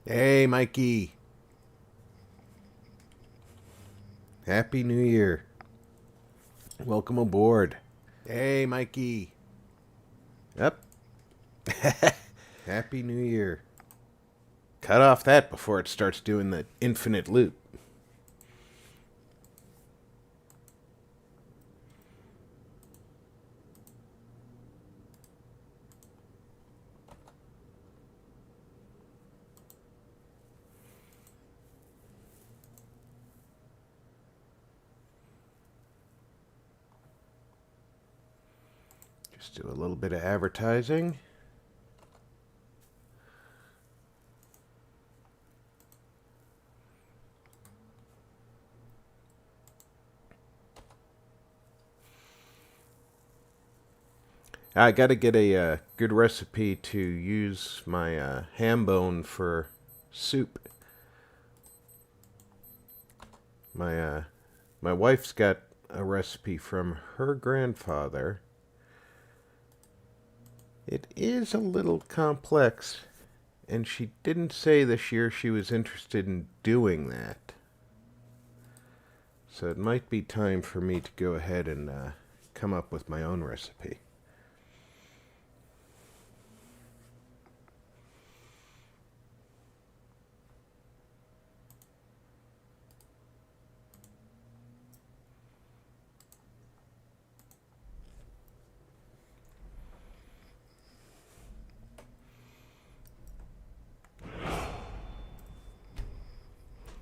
Hey, Mikey. Happy New Year. Welcome aboard. Hey, Mikey. Up. Happy New Year. Cut off that before it starts doing the infinite loop. Just do a little bit of advertising. I got to get a good recipe to use my ham bone for soup. My wife's got a recipe from her grandfather. It is a little complex, and she didn't say this year she was interested in doing that. So it might be time for me to go ahead and come up with my own recipe.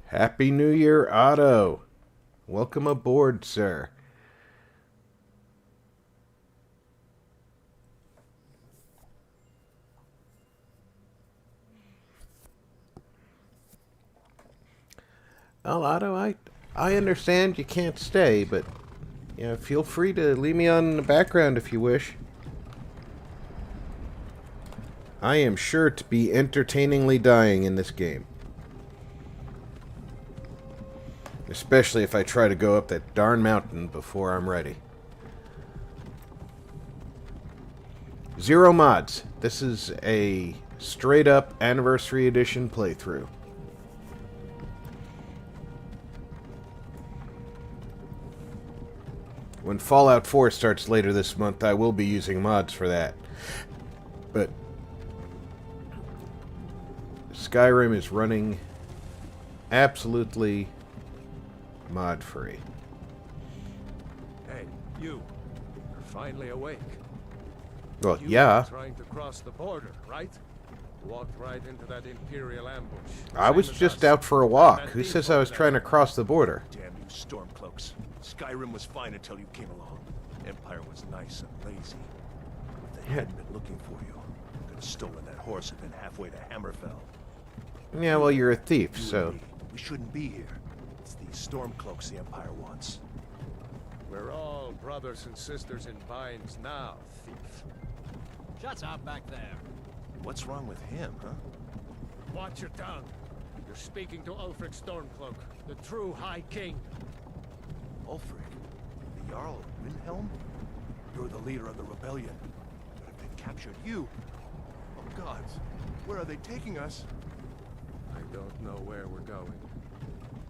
Happy New Year, Otto. Welcome aboard, sir. Well, Otto, I understand you can't stay, but feel free to leave me on in the background if you wish. I am sure to be entertainingly dying in this game. Especially if I try to go up that darn mountain before I'm ready. Zero mods. This is a straight up Anniversary Edition playthrough. When Fallout 4 starts later this month, I will be using mods for that. But Skyrim is running absolutely mod-free. Hey, you're finally awake. Well, You yeah. were trying to cross the border, right? Walked right into that Imperial ambush. I was Same as just us. out for a walk. That Who thief says I was over trying to there. cross the border? Damn you stormcloaks. Skyrim was fine until you came along. Empire was nice and lazy. If they hadn't been looking for you, could have stolen that horse and been halfway to Hammerfell. Yeah, well, you're a thief, You so... and me, we shouldn't be here. It's these stormcloaks the Empire wants. We're all brothers and sisters in binds now, thief. Shut up back there. What's wrong with him, huh? Watch your tongue. You're speaking to Ulfric Stormcloak, the true High King. Ulfric? The Jarl of Windhelm? You're the leader of the rebellion. But if they've captured you... Oh gods, where are they taking us? I don't know where we're going,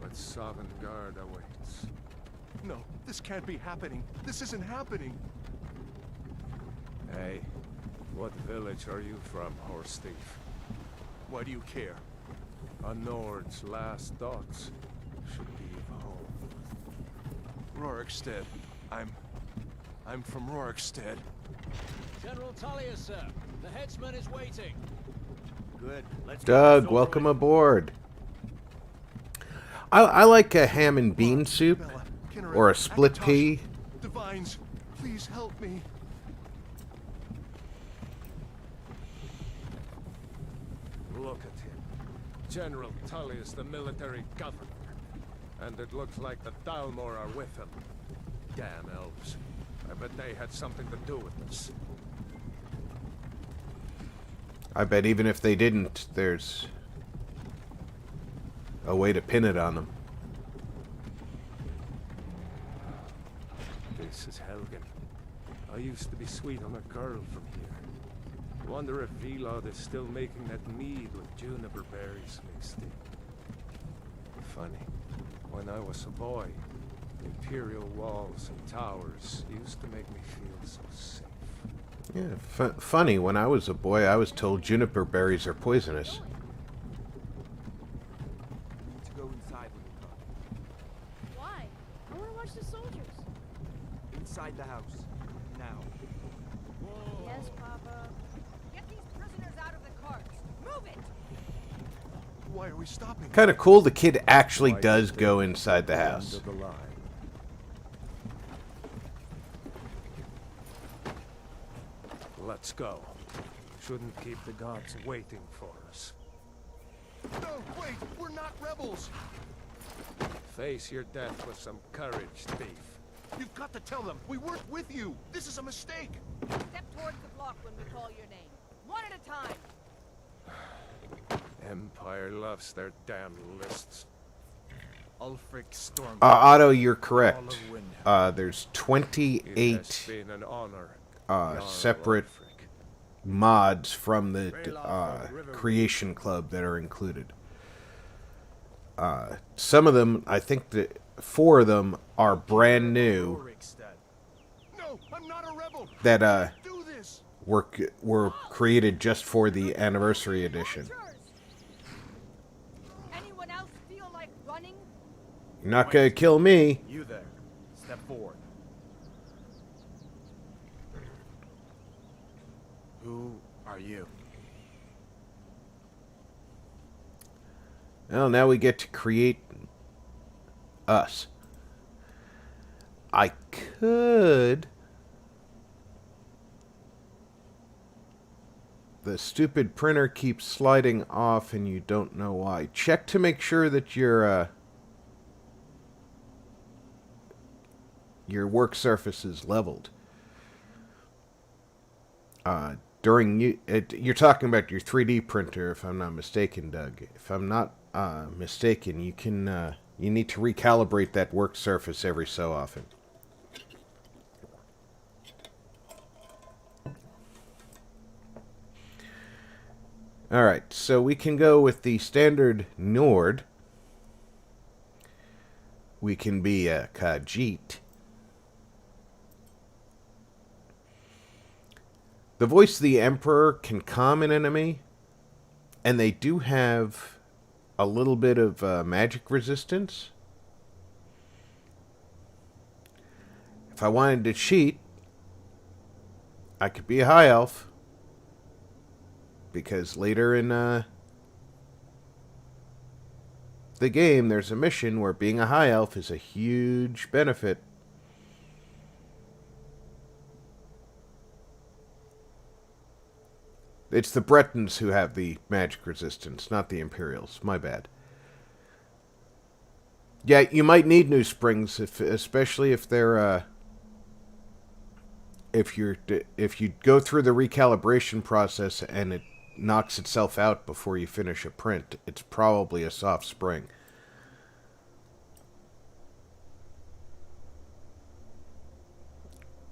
but Sovngarde awaits. No, this can't be happening. This isn't happening. Hey, what village are you from, horse thief? Why do you care? A Nord's last thoughts should be of home. Rorikstead. I'm from Rorikstead. General Tullius, sir. The headsman is waiting. Good. Let's Doug, welcome aboard. I like a ham and bean soup, Bella, Kinneret, or a split Akatosh, pea. Divines, please help me. Look at him. General Tullius, the military governor. And it looks like the Dalmor are with him. Damn elves. I bet they had something to do with this. I bet even if they didn't, there's a way to pin it on them. This is Helgen. I used to be sweet on a girl from here. Wonder if Vilod is still making that mead with juniper berries mixed in. Funny. When I was a boy, imperial walls and towers used to make me feel so safe. Yeah, funny. When I was a boy, I was told juniper berries are poisonous. To go inside when you come. Why? I want to watch the soldiers. Inside the house. Now. Yes, Papa. Get these prisoners out of the carts. Move it! Why are we stopping? Kind of cool the kid actually Why does did go they inside the end house. of the line? Let's go. Shouldn't keep the gods waiting for us. No, wait! We're not rebels! Face your death with some courage, thief. You've got to tell them we weren't with you! This is a mistake! Step towards the block when we call your name. One at a time. Empire loves their damn lists. Ulfric Storm. Otto, you're correct. All of Windhelm. There's It has 28 been an honor. separate mods from the Creation Club that are included. Some of them, I think that 4 of them are brand new Ulrikstad. No, I'm not a rebel! that Do this! were created just for the anniversary edition. Archers! Anyone else feel like running? You're not gonna kill me. You there. Step forward. Who are you? Well, now we get to create us. I could... The stupid printer keeps sliding off and you don't know why. Check to make sure that your work surface is leveled. You're talking about your 3D printer, if I'm not mistaken, Doug. If I'm not mistaken, you need to recalibrate that work surface every so often. Alright, so we can go with the standard Nord. We can be a Khajiit. The voice of the Emperor can calm an enemy, and they do have a little bit of magic resistance. If I wanted to cheat, I could be a High Elf. Because later in the game, there's a mission where being a High Elf is a huge benefit. It's the Bretons who have the magic resistance, not the Imperials. My bad. Yeah, you might need new springs, especially if they're if you go through the recalibration process and it knocks itself out before you finish a print. It's probably a soft spring.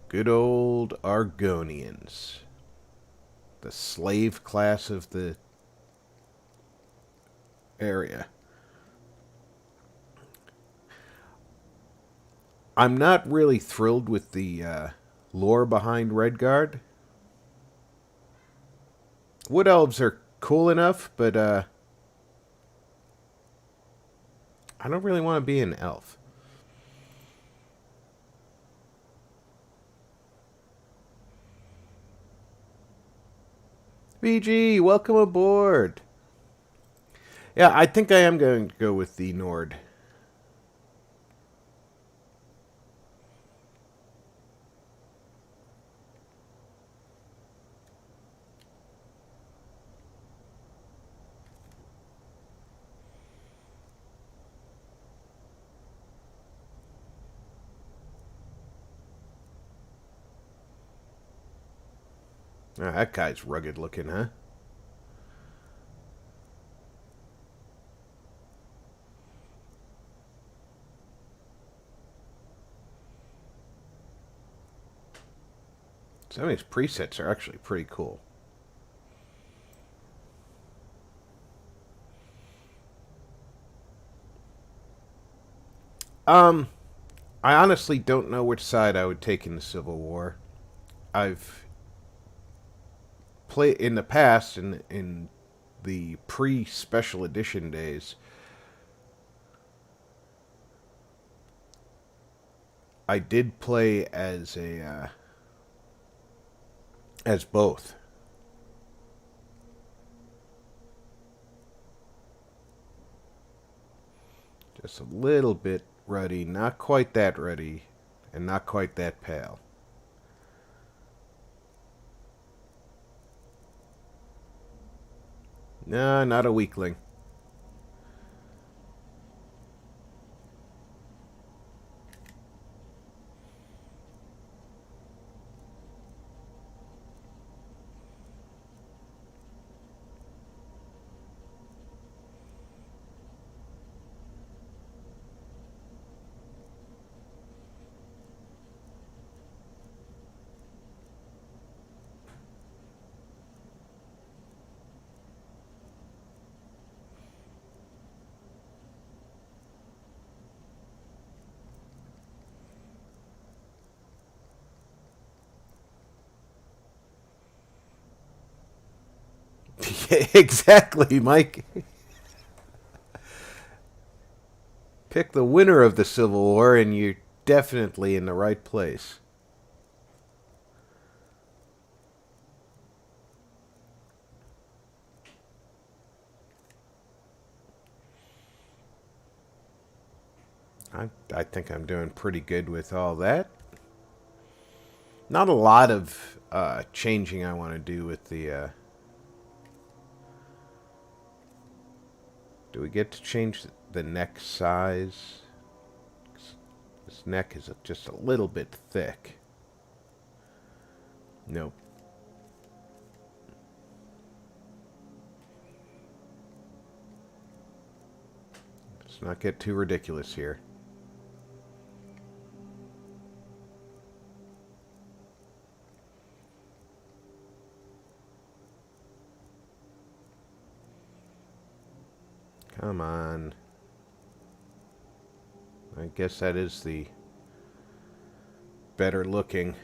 Good old Argonians. The slave class of the area. I'm not really thrilled with the lore behind Redguard. Wood Elves are cool enough, but I don't really want to be an elf. BG, welcome aboard. Yeah, I think I am going to go with the Nord. Oh, that guy's rugged looking, huh? Some of these presets are actually pretty cool. Um, I honestly don't know which side I would take in the Civil War. I've played in the past, in the pre-special edition days. I did play as as both. Just a little bit ruddy, not quite that ruddy, and not quite that pale. No, not a weakling. Exactly, Mike. Pick the winner of the Civil War, and you're definitely in the right place. I think I'm doing pretty good with all that. Not a lot of changing I want to do with the... do we get to change the neck size? This neck is just a little bit thick. Nope. Let's not get too ridiculous here. Come on. I guess that is the better looking.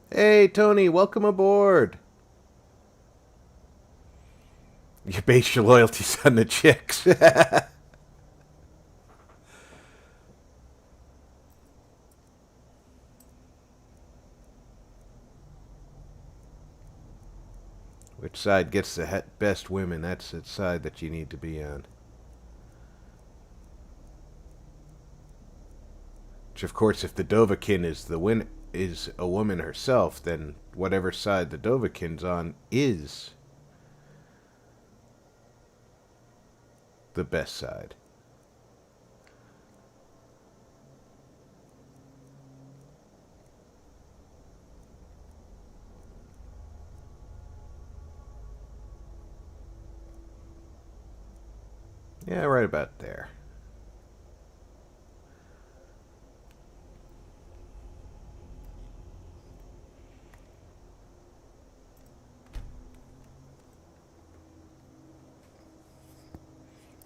Hey, Tony, welcome aboard. You base your loyalties on the chicks. Which side gets the best women? That's the side that you need to be on. Which, of course, if the Dovahkin is a woman herself, then whatever side the Dovahkin's on is the best side. Yeah, right about there.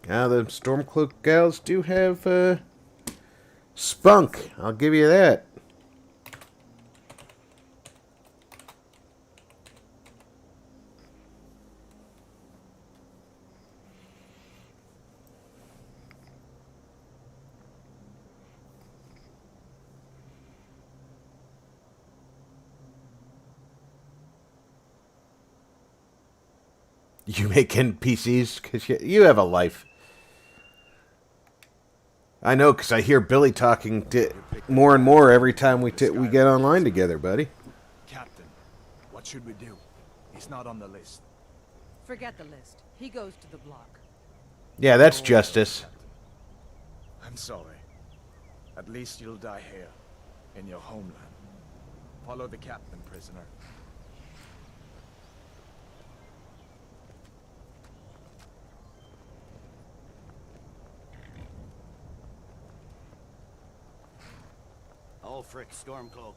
Now, the Stormcloak gals do have spunk. I'll give you that. You make NPCs because you have a life. I know, because I hear Billy talking more and more every time we get online together, buddy. Captain, what should we do? He's not on the list. Forget the list. He goes to the block. Yeah, that's justice. I'm sorry. At least you'll die here, in your homeland. Follow the captain, prisoner. Ulfric Stormcloak.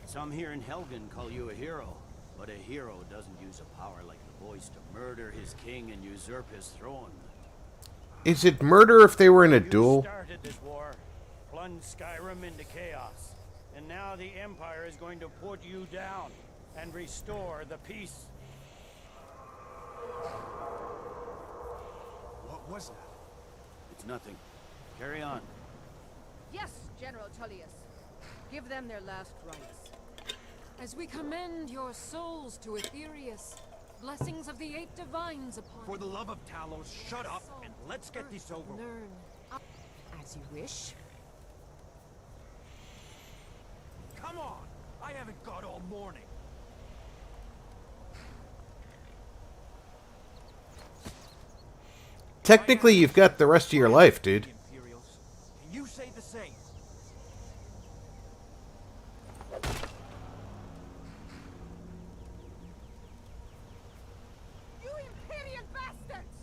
Some here in Helgen call you a hero, but a hero doesn't use a power like the voice to murder his king and usurp his throne. Is it murder if they were in a duel? You started this war, plunged Skyrim into chaos, and now the Empire is going to put you down and restore the peace. What was that? It's nothing. Carry on. Yes, General Tullius. Give them their last rites. As we commend your souls to Aetherius, blessings of the 8 divines upon For the love of Talos, shut up and let's get this over with. Learn. As you wish. Come on! I haven't got all morning. Technically, you've got the rest of your life, dude. Imperials. Can you say the same? You Imperial bastards!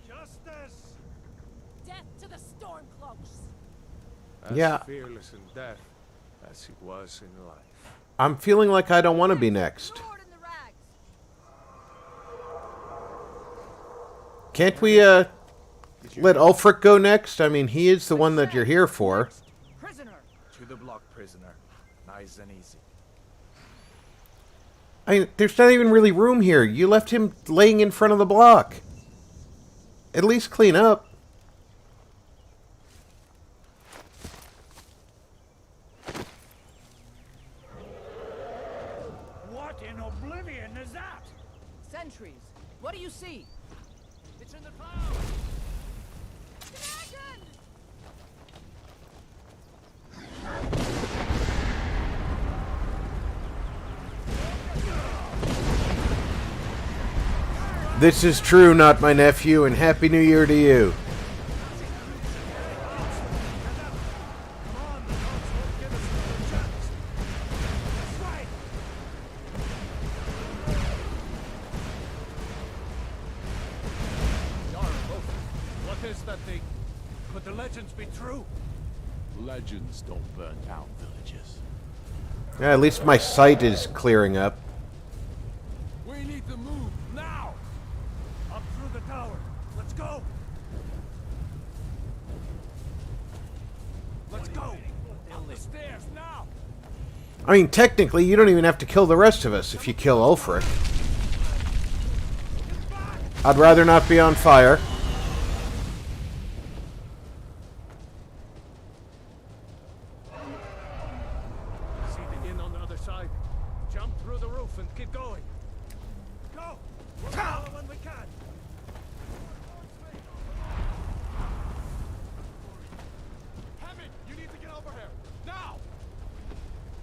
Justice! Death to the Stormcloaks! As Yeah. fearless in death as he was in life. I'm feeling like I don't want to be next. Lord in the rags! Can't we, let Ulfric go next? I mean, he is the one that you're here for. Prisoner! To the block, prisoner. Nice and easy. I mean, there's not even really room here. You left him laying in front of the block. At least clean up. What in oblivion is that? Sentries, what do you see? It's in the clouds. Dragon! This is true, not my nephew, and Happy New Year to you. What is that thing? Could the legends be true? Legends don't burn down villages. Yeah, at least my sight is clearing up. We need to move now! Up through the tower. Let's go! Let's go! Up the stairs now! I mean, technically, you don't even have to kill the rest of us if you kill Ulfric. I'd rather not be on fire. See the inn on the other side. Jump through the roof and keep going. Go! We'll follow when we can! Hammond, you need to get over here. Now!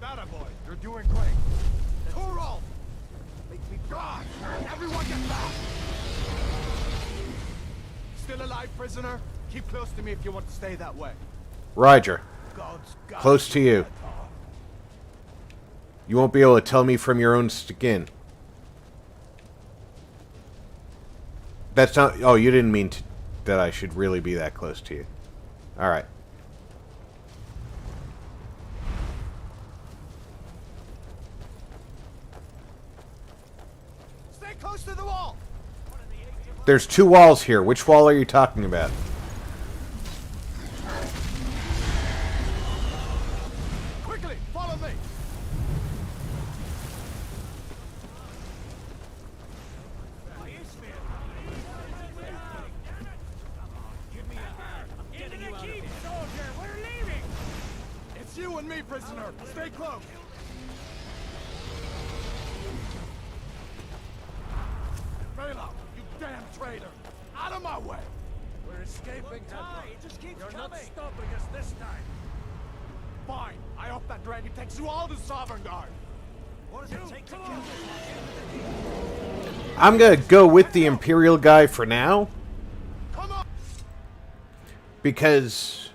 That boy, you're doing great. Torol! Make me God! Everyone get back! Still alive, prisoner? Keep close to me if you want to stay that way. Roger. God's got Close to you. You won't be able to tell me from your own skin. That's not... Oh, you didn't mean that I should really be that close to you. Alright. Stay close to the wall! There's 2 walls here. Which wall are you talking about? Quickly, follow me! It's you and me, prisoner. Stay close. Bela, you damn traitor! Out of my way! We're escaping, Admiral. It just keeps You're not coming. stopping us this time. Fine. I hope that dragon takes you all to Sovereign Guard. What does it take to kill this? I'm gonna go with the Imperial guy for now. Come on! Because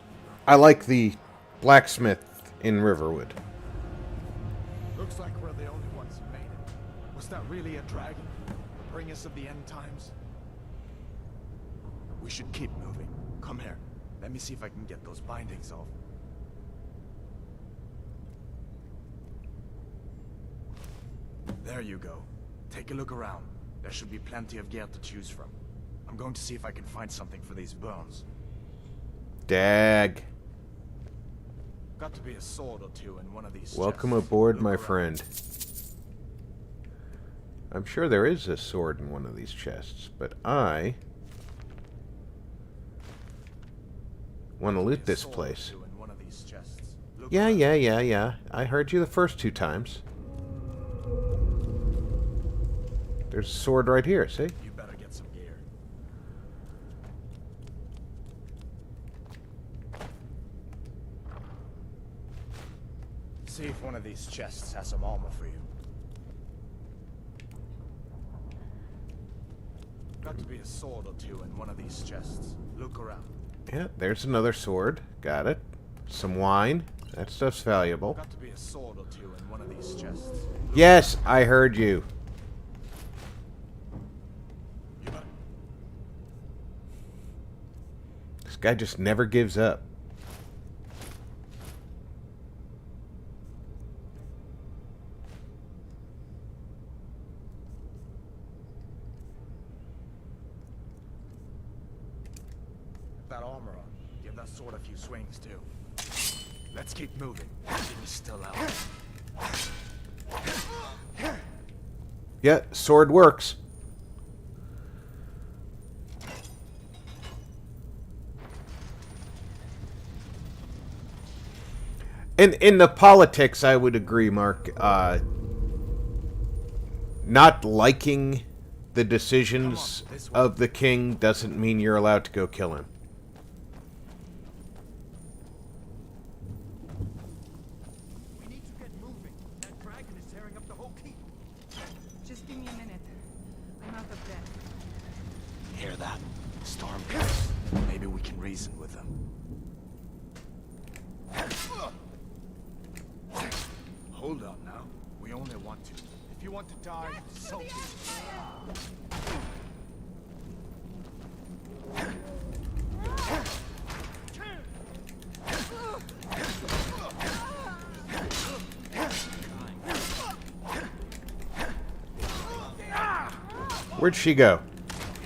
I like the blacksmith in Riverwood. Looks like we're the only ones who made it. Was that really a dragon? Bring us of the end times? We should keep moving. Come here. Let me see if I can get those bindings off. There you go. Take a look around. There should be plenty of gear to choose from. I'm going to see if I can find something for these burns. Dag. Got to be a sword or two in one of these Welcome chests. aboard, Look my around. friend. I'm sure there is a sword in one of these chests, but I want to loot this Sword or place. two in one of these chests. Look Yeah, around. yeah. I heard you the first 2 times. There's a sword right here, see? You better get some gear. See if one of these chests has some armor for you. Got to be a sword or two in one of these chests. Look around. Yeah, there's another sword. Got it. Some wine. That stuff's valuable. Got to be a sword or two in one of these chests. Yes, I heard you. You better. This guy just never gives up. That armor on. Give that sword a few swings too. Let's keep moving. He's still out. Yeah, sword works. In the politics, I would agree, Mark. Not liking the decisions of the king doesn't mean you're allowed to go kill him. We need to get moving. That dragon is tearing up the whole keep. Just give me a minute. I'm out of breath. Hear that? Storm comes. Maybe we can reason with them. Hold up now. We only want to. If you want to die, so be it. Where'd she go?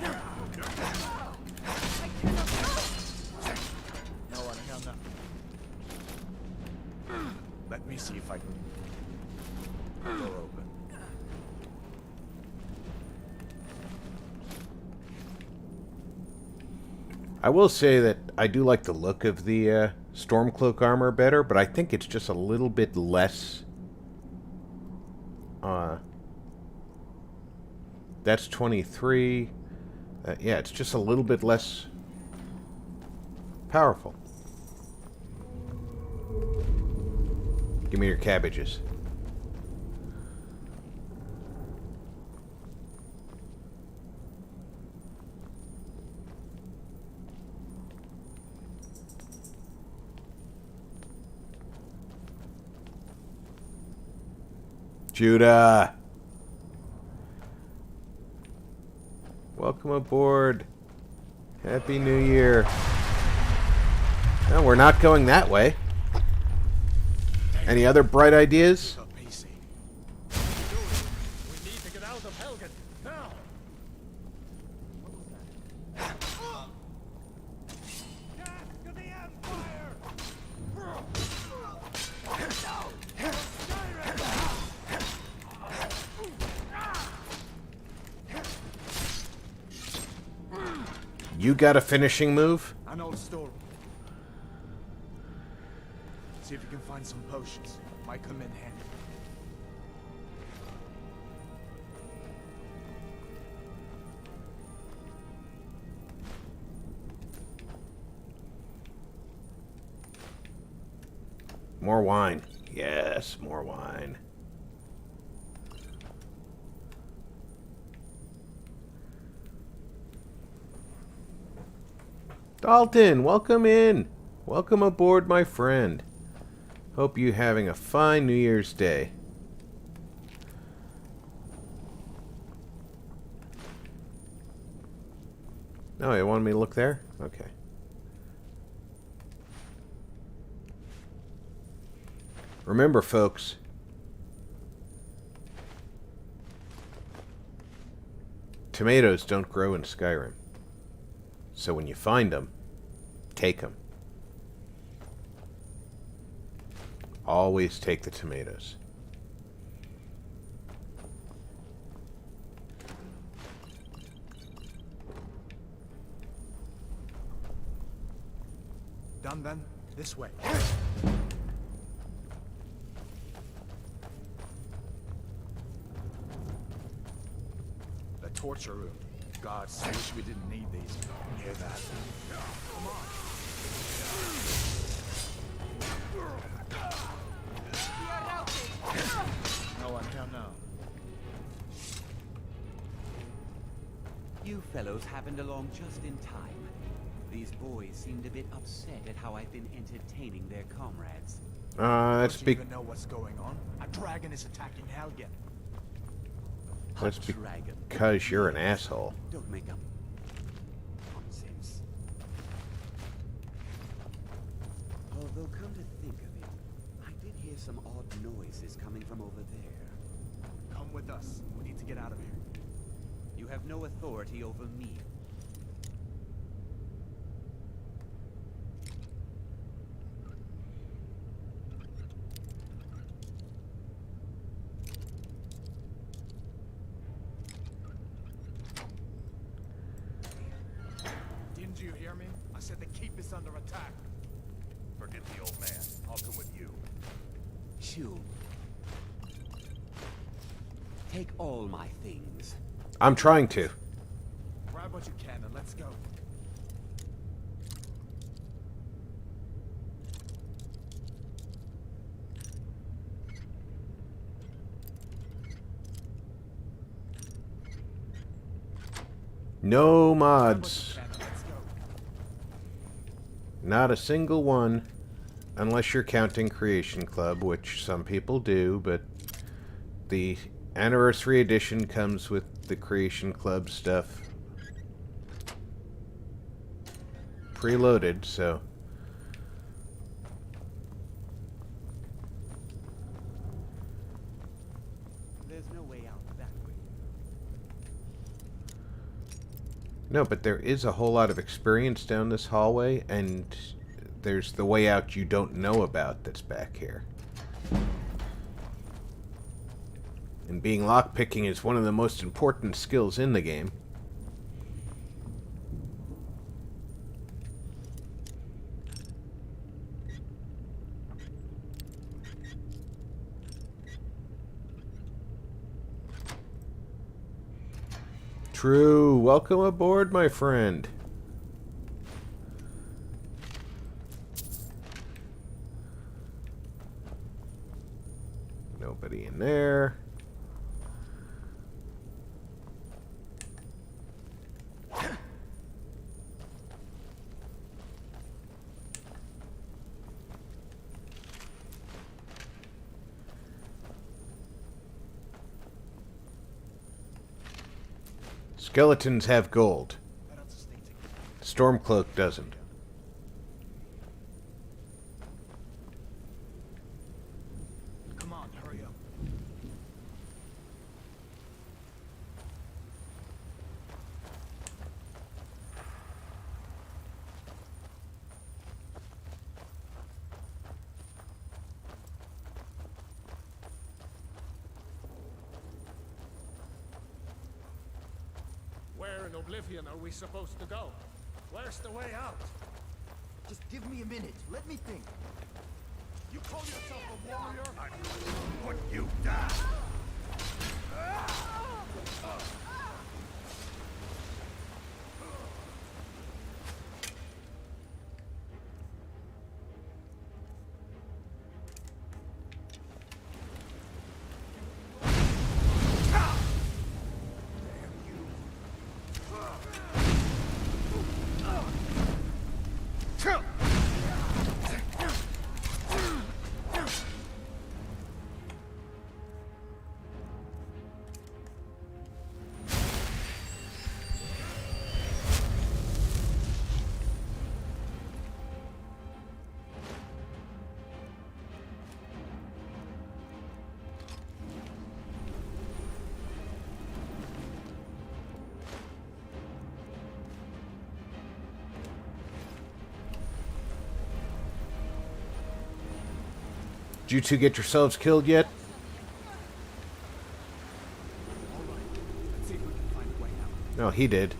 No. Let me see if I can. Door open. I will say that I do like the look of the Stormcloak armor better, but I think it's just a little bit less. That's 23. Yeah, it's just a little bit less powerful. Give me your cabbages. Judah! Welcome aboard. Happy New Year. No, we're not going that way. Any other bright ideas? Up easy. We need to get out of Helgen, now! To the Empire! You got a finishing move? I know the story. See if you can find some potions. Might come in handy. More wine. Yes, more wine. Dalton, welcome in. Welcome aboard, my friend. Hope you're having a fine New Year's Day. Oh, you wanted me to look there? Okay. Remember, folks, tomatoes don't grow in Skyrim. So when you find them, take them. Always take the tomatoes. Done then? This way. The torture room. God, I wish we didn't need these. Hear that? Come on. No one here now. You fellows happened along just in time. These boys seemed a bit upset at how I've been entertaining their comrades. That's Don't you even know what's going on? A dragon is attacking Helgen. That's because you're an asshole. Don't make up nonsense. Although, come to think of it, I did hear some odd noises coming from over there. Come with us. We need to get out of here. You have no authority over me. Didn't you hear me? I said the keep is under attack. Forget the old man. I'll come with you. Shoo. Take all my things. I'm trying to. Grab what you can and let's go. No Grab what mods. you can and let's go. Not a single one. Unless you're counting Creation Club, which some people do, but the Anniversary Edition comes with the Creation Club stuff preloaded, so... There's no way out that way. No, but there is a whole lot of experience down this hallway, and there's the way out you don't know about that's back here. And being lockpicking is one of the most important skills in the game. True. Welcome aboard, my friend. Nobody in there. Skeletons have gold. Stormcloak doesn't. Come on, hurry up. Where in Oblivion are we supposed to go? Where's the way out? Just give me a minute. Let me think. You call yourself a warrior? I put you down. Did you two get yourselves killed yet? All right, let's see if we can find a way out. No, he did.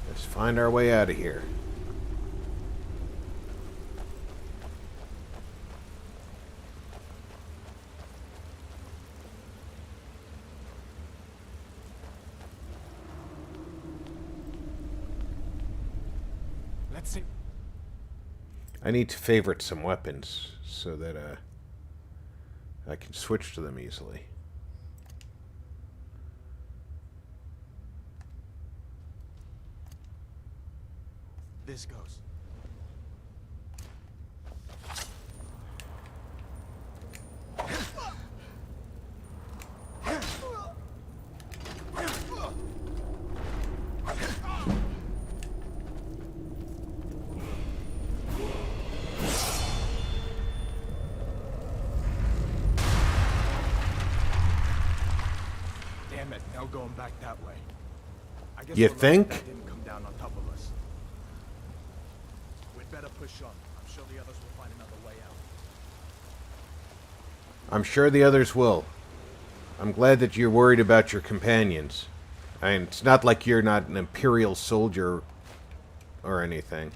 Let's find our way out of here. Let's see. I need to favorite some weapons so that I can switch to them easily. This goes. Damn it, no going back that way. I guess You we're lucky think? that didn't come down on top of us. We'd better push on. I'm sure the others will find another way out. I'm sure the others will. I'm glad that you're worried about your companions. And it's not like you're not an Imperial soldier or anything.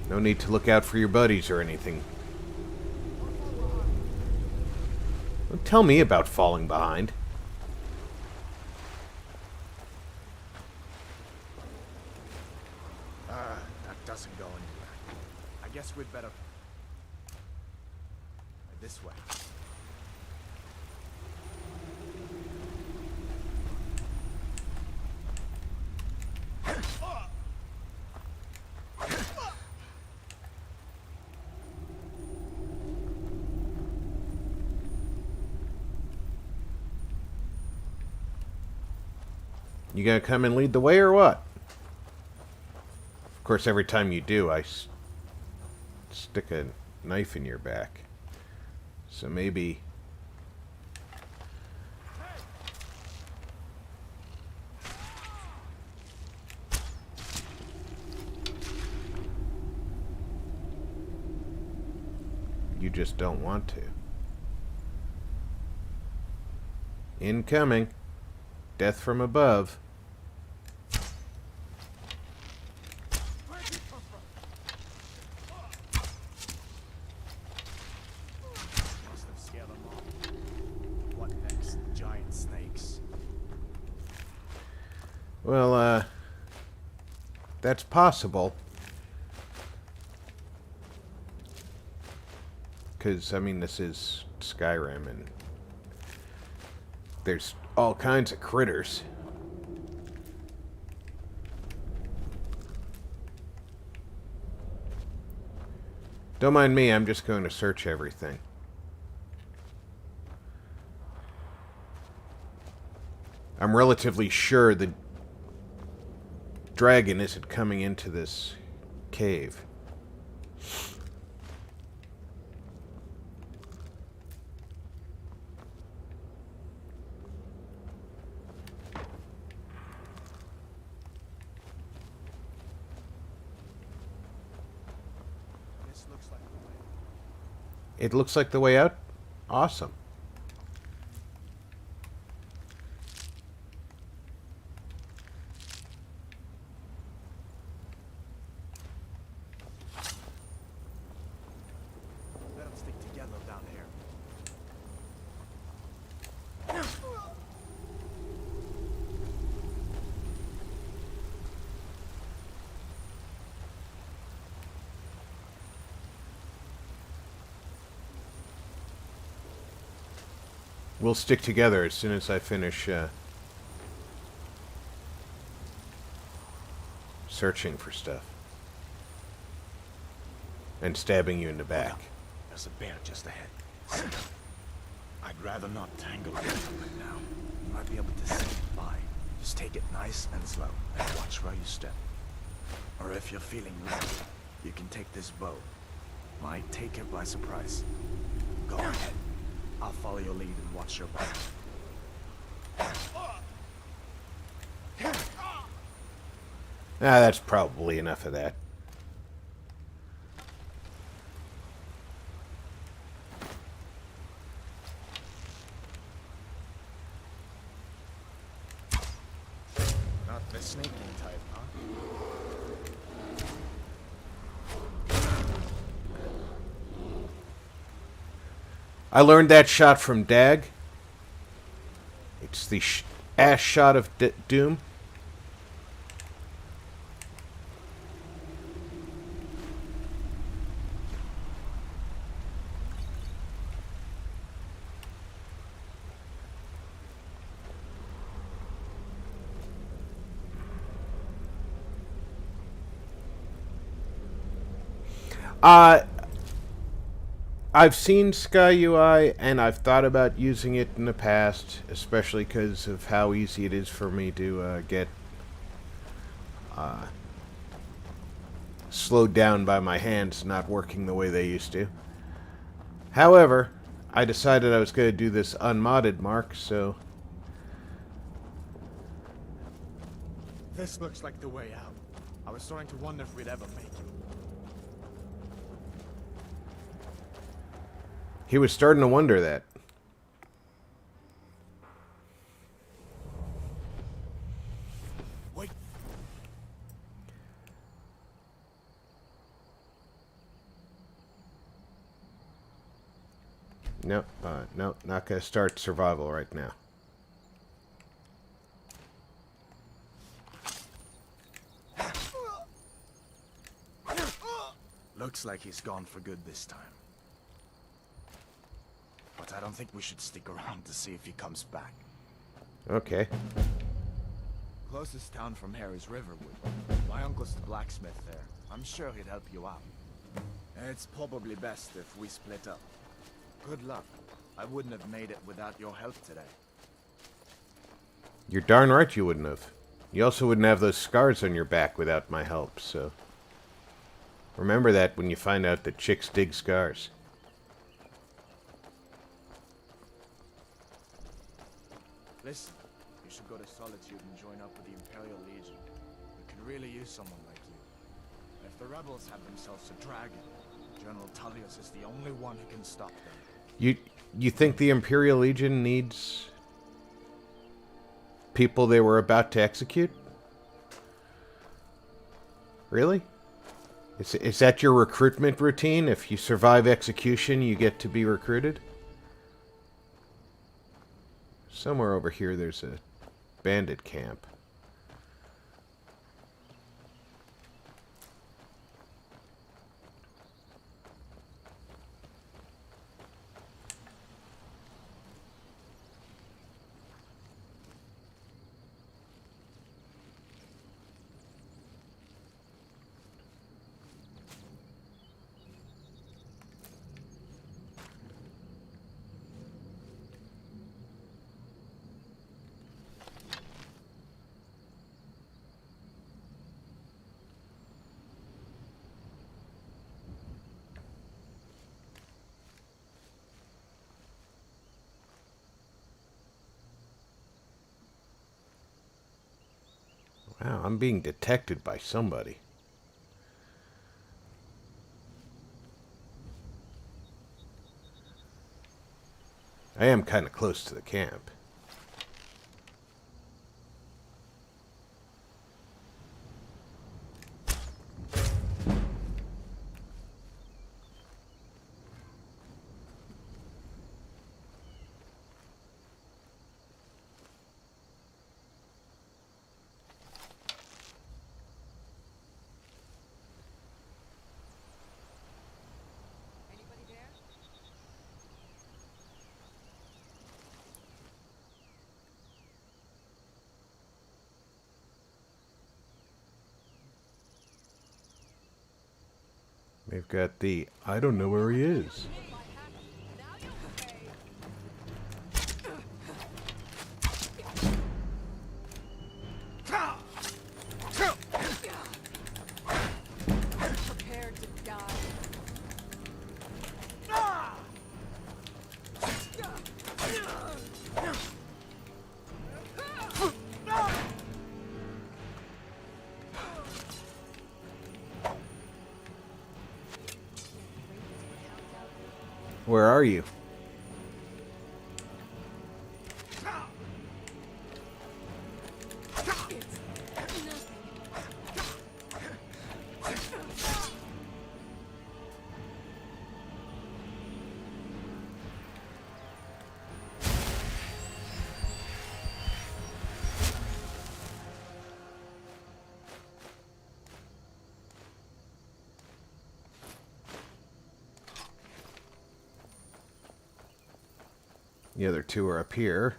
No need to look out for your buddies or anything. Don't tell me about falling behind. That doesn't go anywhere. I guess we'd better... this way. You gonna come and lead the way or what? Of course, every time you do, I stick a knife in your back. So maybe... you just don't want to. Incoming. Death from above. Must have scared them off. What next? Giant snakes. Well, that's possible. Because, I mean, this is Skyrim, and there's all kinds of critters. Don't mind me, I'm just going to search everything. I'm relatively sure the dragon isn't coming into this cave. This looks like the way. It looks like the way out? Awesome. Let them stick together down here. We'll stick together as soon as I finish searching for stuff. And stabbing you in the back. There's There's a bear just ahead. I'd rather not tangle with him right now. You might be able to see it by. Just take it nice and slow, and watch where you step. Or if you're feeling lucky, you can take this bow. Might take it by surprise. Go ahead. I'll follow your lead and watch your back. That's probably enough of that. Not the snaking type, huh? I learned that shot from Dag. It's the ass shot of Doom. I've seen Sky UI, and I've thought about using it in the past, especially because of how easy it is for me to get slowed down by my hands not working the way they used to. However, I decided I was going to do this unmodded, Mark, so... This looks like the way out. I was starting to wonder if we'd ever make it. He was starting to wonder that. Wait. Nope, nope, not gonna start survival right now. Looks like he's gone for good this time. But I don't think we should stick around to see if he comes back. Okay. Closest town from here is Riverwood. My uncle's the blacksmith there. I'm sure he'd help you out. It's probably best if we split up. Good luck. I wouldn't have made it without your help today. You're darn right you wouldn't have. You also wouldn't have those scars on your back without my help, so... Remember that when you find out that chicks dig scars. Listen, you should go to Solitude and join up with the Imperial Legion. We could really use someone like you. If the rebels have themselves a dragon, General Tullius is the only one who can stop them. You think the Imperial Legion needs people they were about to execute? Really? Is that your recruitment routine? If you survive execution, you get to be recruited? Somewhere over here there's a bandit camp. Wow, I'm being detected by somebody. I am kind of close to the camp. They've got the, I don't know where he is. Where are you? The other two are up here,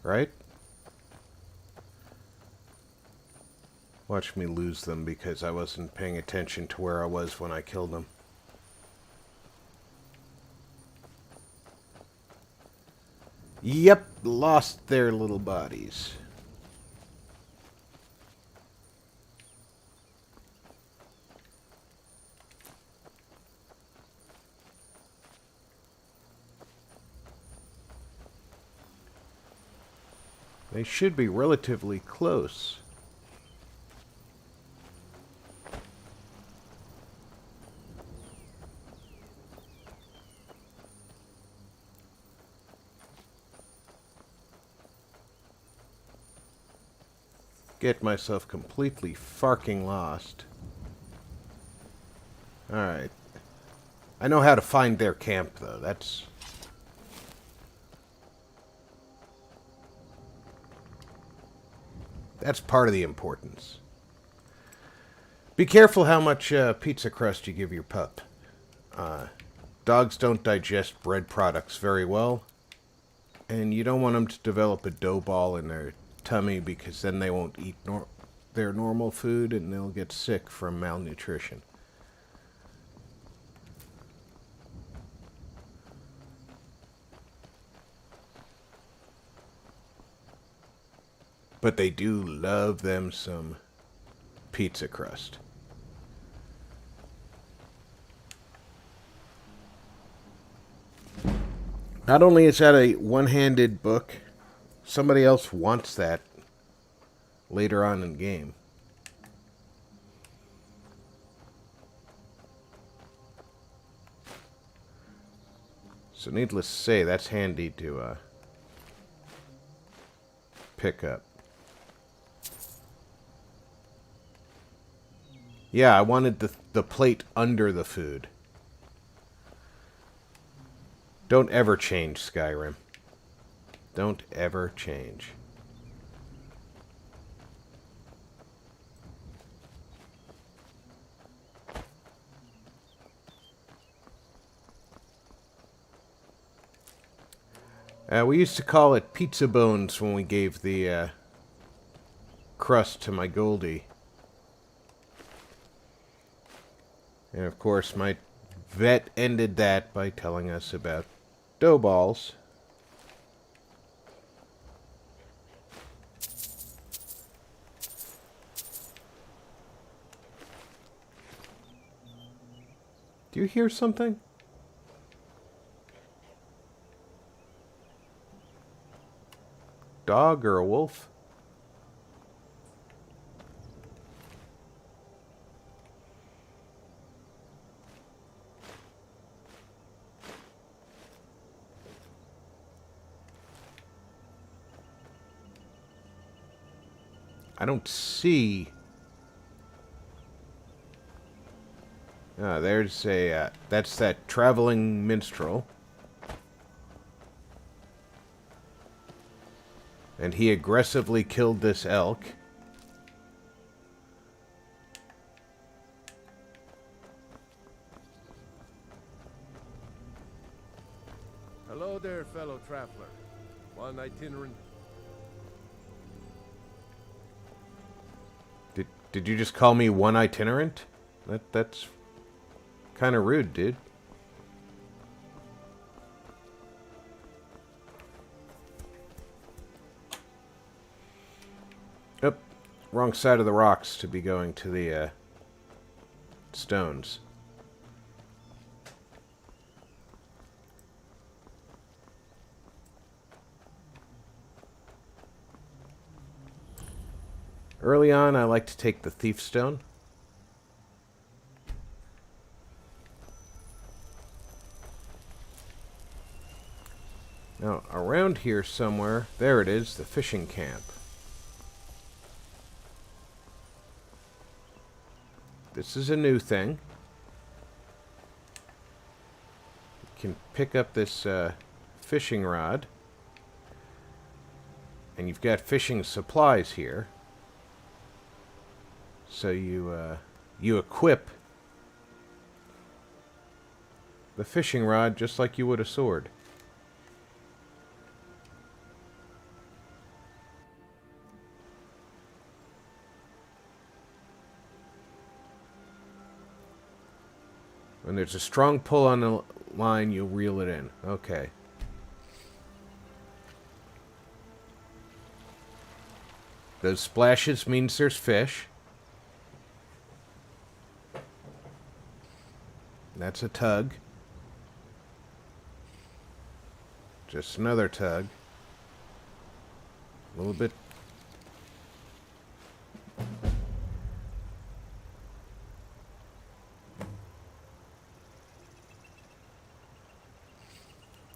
right? Watch me lose them because I wasn't paying attention to where I was when I killed them. Yep, lost their little bodies. They should be relatively close. Get myself completely farking lost. Alright. I know how to find their camp, though. That's part of the importance. Be careful how much pizza crust you give your pup. Dogs don't digest bread products very well. And you don't want them to develop a dough ball in their tummy because then they won't eat their normal food and they'll get sick from malnutrition. But they do love them some pizza crust. Not only is that a one-handed book, somebody else wants that later on in the game. So needless to say, that's handy to pick up. Yeah, I wanted the plate under the food. Don't ever change, Skyrim. Don't ever change. We used to call it pizza bones when we gave the crust to my Goldie. And of course, my vet ended that by telling us about dough balls. Do you hear something? Dog or a wolf? I don't see. There's a, that's that traveling minstrel. And he aggressively killed this elk. Hello there, fellow traveler. One itinerant. Did you just call me one itinerant? That's kind of rude, dude. Yep, wrong side of the rocks to be going to the stones. Early on, I like to take the thief stone. Now, around here somewhere, there it is, the fishing camp. This is a new thing. You can pick up this fishing rod. And you've got fishing supplies here. So you equip the fishing rod just like you would a sword. When there's a strong pull on the line, you'll reel it in. Okay. Those splashes means there's fish. That's a tug. Just another tug. A little bit.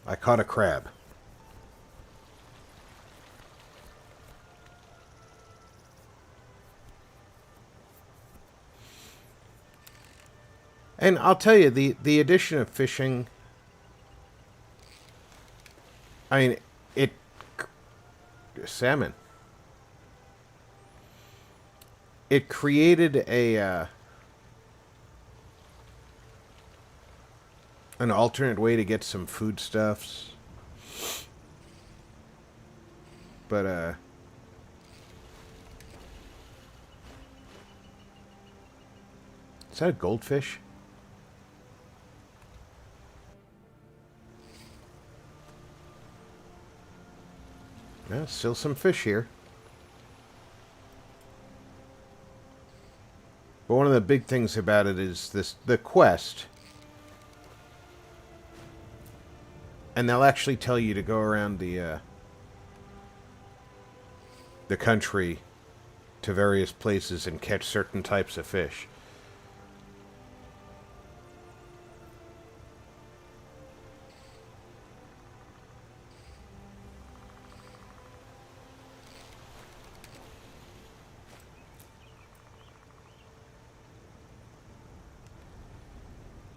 I caught a crab. And I'll tell you, the addition of fishing, I mean, salmon. It created an alternate way to get some foodstuffs. But, is that a goldfish? Yeah, still some fish here. But one of the big things about it is the quest. And they'll actually tell you to go around the country to various places and catch certain types of fish.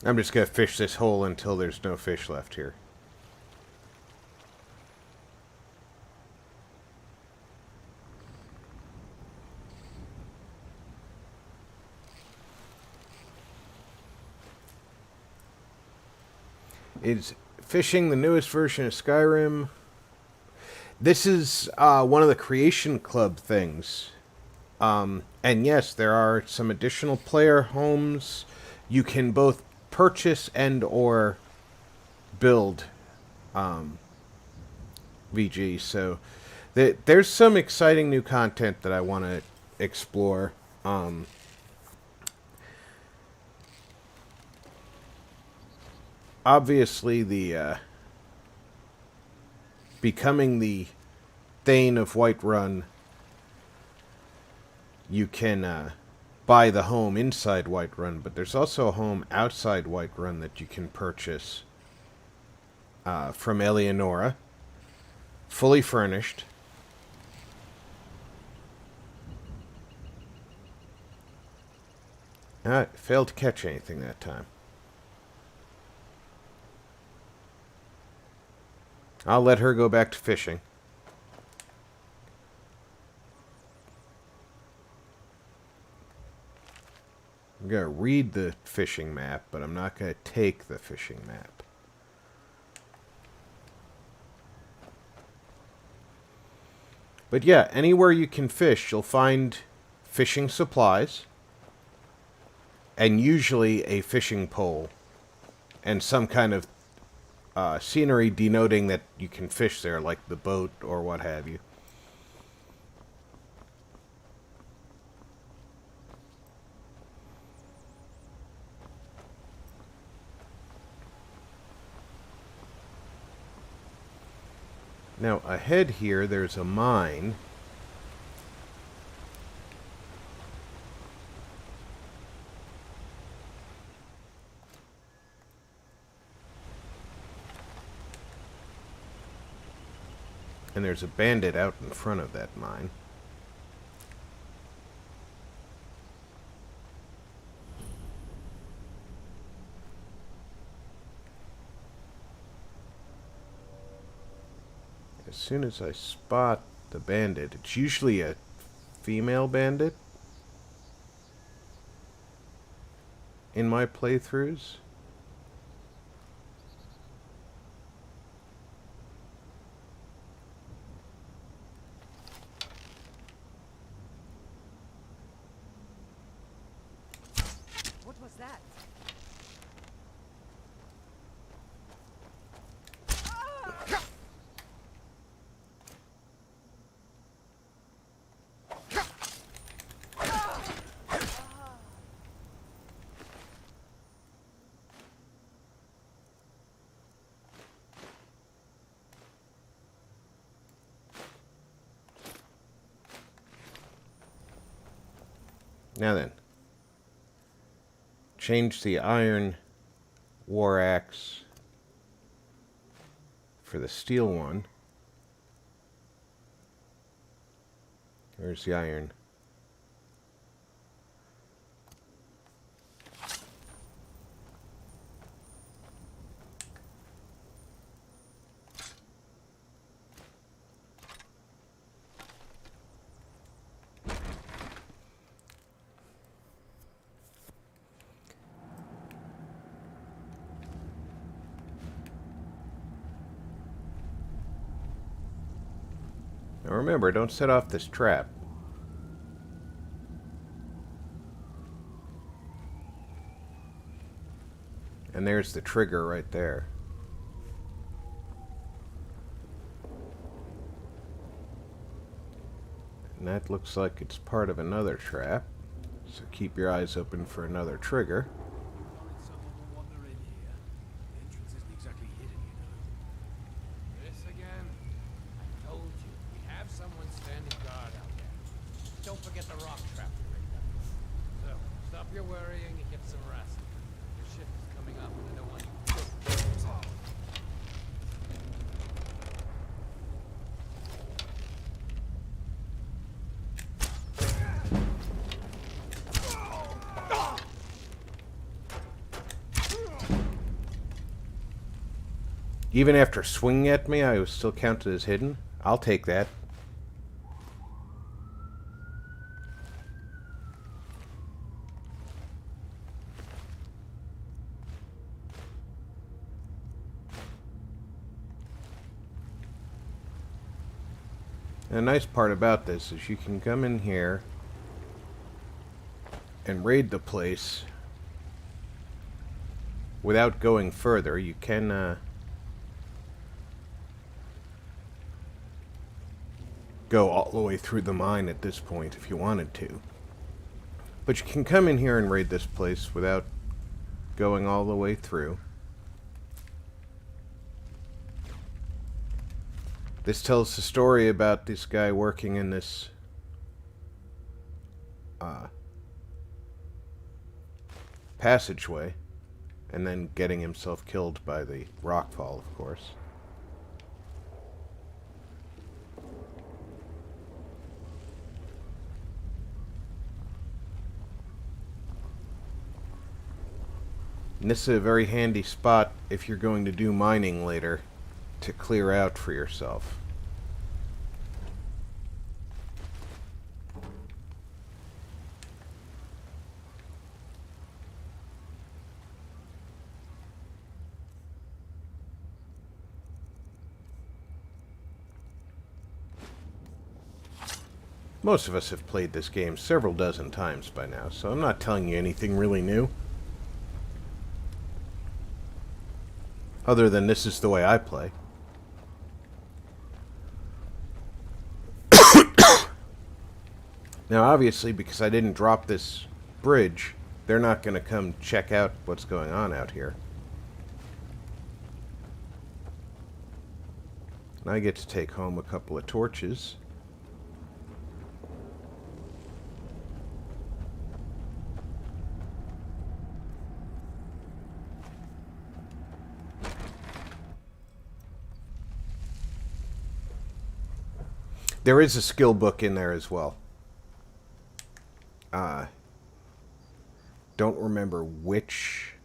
I'm just going to fish this hole until there's no fish left here. Is fishing the newest version of Skyrim? This is one of the Creation Club things. And yes, there are some additional player homes. You can both purchase and or build VG. So there's some exciting new content that I want to explore. Obviously, the becoming the Thane of Whiterun, you can buy the home inside Whiterun, but there's also a home outside Whiterun that you can purchase from Eleonora, fully furnished. I failed to catch anything that time. I'll let her go back to fishing. I'm going to read the fishing map, but I'm not going to take the fishing map. But yeah, anywhere you can fish, you'll find fishing supplies, and usually a fishing pole, and some kind of scenery denoting that you can fish there, like the boat or what have you. Now, ahead here, there's a mine. And there's a bandit out in front of that mine. As soon as I spot the bandit, it's usually a female bandit in my playthroughs. What was that? Now then, change the iron war axe for the steel one. Where's the iron? Now remember, don't set off this trap. And there's the trigger right there. And that looks like it's part of another trap. So keep your eyes open for another trigger. Don't forget the rock trap we rigged up. So, stop your worrying and get some rest. Your shift is coming up and I don't want you... Even after swinging at me, I was still counted as hidden. I'll take that. The nice part about this is you can come in here and raid the place without going further. You can go all the way through the mine at this point if you wanted to. But you can come in here and raid this place without going all the way through. This tells the story about this guy working in this passageway and then getting himself killed by the rockfall, of course. And this is a very handy spot if you're going to do mining later to clear out for yourself. Most of us have played this game several dozen times by now, so I'm not telling you anything really new. Other than this is the way I play. Now, obviously, because I didn't drop this bridge, they're not going to come check out what's going on out here. And I get to take home a couple of torches. There is a skill book in there as well. Don't remember which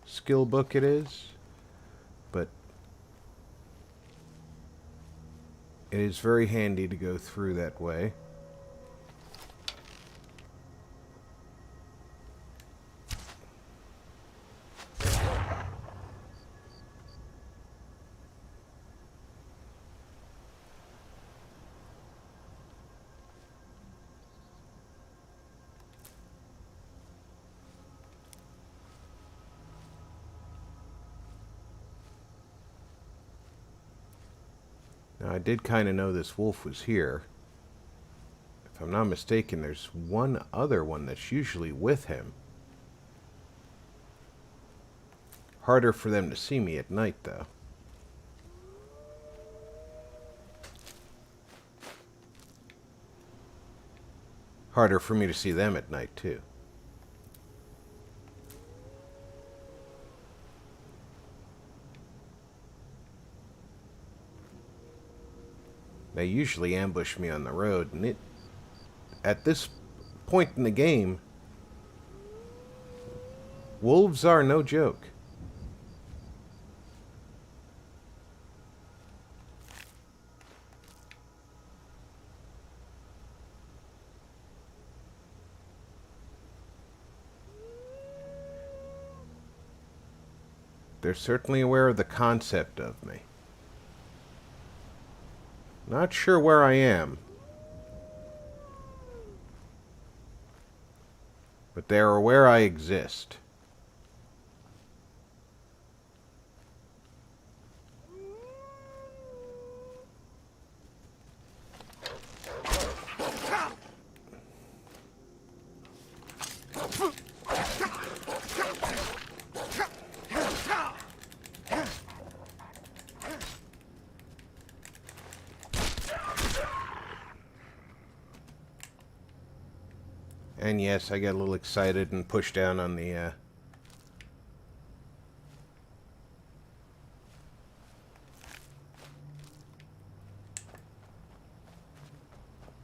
skill book it is, but it is very handy to go through that way. Now, I did kind of know this wolf was here. If I'm not mistaken, there's one other one that's usually with him. Harder for them to see me at night, though. Harder for me to see them at night, too. They usually ambush me on the road, and at this point in the game, wolves are no joke. They're certainly aware of the concept of me. Not sure where I am, but they are aware I exist. And yes, I got a little excited and pushed down on the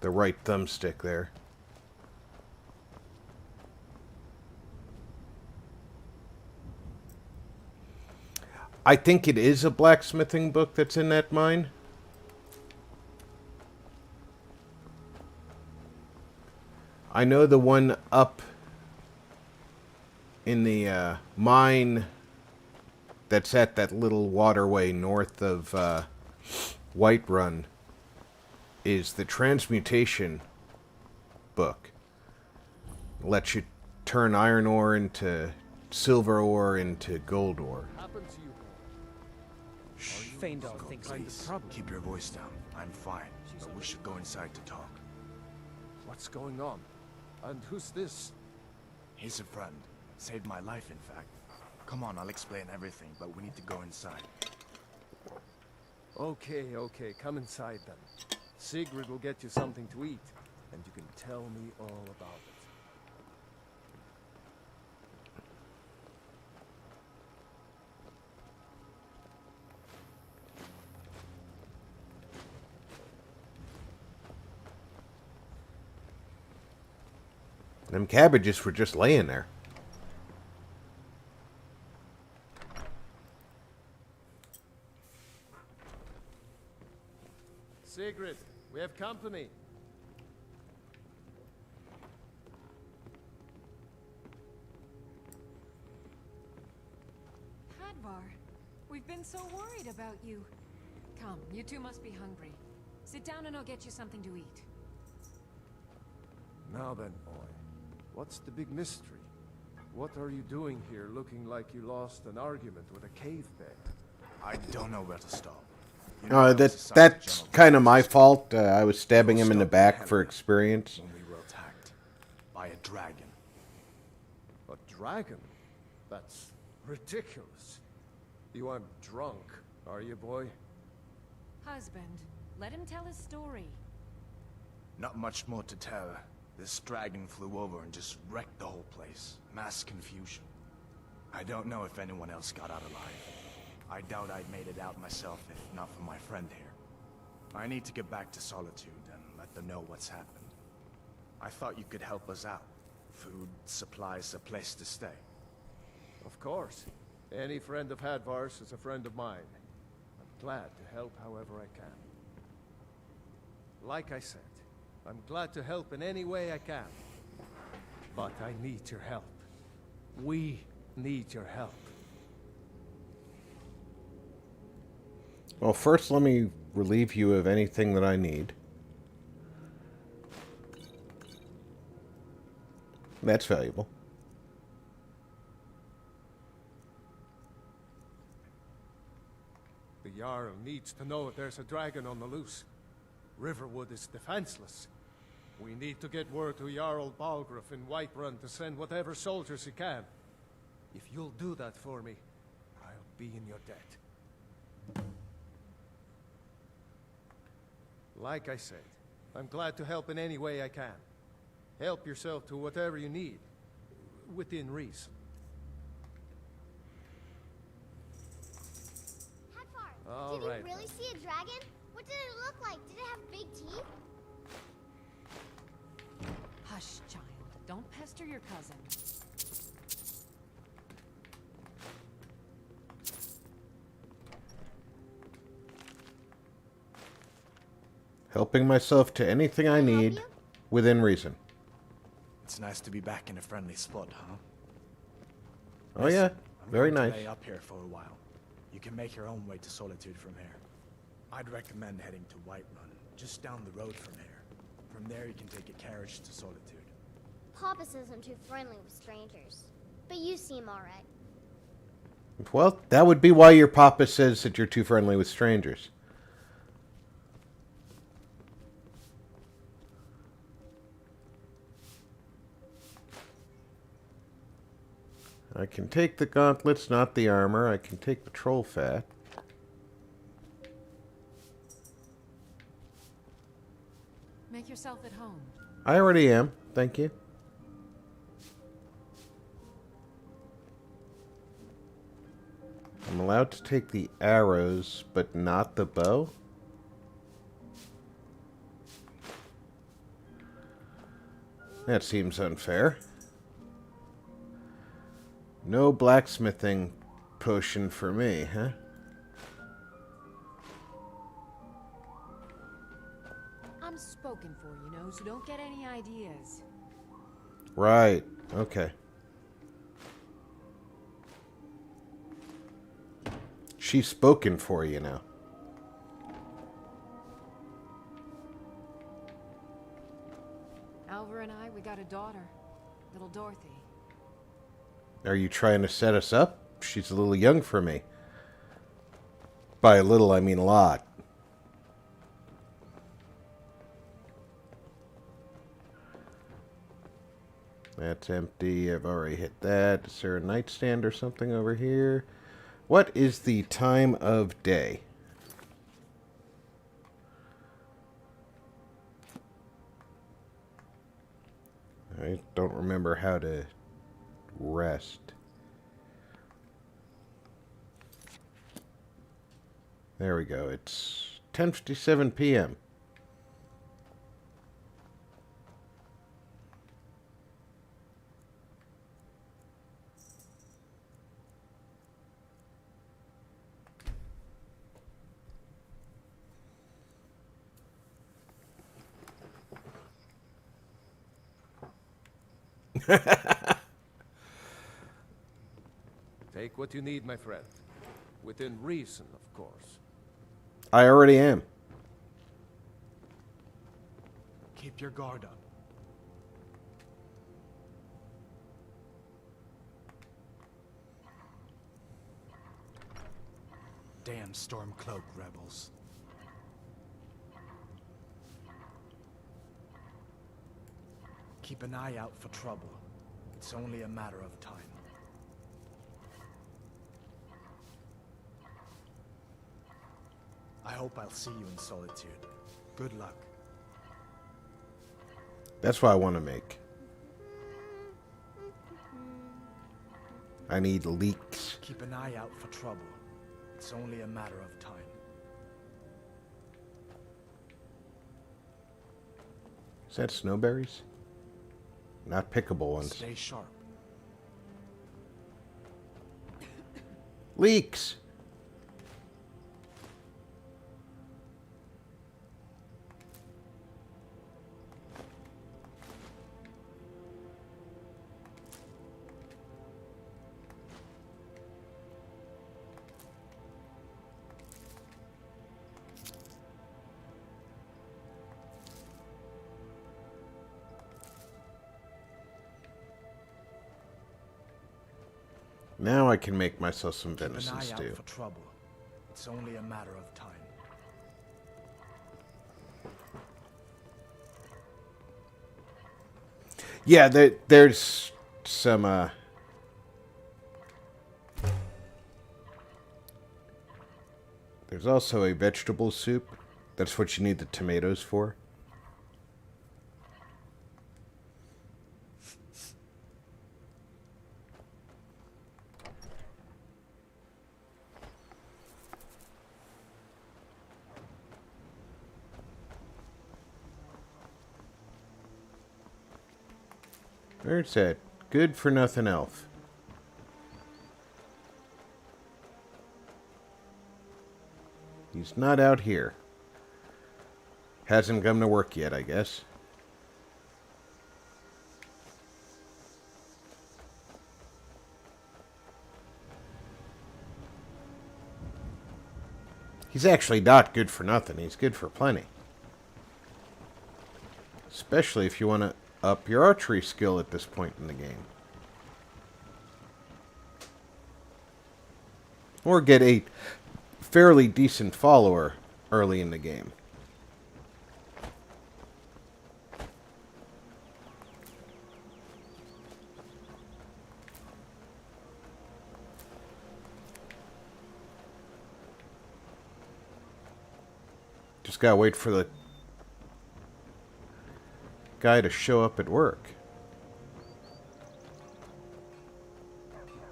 right thumbstick there. I think it is a blacksmithing book that's in that mine. I know the one up in the mine that's at that little waterway north of Whiterun is the transmutation book. It lets you turn iron ore into silver ore into gold ore. Happened to you? Shh. Feindal thinks I'm the Please, problem. keep your voice down. I'm fine, but we should go inside to talk. What's going on? And who's this? He's a friend. Saved my life, in fact. Come on, I'll explain everything, but we need to go inside. Okay, come inside then. Sigrid will get you something to eat, and you can tell me all about it. Them cabbages were just laying there. Sigrid, we have company. Hadvar, we've been so worried about you. Come, you two must be hungry. Sit down and I'll get you something to eat. Now then, boy, what's the big mystery? What are you doing here looking like you lost an argument with a cave bear? I don't know where to stop. You know, That's kind of my fault. I was stabbing him in the back for experience. when we were attacked by a dragon. A dragon? That's ridiculous. You aren't drunk, are you, boy? Husband, let him tell his story. Not much more to tell. This dragon flew over and just wrecked the whole place. Mass confusion. I don't know if anyone else got out alive. I doubt I'd made it out myself if not for my friend here. I need to get back to Solitude and let them know what's happened. I thought you could help us out. Food, supplies, a place to stay. Of course. Any friend of Hadvar's is a friend of mine. I'm glad to help however I can. Like I said, I'm glad to help in any way I can. But I need your help. We need your help. Well, first let me relieve you of anything that I need. That's valuable. The Jarl needs to know if there's a dragon on the loose. Riverwood is defenseless. We need to get word to Jarl Balgruuf in Whiterun to send whatever soldiers he can. If you'll do that for me, I'll be in your debt. Like I said, I'm glad to help in any way I can. Help yourself to whatever you need, within reason. Hadvar, did you really see a dragon? What did it look like? Did it have big teeth? Hush, child. Don't pester your cousin. Helping myself to anything I need within reason. It's nice to be back in a friendly spot, huh? Oh yeah, I'm very going nice. to lay up here for a while. You can make your own way to Solitude from here. I'd recommend heading to Whiterun, just down the road from here. From there you can take a carriage to Solitude. Papa says I'm too friendly with strangers. But you seem alright. Well, that would be why your papa says that you're too friendly with strangers. I can take the gauntlets, not the armor. I can take the troll fat. Make yourself at home. I already am. Thank you. I'm allowed to take the arrows, but not the bow? That seems unfair. No blacksmithing potion for me, huh? I'm spoken for, you know, so don't get any ideas. Right. Okay. She's spoken for you now. Alvar and I, we got a daughter. Little Dorothy. Are you trying to set us up? She's a little young for me. By a little, I mean a lot. That's empty. I've already hit that. Is there a nightstand or something over here? What is the time of day? I don't remember how to rest. There we go. It's 10:57 p.m. Take what you need, my friend. Within reason, of course. I already am. Keep your guard up. Damn Stormcloak rebels. Keep an eye out for trouble. It's only a matter of time. I hope I'll see you in Solitude. Good luck. That's what I want to make. I need leeks. Keep an eye out for trouble. It's only a matter of time. Is that snowberries? Not pickable ones. Stay sharp. Leeks! Now I can make myself some Keep an venison eye stew. out for trouble. It's only a matter of time. Yeah, there's some, there's also a vegetable soup. That's what you need the tomatoes for. Where's that good-for-nothing elf? He's not out here. Hasn't come to work yet, I guess. He's actually not good for nothing. He's good for plenty. Especially if you want to up your archery skill at this point in the game. Or get a fairly decent follower early in the game. Just gotta wait for the guy to show up at work.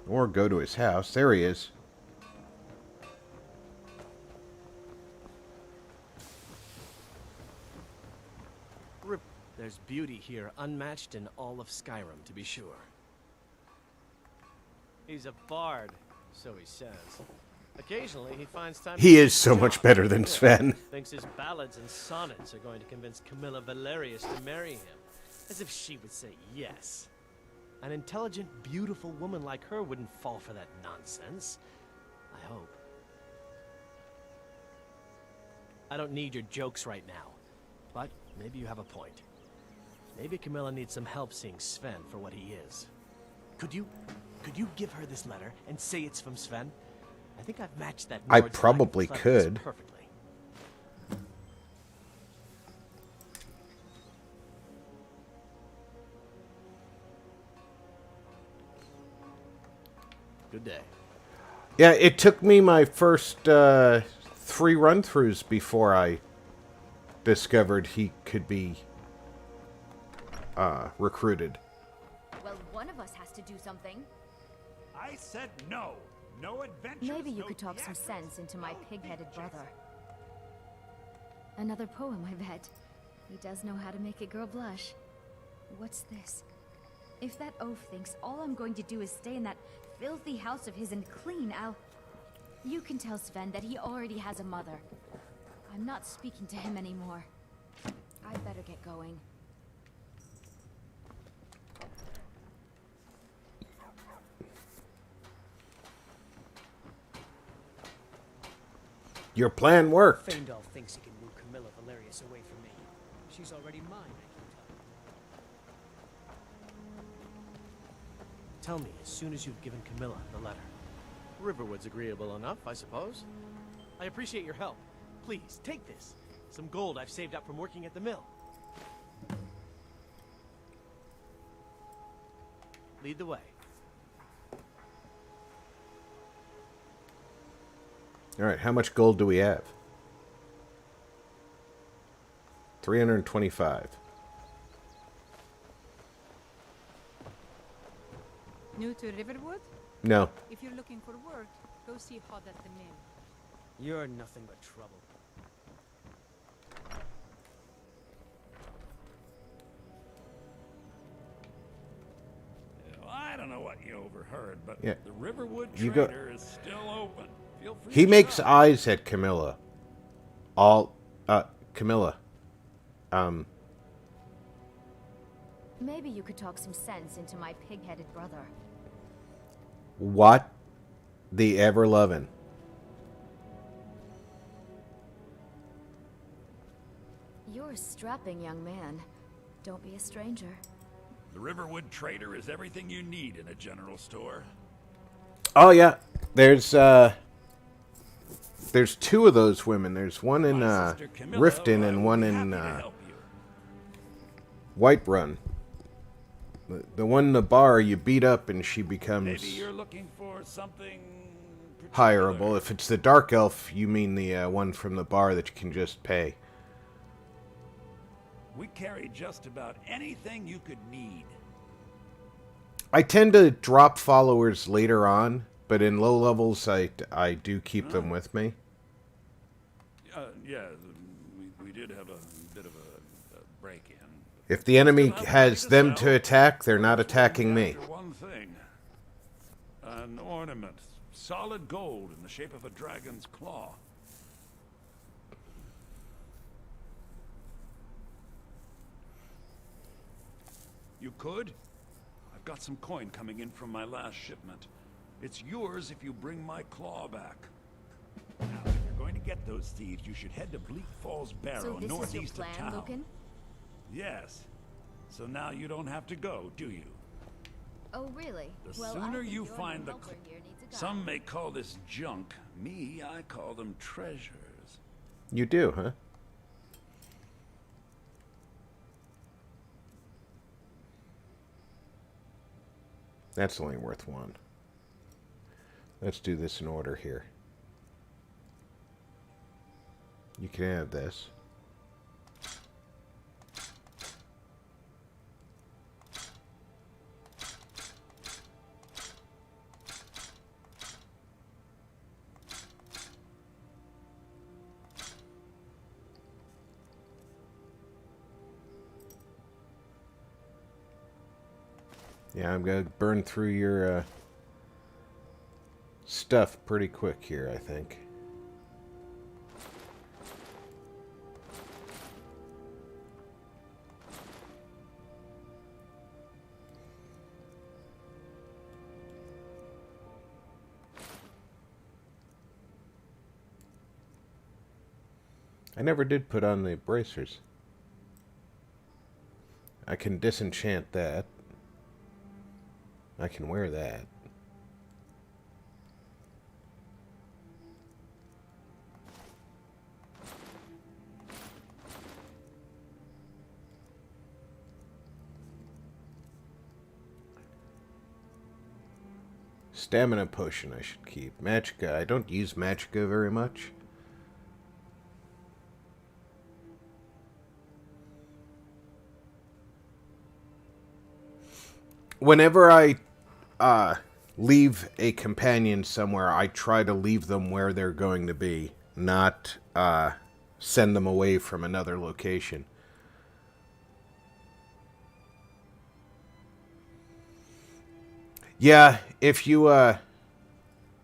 Or go to his house. There he is. There's beauty here, unmatched in all of Skyrim, to be sure. He's a bard, so he says. Occasionally, he finds time. He is so much better than Sven. Thinks his ballads and sonnets are going to convince Camilla Valerius to marry him, as if she would say yes. An intelligent, beautiful woman like her wouldn't fall for that nonsense. I hope. I don't need your jokes right now, but maybe you have a point. Maybe Camilla needs some help seeing Sven for what he is. Could you give her this letter and say it's from Sven? I think I've matched that. I Nord's probably lack of cleverness could. perfectly. Good day. Yeah, it took me my first 3 run-throughs before I discovered he could be recruited. Well, one of us has to do something. I said no. No adventures. Maybe you no could talk some theatrics, sense into my no pig-headed features. brother. Another poem, I bet. He does know how to make a girl blush. What's this? If that oaf thinks all I'm going to do is stay in that filthy house of his and clean, You can tell Sven that he already has a mother. I'm not speaking to him anymore. I better get going. Your plan worked. Feindal thinks he can move Camilla Valerius away from me. She's already mine, I can tell. Tell me as soon as you've given Camilla the letter. Riverwood's agreeable enough, I suppose. I appreciate your help. Please, take this. Some gold I've saved up from working at the mill. Lead the way. Alright, how much gold do we have? 325. New to Riverwood? No. If you're looking for work, go see Hod at the mill. You're nothing but trouble. I don't know what you overheard, but Yeah. the Riverwood You go- Trader is still open. Feel free He to makes shop. eyes at Camilla. Camilla. Maybe you could talk some sense into my pig-headed brother. What? The ever-loving. You're a strapping young man. Don't be a stranger. The Riverwood Trader is everything you need in a general store. Oh, yeah. There's two of those women. There's one in Riften and one in Whiterun. The one in the bar you beat up and she becomes Maybe you're looking for something hireable. If it's the Dark Elf, you mean the one from the bar that you can just pay. We carry just about anything you could need. I tend to drop followers later on, but in low levels, I do keep them with me. Yeah, we did have a bit of a break-in. If the enemy has them to attack, they're not attacking me. One thing. An ornament. Solid gold in the shape of a dragon's claw. You could? I've got some coin coming in from my last shipment. It's yours if you bring my claw back. Now, if you're going to get those thieves, you should head to Bleak Falls Barrow, So northeast this is your of plan, town. Lucan? Yes. So now you don't have to go, do you? Oh, really? The Well, I sooner think you your find new the... helper here needs a guide. Some may call this junk. Me, I call them treasures. You do, huh? That's only worth one. Let's do this in order here. You can have this. Yeah, I'm going to burn through your stuff pretty quick here, I think. I never did put on the bracers. I can disenchant that. I can wear that. Stamina potion I should keep. Magicka. I don't use Magicka very much. Whenever I leave a companion somewhere, I try to leave them where they're going to be, not send them away from another location. Yeah, if you're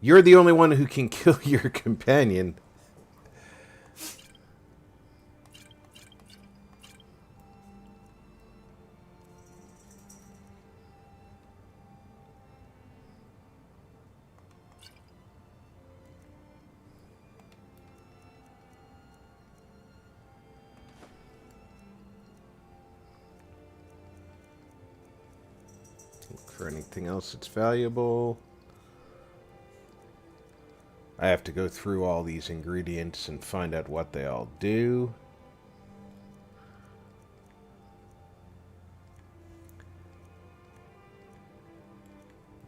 the only one who can kill your companion. For anything else that's valuable. I have to go through all these ingredients and find out what they all do.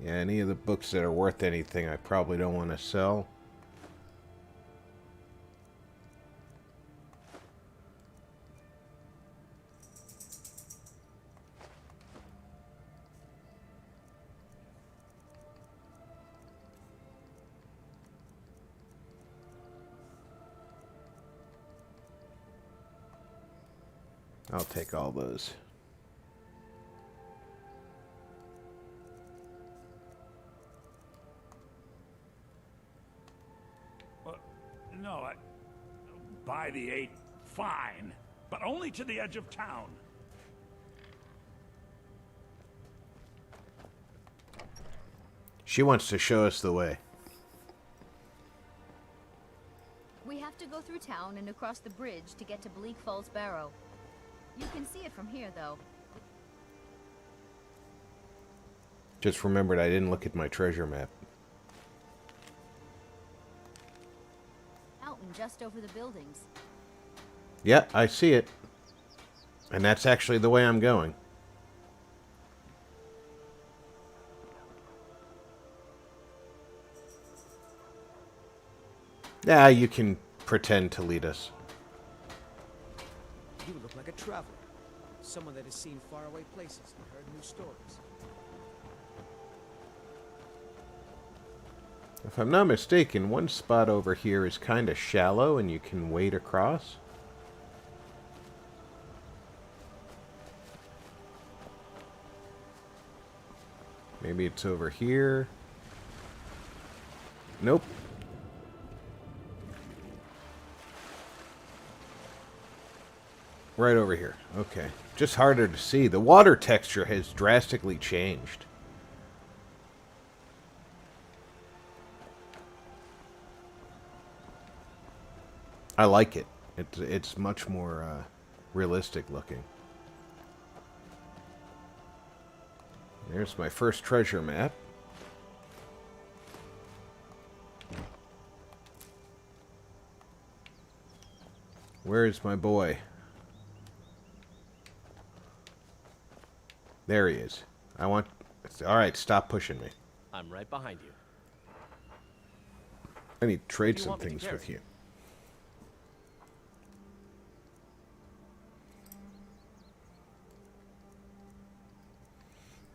Yeah, any of the books that are worth anything I probably don't want to sell. I'll take all those. No, by the 8, fine. But only to the edge of town. She wants to show us the way. We have to go through town and across the bridge to get to Bleak Falls Barrow. You can see it from here, though. Just remembered I didn't look at my treasure map. Mountain just over the buildings. Yeah, I see it. And that's actually the way I'm going. Yeah, you can pretend to lead us. You look like a traveler. Someone that has seen faraway places and heard new stories. If I'm not mistaken, one spot over here is kind of shallow and you can wade across. Maybe it's over here. Nope. Right over here. Okay. Just harder to see. The water texture has drastically changed. I like it. It's much more realistic looking. There's my first treasure map. Where is my boy? There he is. I want... Alright, stop pushing me. I'm right behind you. I need to trade some things with you.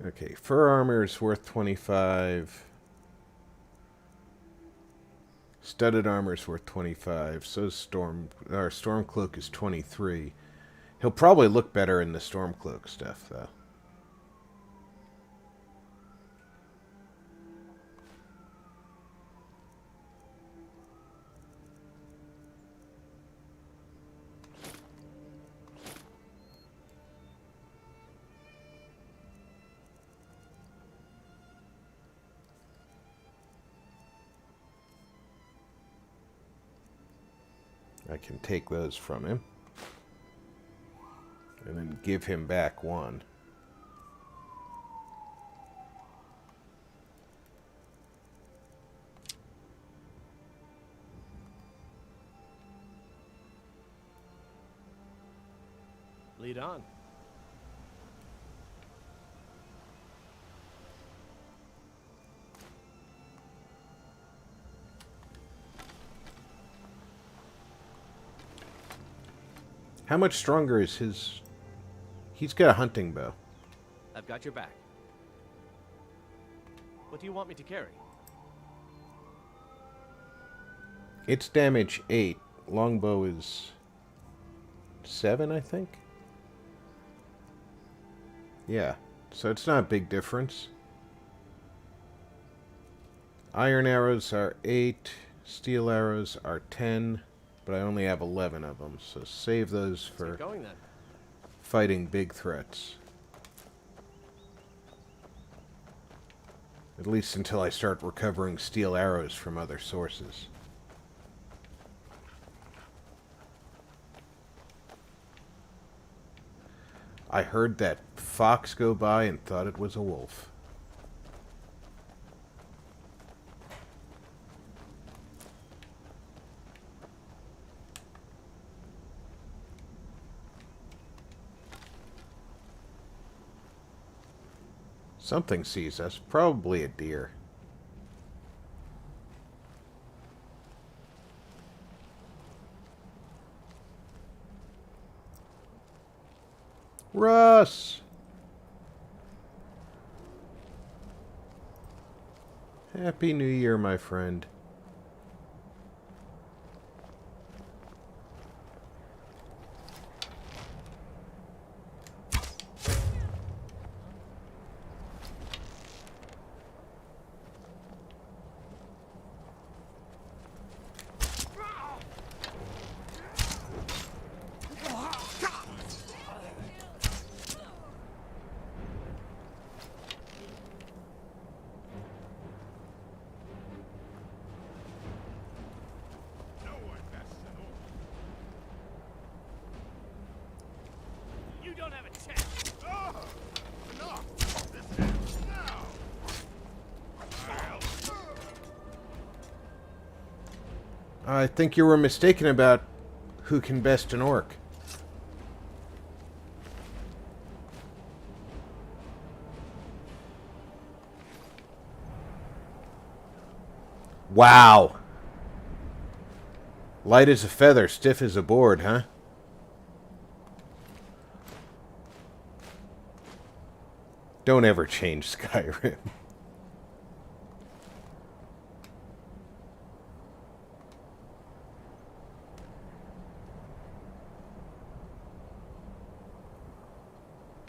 Okay, fur armor is worth 25. Studded armor is worth 25. So is storm cloak is 23. He'll probably look better in the storm cloak stuff, though. I can take those from him. And then give him back one. Lead on. How much stronger is his... He's got a hunting bow. I've got your back. What do you want me to carry? It's damage 8. Longbow is 7, I think? Yeah, so it's not a big difference. Iron arrows are 8. Steel arrows are 10. But I only have 11 of them, so save those for fighting big threats. At least until I start recovering steel arrows from other sources. I heard that fox go by and thought it was a wolf. Something sees us. Probably a deer. Russ! Happy New Year, my friend. I think you were mistaken about who can best an orc. Wow. Light as a feather, stiff as a board, huh? Don't ever change Skyrim.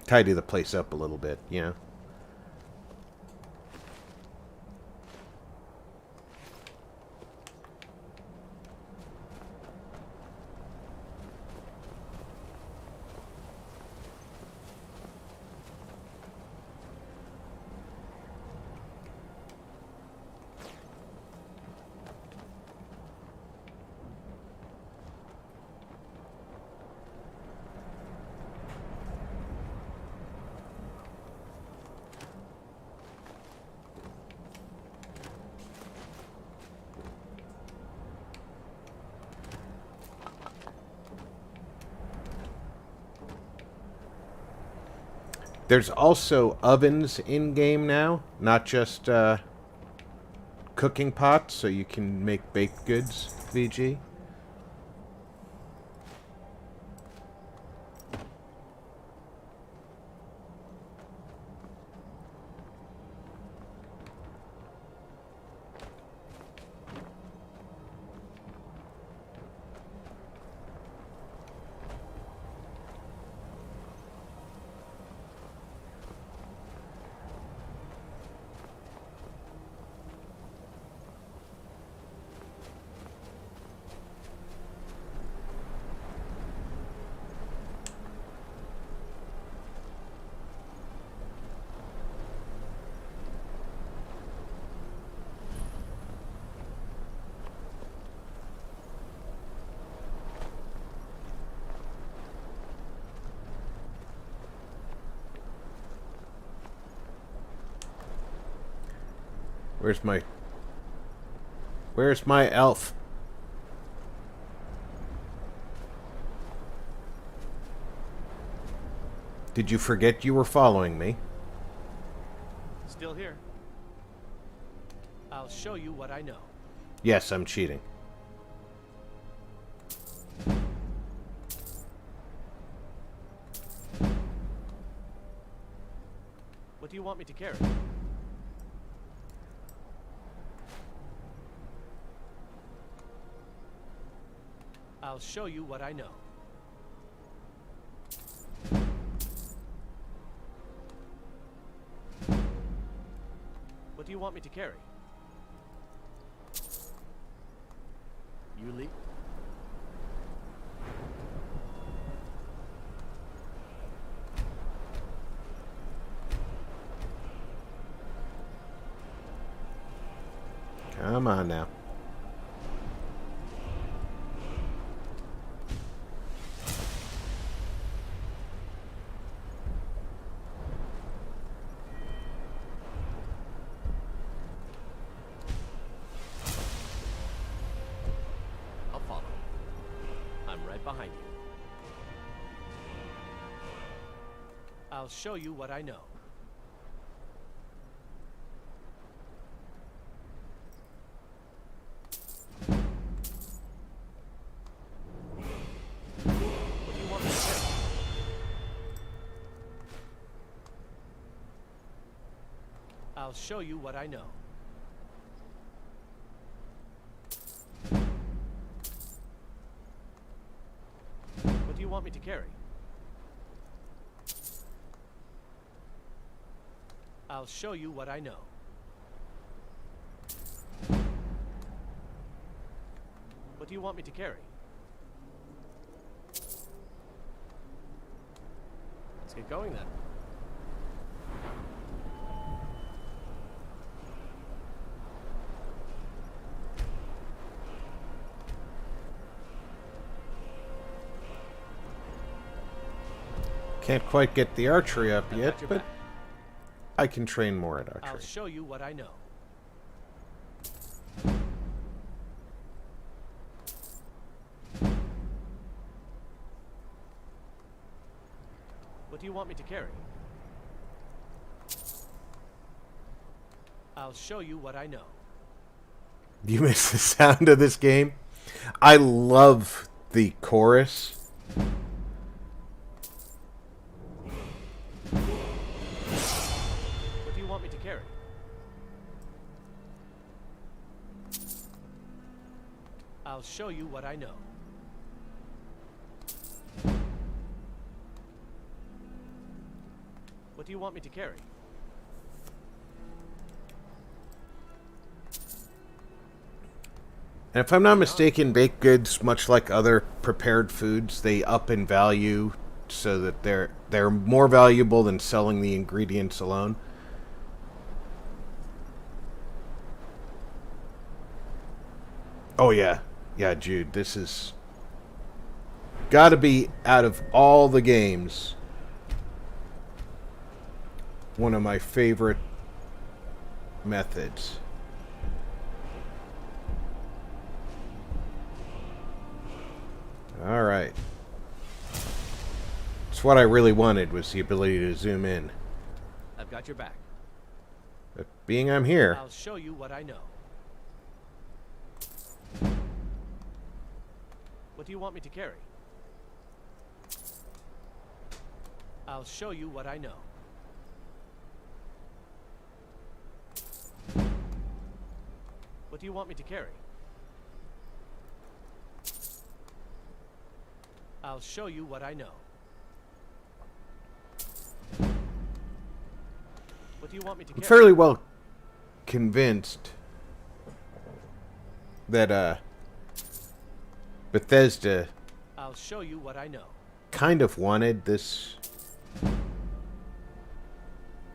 Tidy the place up a little bit, you know? There's also ovens in-game now, not just cooking pots, so you can make baked goods, VG. Where's my elf? Did you forget you were following me? Still here. I'll show you what I know. Yes, I'm cheating. What do you want me to carry? I'll show you what I know. What do you want me to carry? You lead. Come on now. I'll follow. I'm right behind you. I'll show you what I know. I'll show you what I know. What do you want me to carry? I'll show you what I know. What do you want me to carry? Let's get going then. Can't quite get the archery up yet, but I can train more at archery. I'll show you what I know. What do you want me to carry? I'll show you what I know. You miss the sound of this game? I love the chorus. What do you want me to carry? I'll show you what I know. What do you want me to carry? And if I'm not mistaken, baked goods, much like other prepared foods, they up in value so that they're more valuable than selling the ingredients alone. Oh yeah. Yeah, Jude, this is gotta be, out of all the games, one of my favorite methods. Alright. It's what I really wanted, was the ability to zoom in. I've got your back. But being I'm here... I'll show you what I know. What do you want me to carry? I'll show you what I know. What do you want me to carry? I'll show you what I know. What do you want me to I'm carry? fairly well convinced that Bethesda I'll show you what I know. kind of wanted this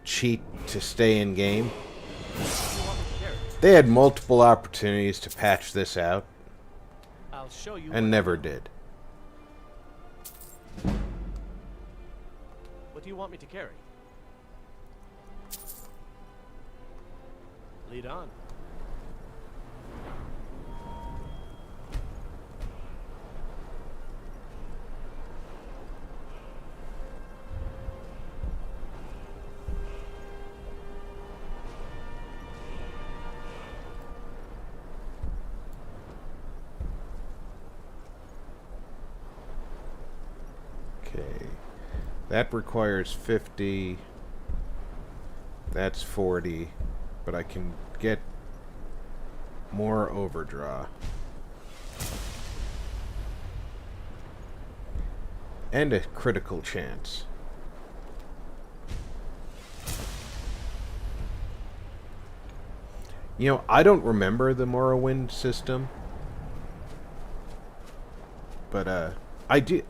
cheat to stay in game. They had multiple opportunities to patch this out I'll show you and never did. What do you want me to carry? Lead on. Okay. That requires 50. That's 40. But I can get more overdraw. And a critical chance. You know, I don't remember the Morrowind system. But, I do...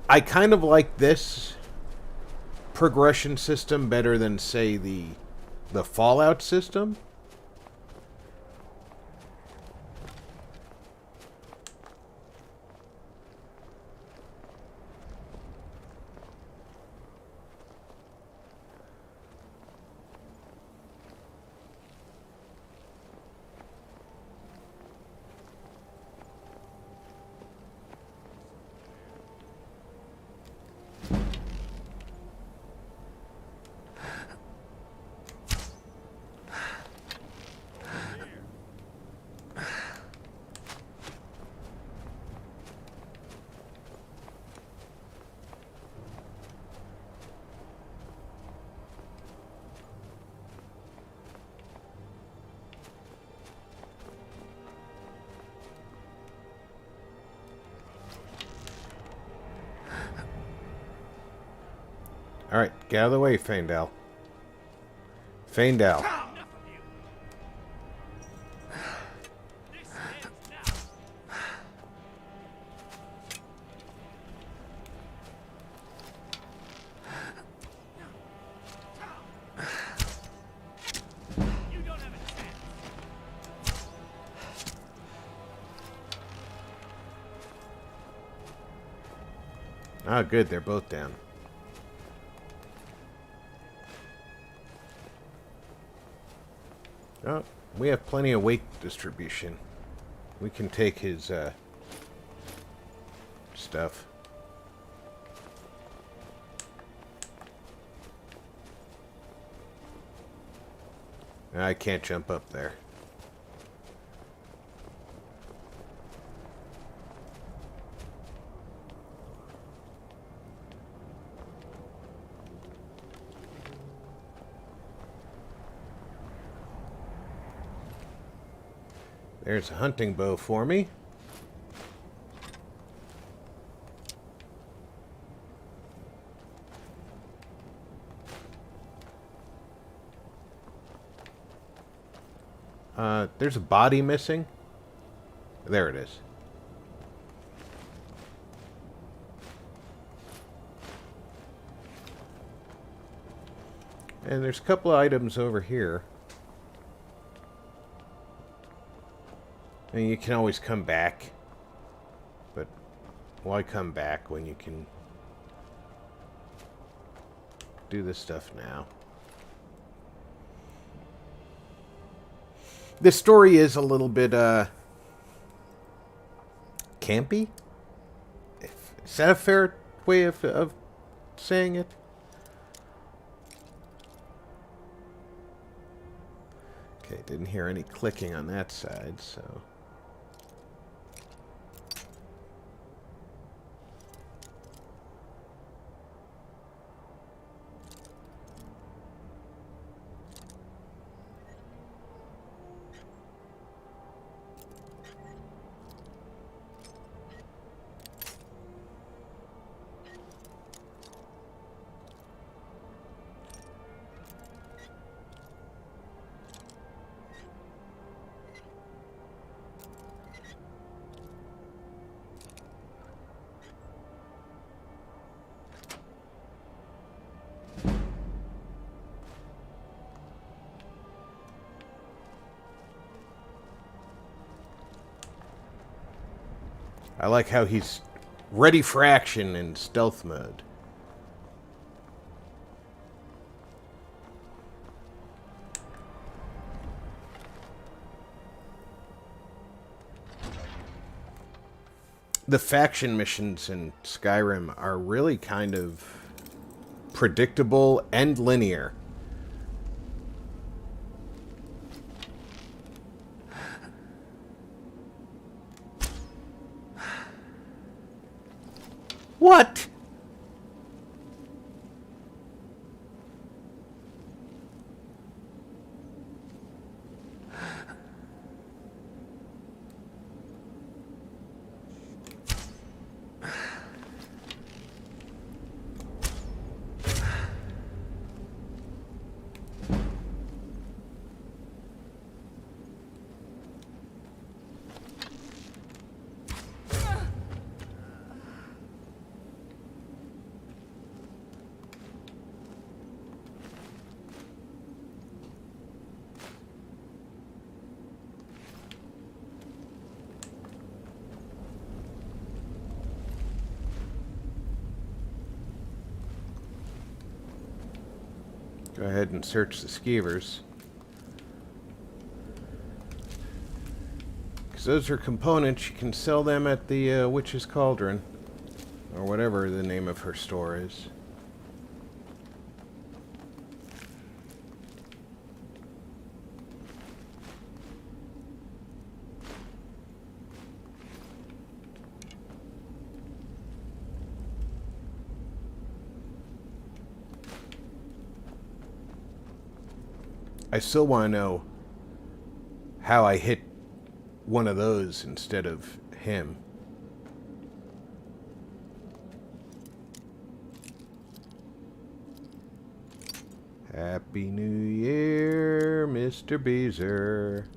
I kind of like this progression system better than, say, the Fallout system. Alright, get out of the way, Faendal. Faendal. Ah, good, they're both down. Oh, we have plenty of weight distribution. We can take his, stuff. I can't jump up there. There's a hunting bow for me. There's a body missing. There it is. And there's a couple of items over here. And you can always come back. But why come back when you can do this stuff now? This story is a little bit, campy? Is that a fair way of saying it? Okay, didn't hear any clicking on that side, so... I like how he's ready for action in stealth mode. The faction missions in Skyrim are really kind of predictable and linear. What? Go ahead and search the skeevers. Because those are components, you can sell them at the Witch's Cauldron. Or whatever the name of her store is. I still want to know how I hit one of those instead of him. Happy New Year, Mr. Beezer.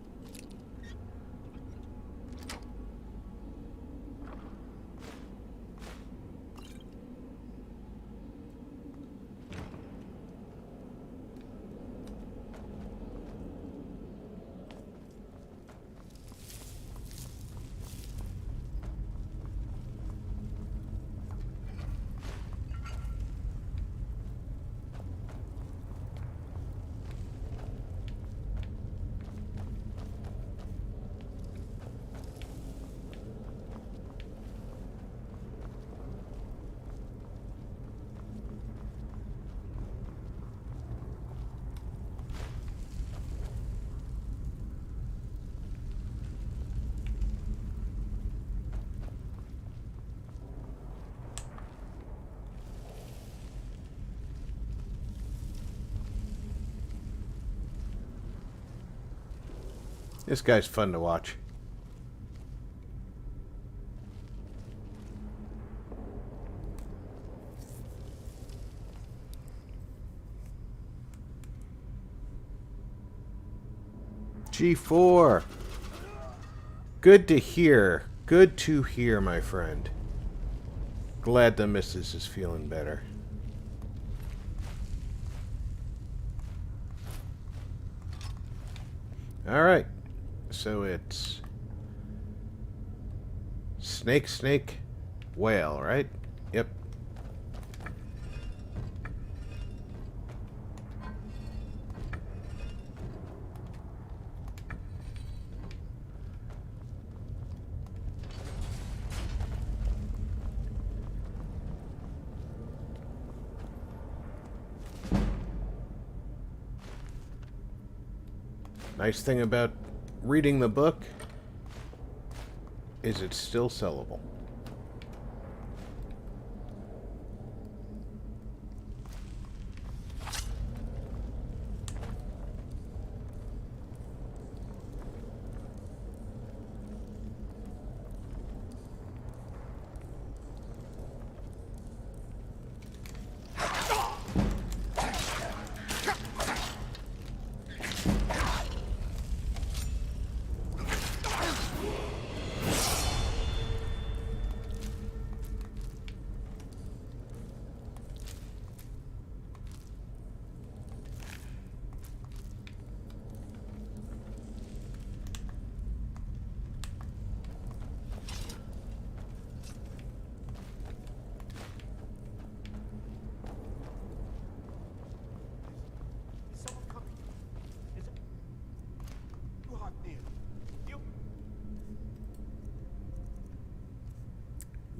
This guy's fun to watch. G4. Good to hear. Good to hear, my friend. Glad the missus is feeling better. Alright. So it's snake, snake, whale, right? Yep. Nice thing about reading the book is it's still sellable.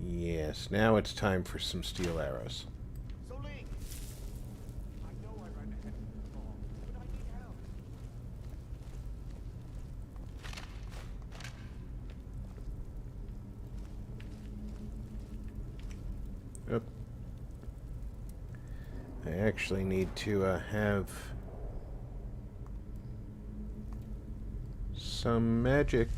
Yes, now it's time for some steel arrows. Yep. I actually need to have some magic.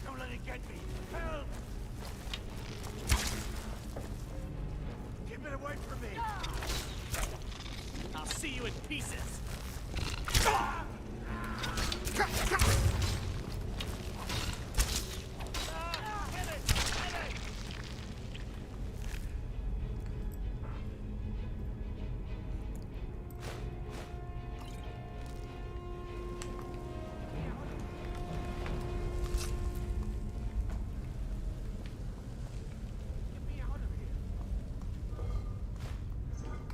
Don't let it get me! Help! Keep it away from me! I'll see you in pieces!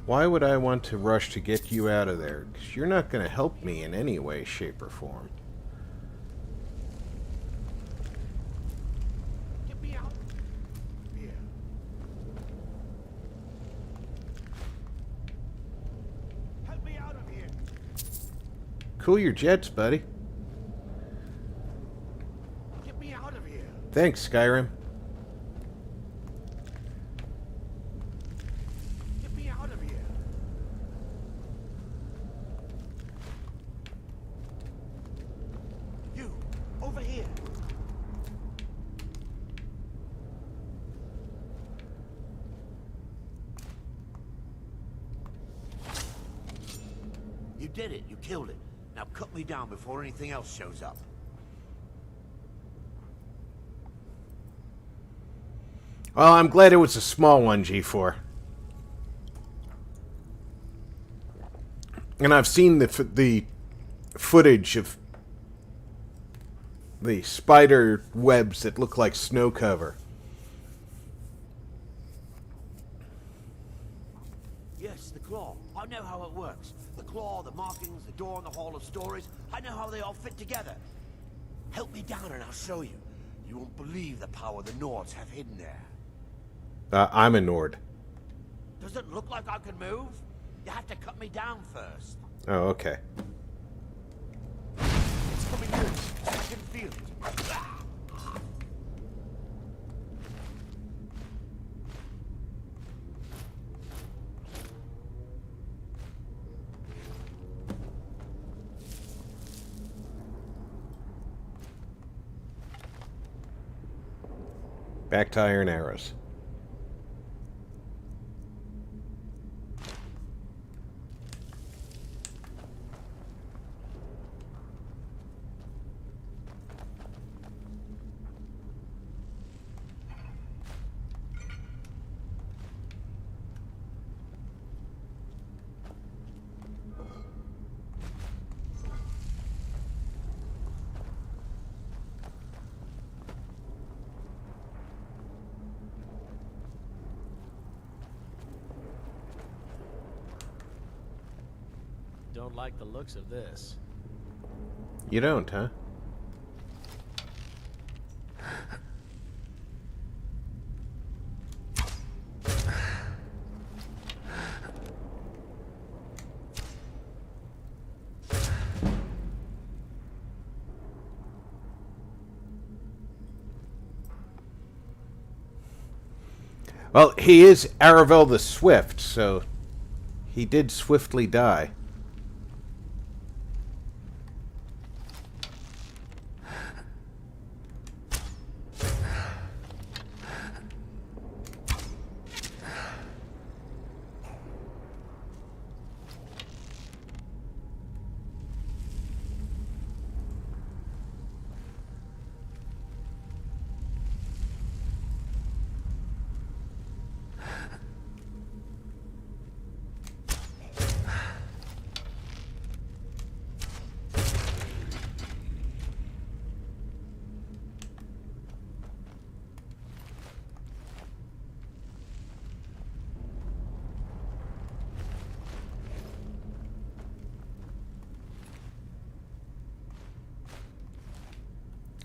Why would I want to rush to get you out of there? 'Cause you're not going to help me in any way, shape, or form. Get me out! Here. Help me out of here! Cool your jets, buddy. Get me out of here! Thanks, Skyrim. Get me out of here! You! Over here! You did it. You killed it. Now cut me down before anything else shows up. Well, I'm glad it was a small one, G4. And I've seen the footage of the spider webs that look like snow cover. know how it works. The claw, the markings, the door in the Hall of Stories. I know how they all fit together. Help me down and I'll show you. You won't believe the power the Nords have hidden there. I'm a Nord. Does it look like I can move? You have to cut me down first. Oh, okay. It's coming in. I can feel it. Back to Iron Arrows. Don't like the looks of this. You don't, huh? Well, he is Aravel the Swift, so he did swiftly die.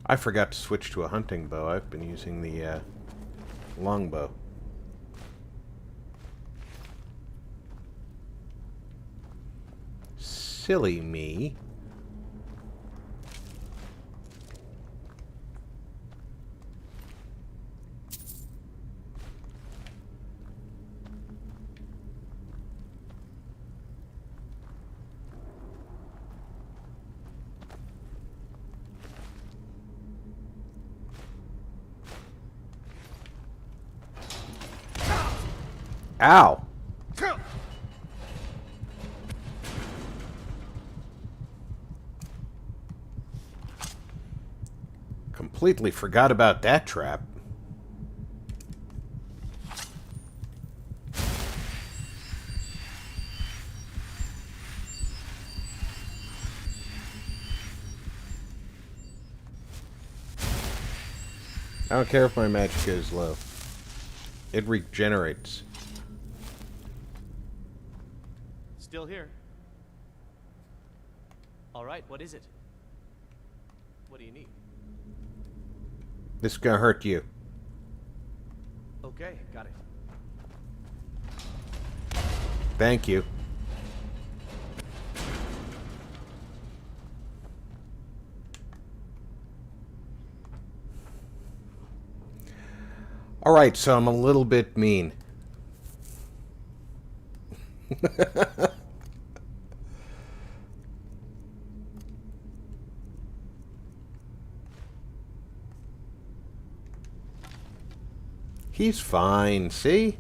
I forgot to switch to a hunting bow. I've been using the longbow. Silly me. Ow! Completely forgot about that trap. I don't care if my magic goes low. It regenerates. Still here. All right, what is it? What do you need? This is gonna hurt you. Okay, got it. Thank you. Alright, so I'm a little bit mean. He's fine, see?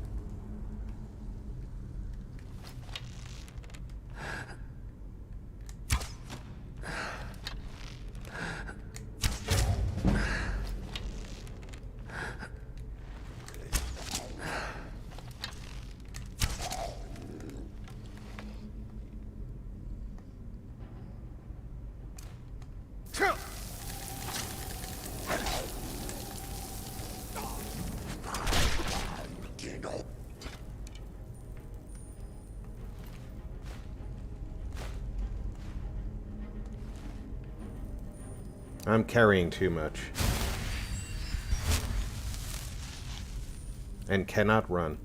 I'm carrying too much. And cannot run.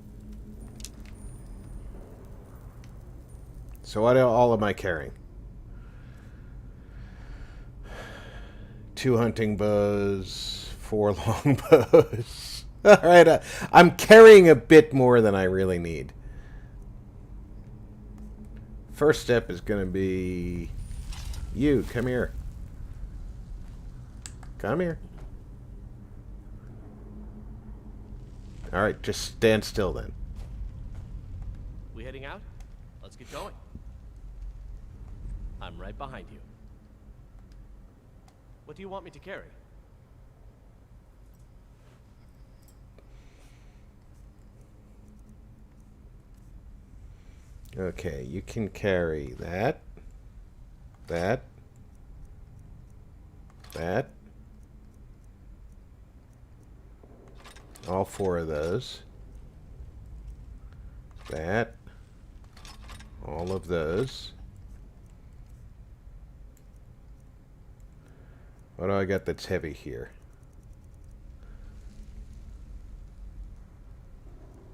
So what all am I carrying? 2 hunting bows, 4 long bows. Alright, I'm carrying a bit more than I really need. First step is going to be... You, come here. Come here. Alright, just stand still then. We heading out? Let's get going. I'm right behind you. What do you want me to carry? Okay, you can carry that, that, all 4 of those, that, all of those. What do I got that's heavy here?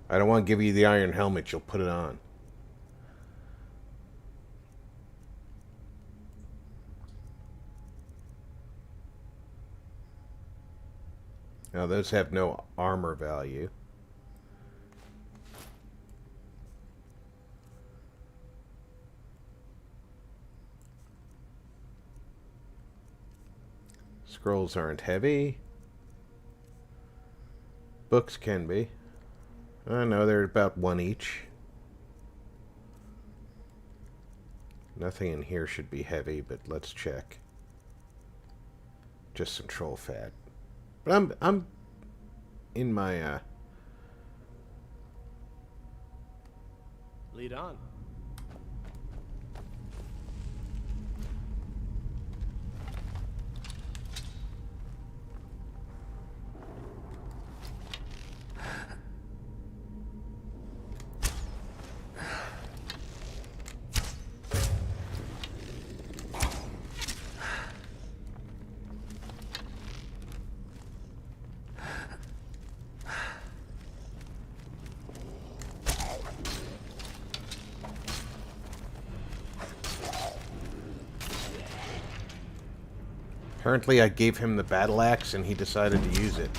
I don't want to give you the iron helmet, you'll put it on. Now those have no armor value. Scrolls aren't heavy. Books can be. I know they're about 1 each. Nothing in here should be heavy, but let's check. Just some troll fat. But I'm in my Lead on. Apparently I gave him the battle axe and he decided to use it.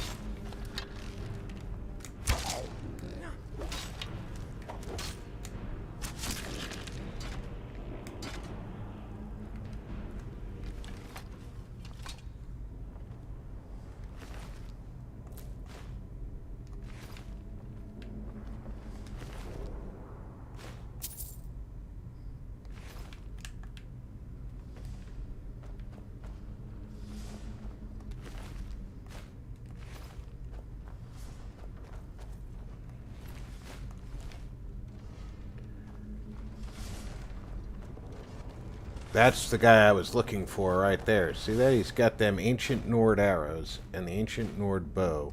That's the guy I was looking for right there. See that? He's got them ancient Nord arrows and the ancient Nord bow,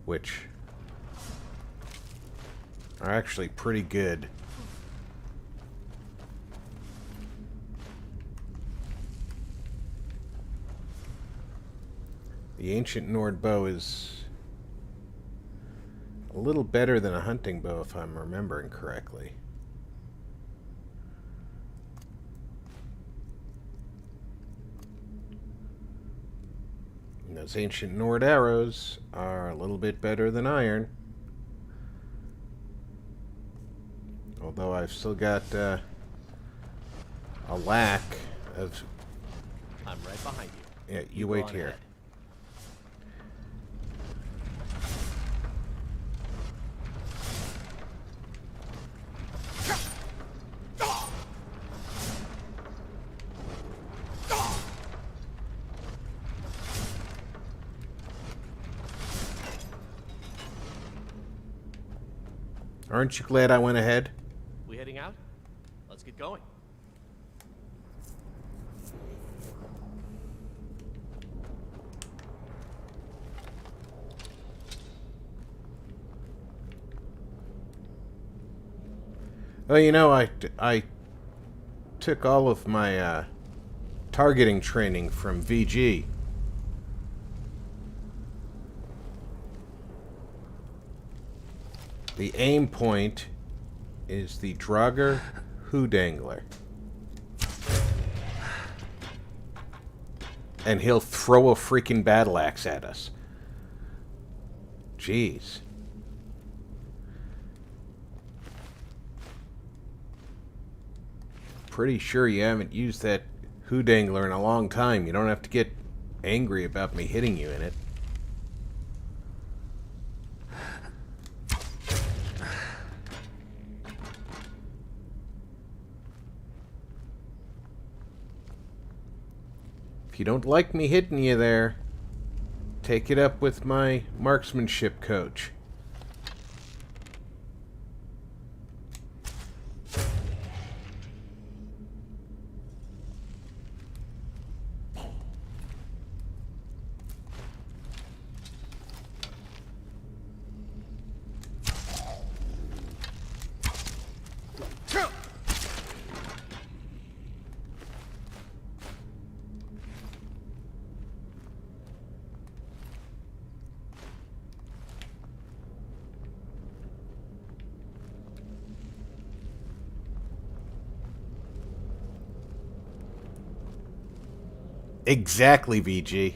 which are actually pretty good. The ancient Nord bow is a little better than a hunting bow if I'm remembering correctly. Those ancient Nord arrows are a little bit better than iron. Although I've still got a lack of... I'm right behind you. Yeah, you wait here. Ahead. Aren't you glad I went ahead? We heading out? Let's get going. Well, you know, I took all of my targeting training from VG. The aim point is the Draugr Hoodangler. And he'll throw a freaking battle axe at us. Jeez. Pretty sure you haven't used that Hoodangler in a long time. You don't have to get angry about me hitting you in it. If you don't like me hitting you there, take it up with my marksmanship coach. Exactly, VG.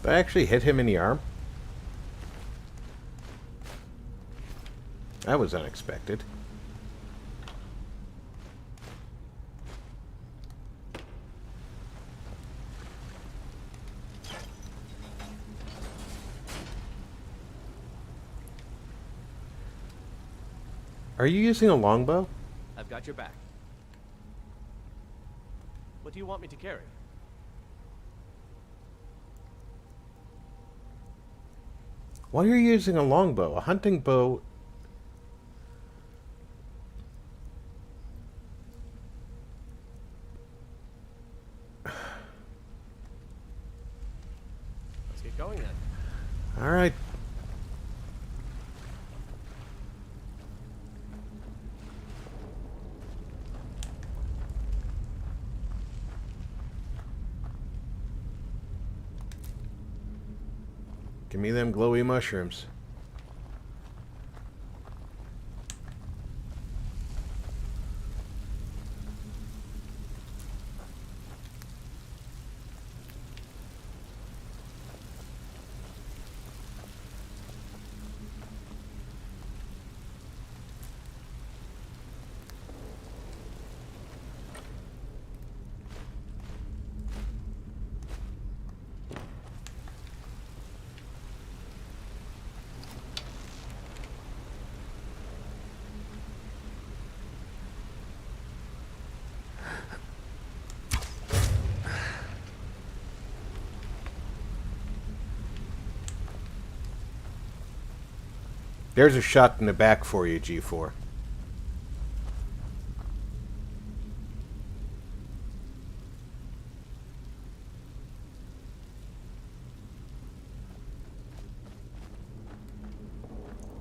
Did I actually hit him in the arm? That was unexpected. Are you using a longbow? I've got your back. What do you want me to carry? Why are you using a longbow? A hunting bow... Let's get going then. All right. Give me them glowy mushrooms. There's a shot in the back for you, G4.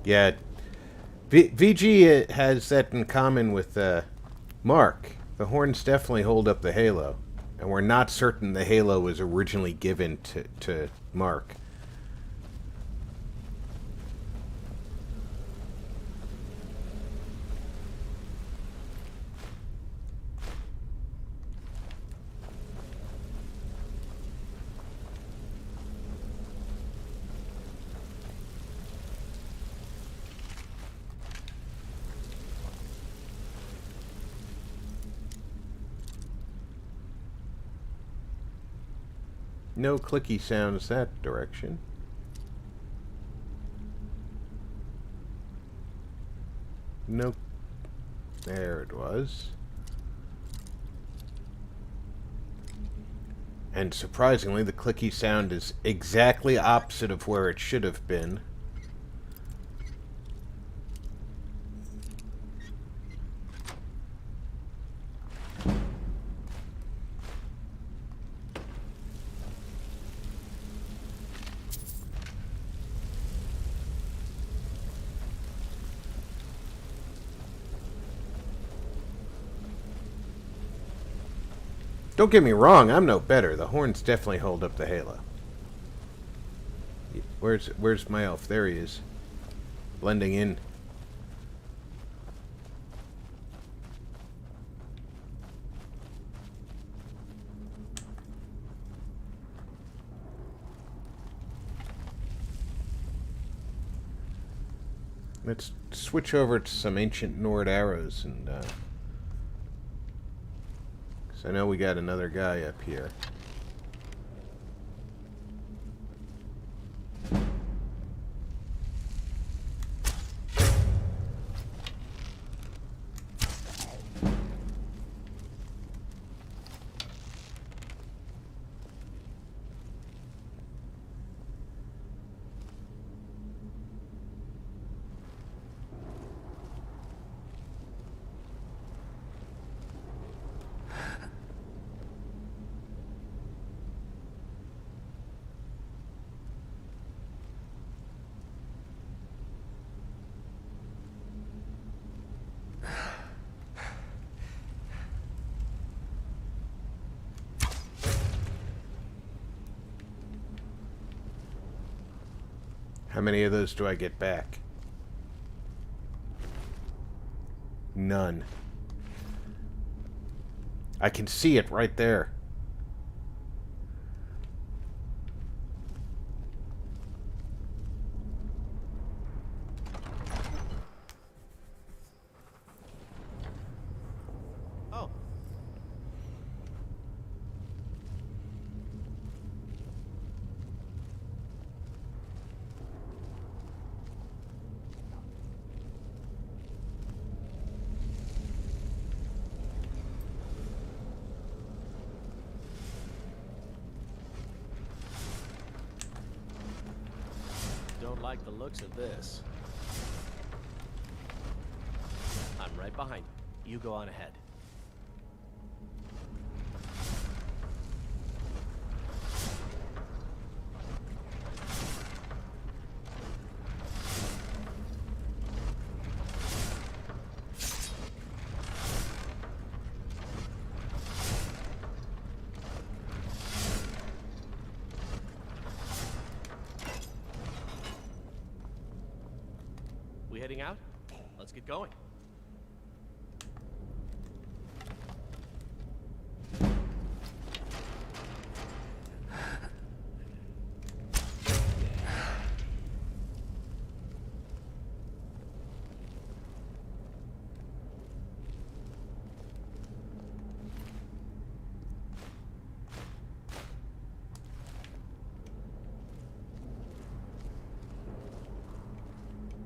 Yeah. VG has that in common with Mark. The horns definitely hold up the halo. And we're not certain the halo was originally given to Mark. No clicky sounds that direction. Nope. There it was. And surprisingly, the clicky sound is exactly opposite of where it should have been. Don't get me wrong, I'm no better. The horns definitely hold up the halo. Where's my elf? There he is. Blending in. Let's switch over to some ancient Nord arrows and I know we got another guy up here. How many of those do I get back? None. I can see it right there. Oh. Don't like the looks of this. I'm right behind you. You go on ahead. We heading out? Let's get going.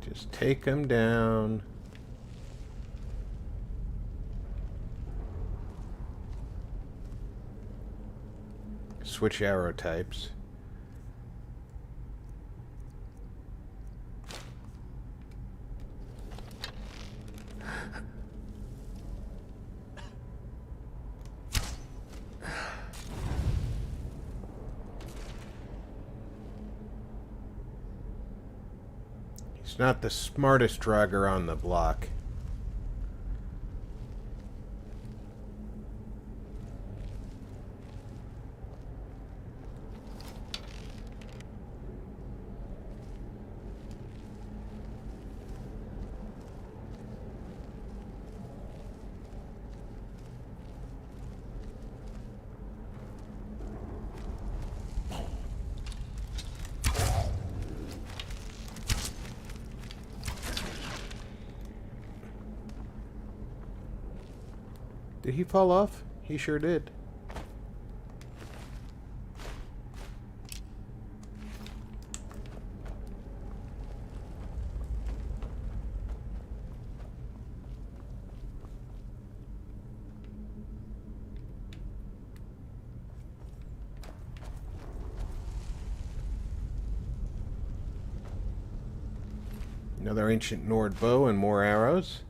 Just take them down. Switch arrow types. He's not the smartest drugger on the block. Did he fall off? He sure did. Another ancient Nord bow and more arrows.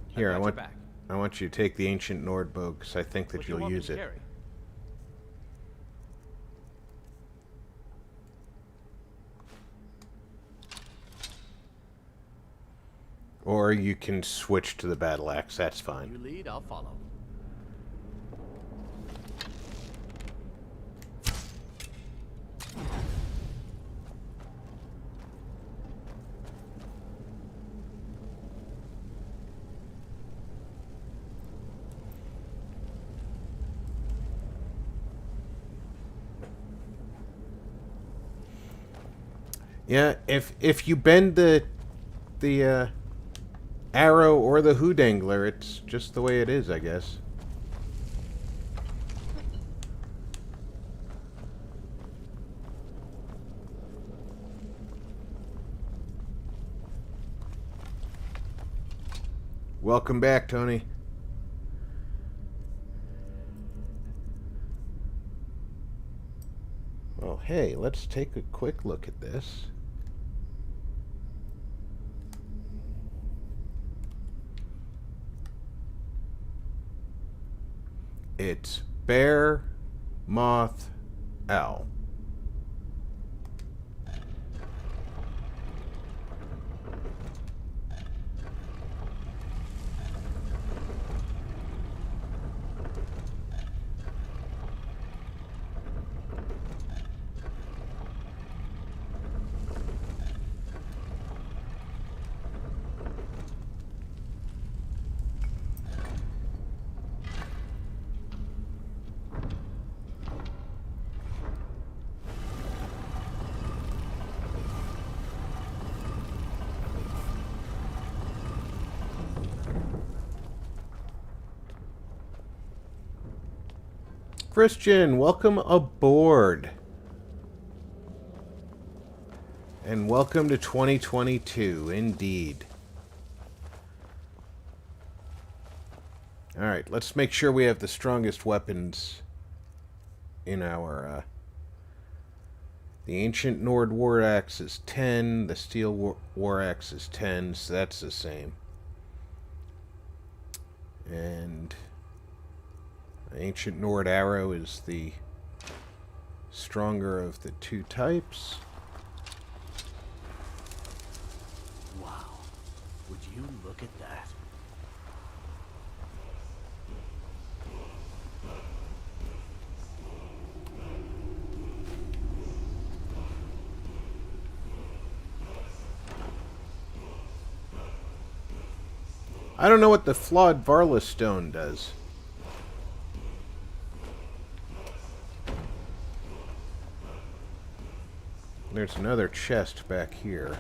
Here, I want you to take the ancient Nord bow because I think that you'll use it. Carry? Or you can switch to the battle axe. That's fine. You lead, I'll follow. Yeah, if you bend the arrow or the hood angler, it's just the way it is, I guess. Welcome back, Tony. Well, hey, let's take a quick look at this. It's bear, moth, owl. Christian, welcome aboard. And welcome to 2022, indeed. Alright, let's make sure we have the strongest weapons in our... the Ancient Nord War Axe is 10, the Steel War Axe is 10, so that's the same. And... Ancient Nord Arrow is the stronger of the two types. Wow. Would you look at that? I don't know what the flawed Varla stone does. There's another chest back here.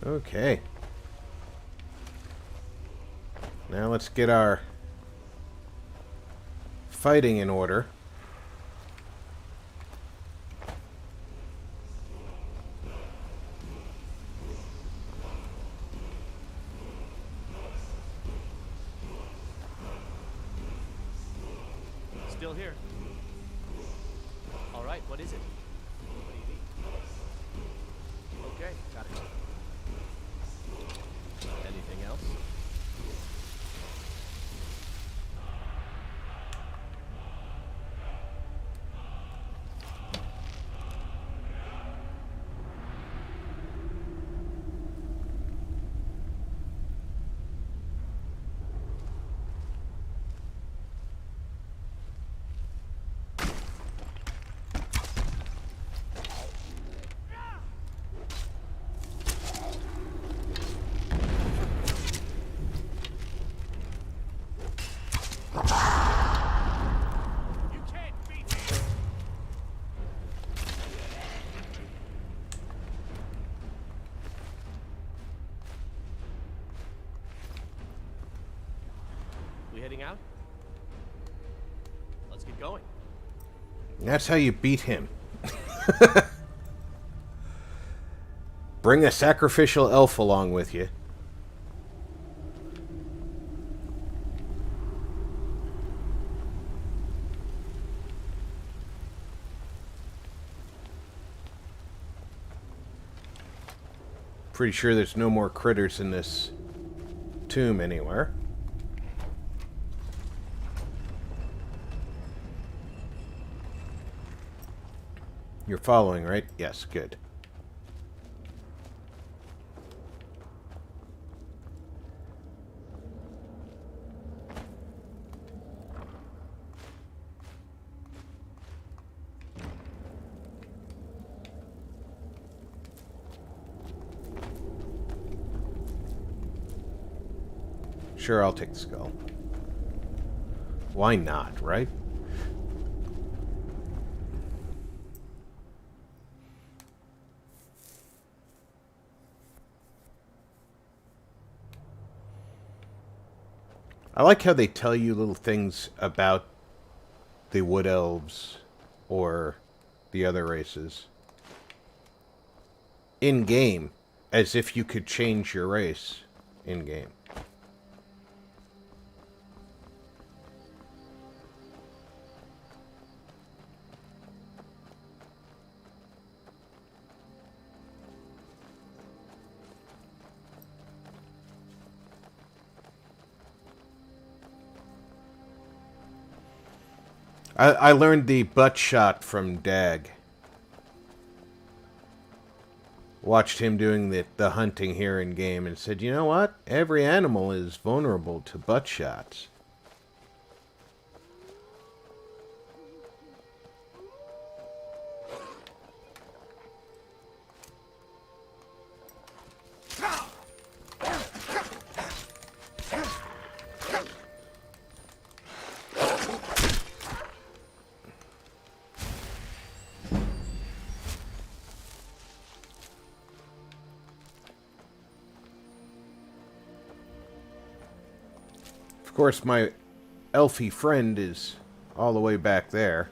Okay. Now let's get our fighting in order. Still here. All right, what is it? What do you need? Okay, got it. Anything else? Let's get going. That's how you beat him. Bring a sacrificial elf along with you. Pretty sure there's no more critters in this tomb anywhere. You're following, right? Yes, good. Sure, I'll take the skull. Why not, right? I like how they tell you little things about the Wood Elves or the other races in-game, as if you could change your race in-game. I learned the butt shot from Dag. Watched him doing the hunting here in game and said, you know what? Every animal is vulnerable to butt shots. Of course, my elfie friend is all the way back there.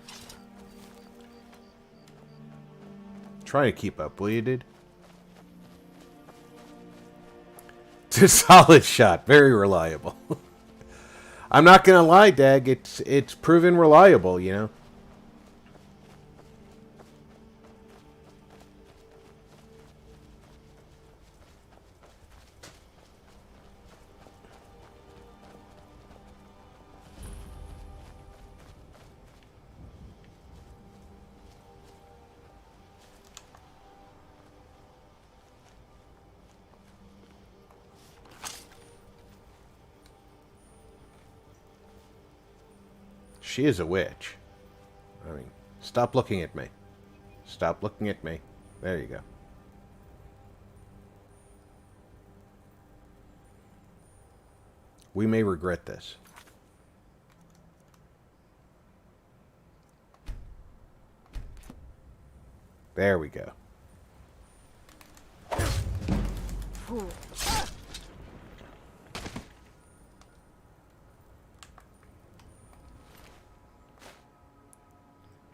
Try to keep up, will you, dude? It's a solid shot. Very reliable. I'm not gonna lie, Dag. It's proven reliable, you know? She is a witch. I mean, stop looking at me. Stop looking at me. There you go. We may regret this. There we go.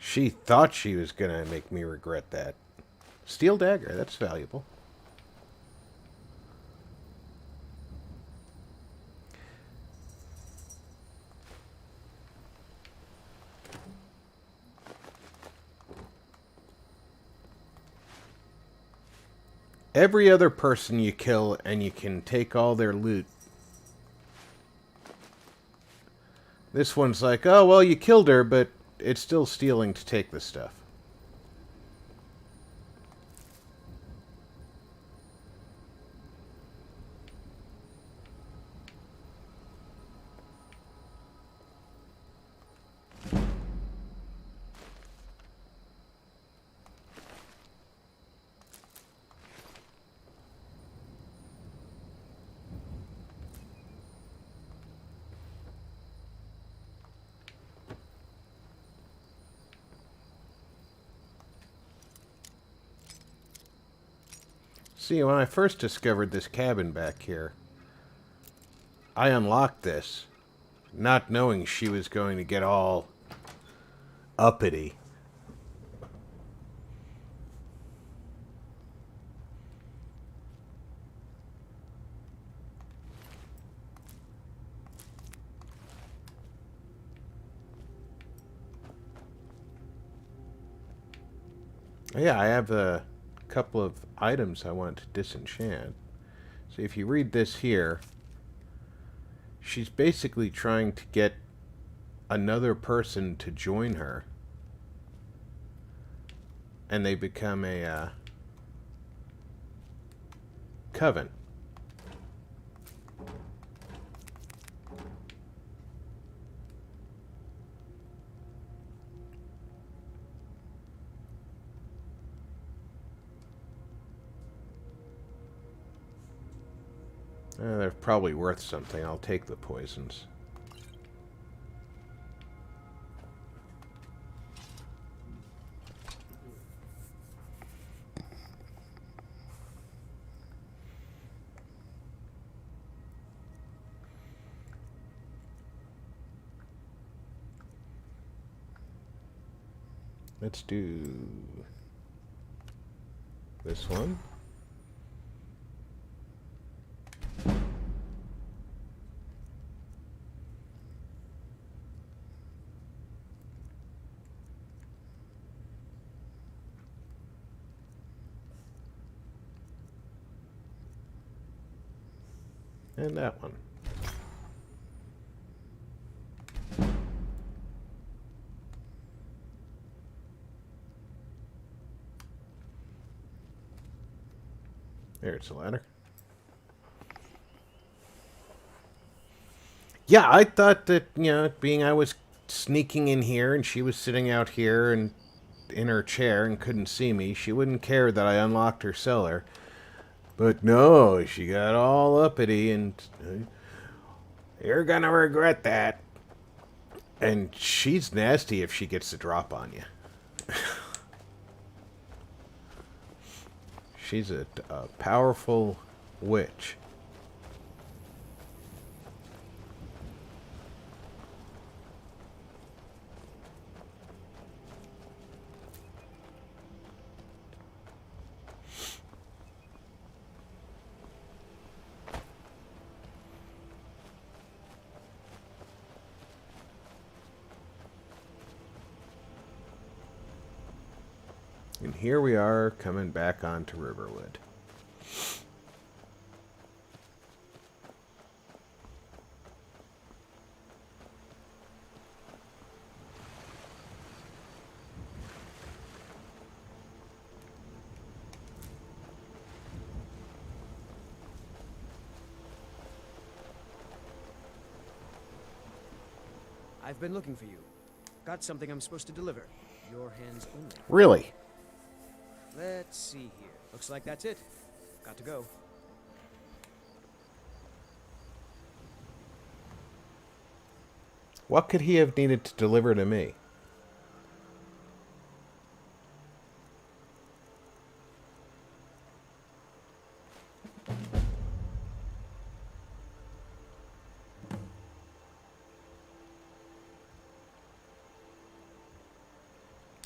She thought she was gonna make me regret that. Steel dagger, that's valuable. Every other person you kill and you can take all their loot. This one's like, oh, well, you killed her, but it's still stealing to take the stuff. See, when I first discovered this cabin back here, I unlocked this, not knowing she was going to get all uppity. Yeah, I have a couple of items I want to disenchant. So if you read this here, she's basically trying to get another person to join her. And they become a coven. They're probably worth something. I'll take the poisons. Let's do this one. And that one. There's a ladder. Yeah, I thought that, you know, being I was sneaking in here and she was sitting out here and in her chair and couldn't see me, she wouldn't care that I unlocked her cellar. But no, she got all uppity and you're gonna regret that. And she's nasty if she gets the drop on you. She's a powerful witch. And here we are coming back onto Riverwood. I've been looking for you. Got something I'm supposed to deliver. Your hands only. Really? Let's see here. Looks like that's it. Got to go. What could he have needed to deliver to me?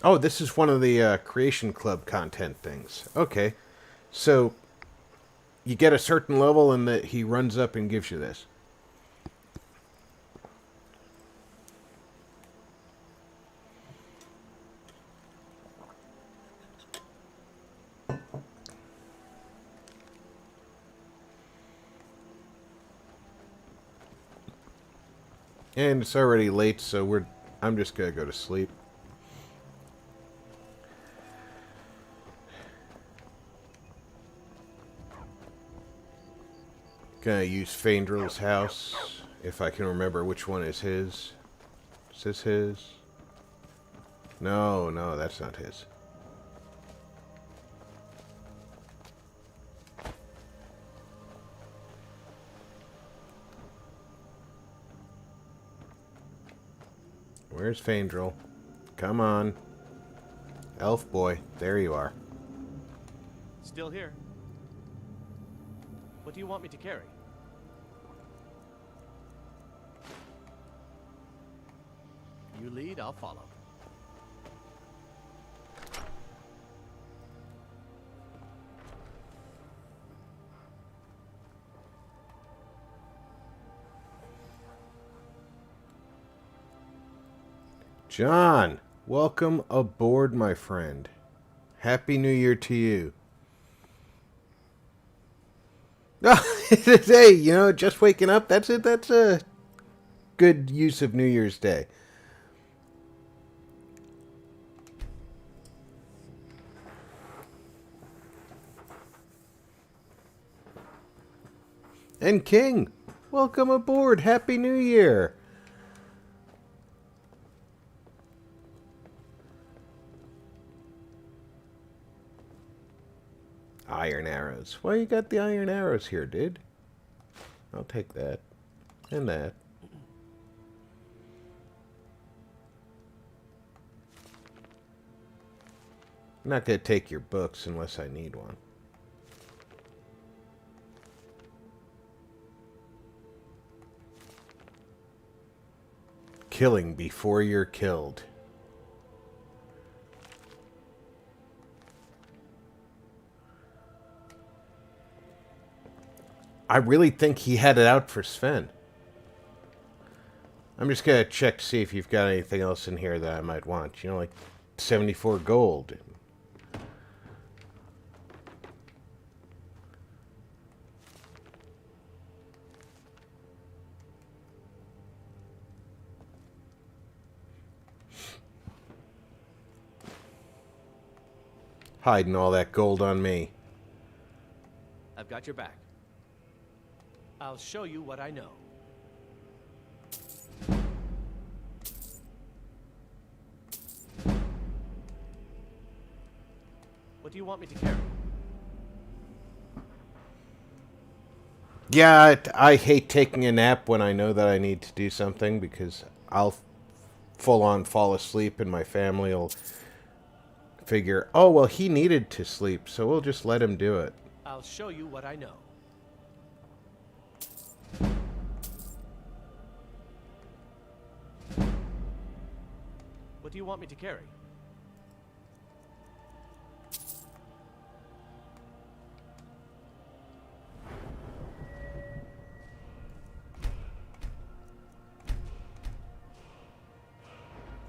Oh, this is one of the Creation Club content things. Okay. So, you get a certain level and he runs up and gives you this. And it's already late, so I'm just gonna go to sleep. Gonna use Faendril's house, if I can remember which one is his. Is this his? No, no, that's not his. Where's Faendril? Come on. Elf boy, there you are. Still here. What do you want me to carry? You lead, I'll follow. John, welcome aboard, my friend. Happy New Year to you. Hey, you know, just waking up, that's it. That's a good use of New Year's Day. And King, welcome aboard. Happy New Year. Iron arrows. Why you got the iron arrows here, dude? I'll take that. And that. I'm not going to take your books unless I need one. Killing before you're killed. I really think he had it out for Sven. I'm just going to check to see if you've got anything else in here that I might want. You know, like 74 gold. Hiding all that gold on me. I've got your back. I'll show you what I know. What do you want me to carry? Yeah, I hate taking a nap when I know that I need to do something because I'll full on fall asleep and my family will figure, oh, well, he needed to sleep, so we'll just let him do it. I'll show you what I know. What do you want me to carry?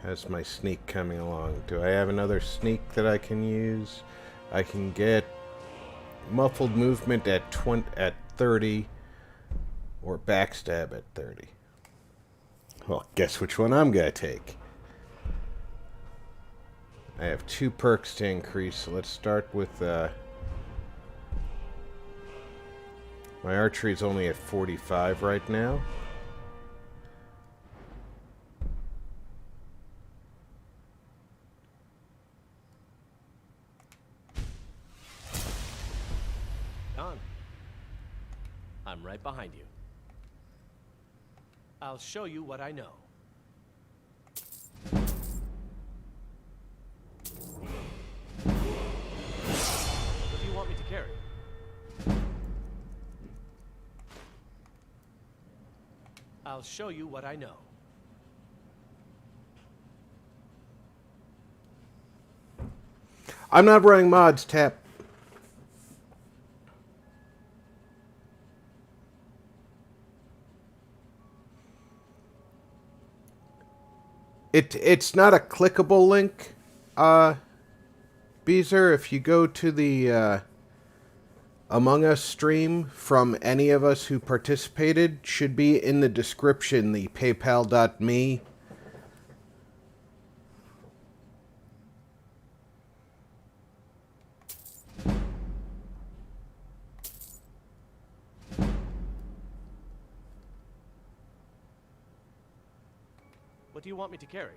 How's my sneak coming along? Do I have another sneak that I can use? I can get muffled movement at 30 or backstab at 30. Well, guess which one I'm going to take. I have 2 perks to increase, so let's start with... my archery is only at 45 right now. Don, I'm right behind you. I'll show you what I know. What do you want me to carry? I'll show you what I know. I'm not running mods, Tap. It's not a clickable link, Beezer. If you go to the Among Us stream from any of us who participated, should be in the description, the paypal.me. What do you want me to carry?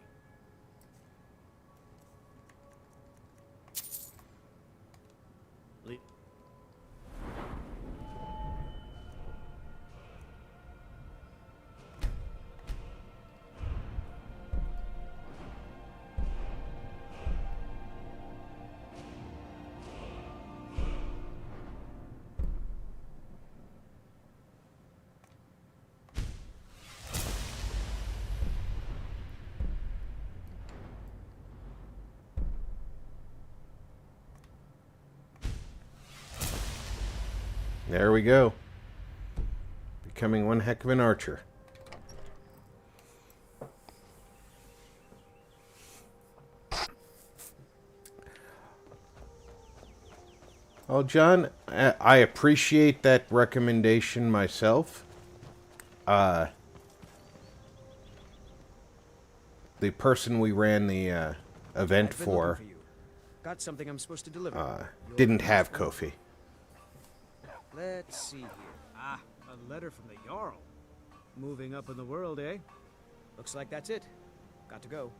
There we go. Becoming one heck of an archer. Well, John, I appreciate that recommendation myself. The person we ran the event I've been looking for you. Got something I'm supposed to deliver. didn't have Kofi. Let's see here. Ah, a letter from the Jarl. Moving up in the world, eh? Looks like that's it. Got to go.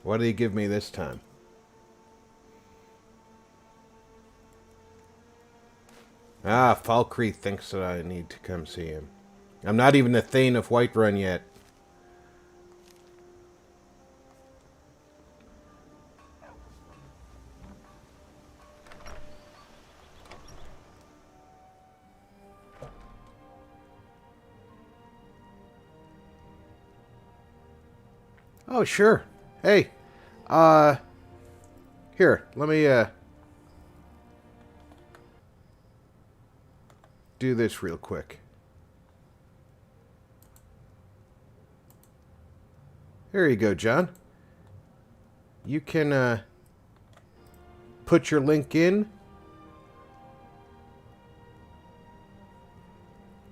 What did he give me this time? Ah, Falkreath thinks that I need to come see him. I'm not even a Thane of Whiterun yet. Oh, sure. Hey, here, let me, do this real quick. Here you go, John. You can, put your link in.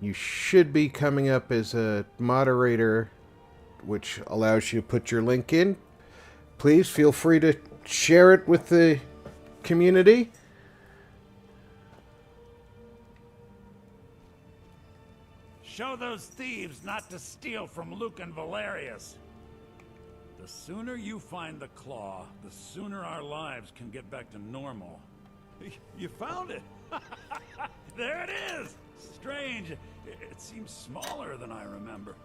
You should be coming up as a moderator, which allows you to put your link in. Please feel free to share it with the community. Show those thieves not to steal from Luke and Valerius. The sooner you find the claw, the sooner our lives can get back to normal. You found it! There it is! Strange. It seems smaller than I remember.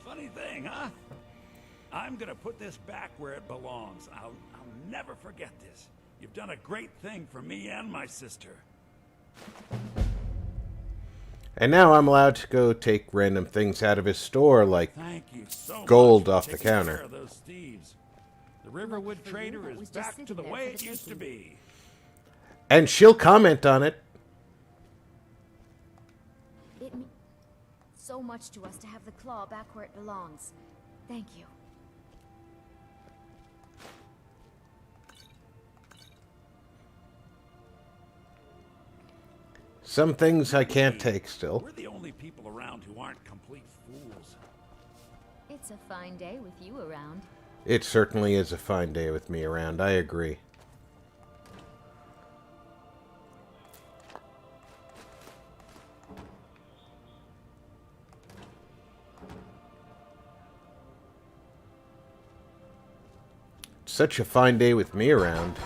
Funny thing, huh? I'm gonna put this back where it belongs. I'll never forget this. You've done a great thing for me and my sister. And now I'm allowed to go take random things out of his store, like Thank you so gold much off for the taking care counter. of those thieves. The Riverwood Trader is back to the way it used to be. And she'll comment on it. It means so much to us to have the claw back where it belongs. Thank you. Some things I can't take still. We're the only people around who aren't complete fools. It's a fine day with you around. It certainly is a fine day with me around, I agree. Such a fine day with me around.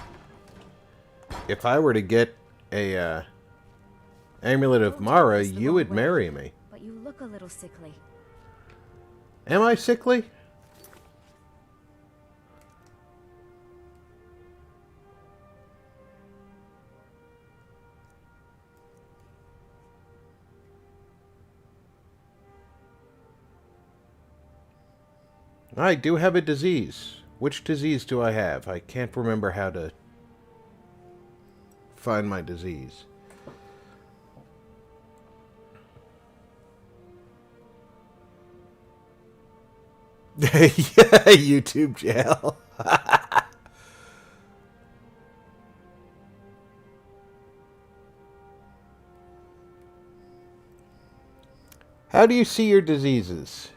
If I were to get a Amulet of Mara, you would marry me. But you look a little sickly. Am I sickly? I do have a disease. Which disease do I have? I can't remember how to find my disease. Yeah, YouTube jail. How do you see your diseases?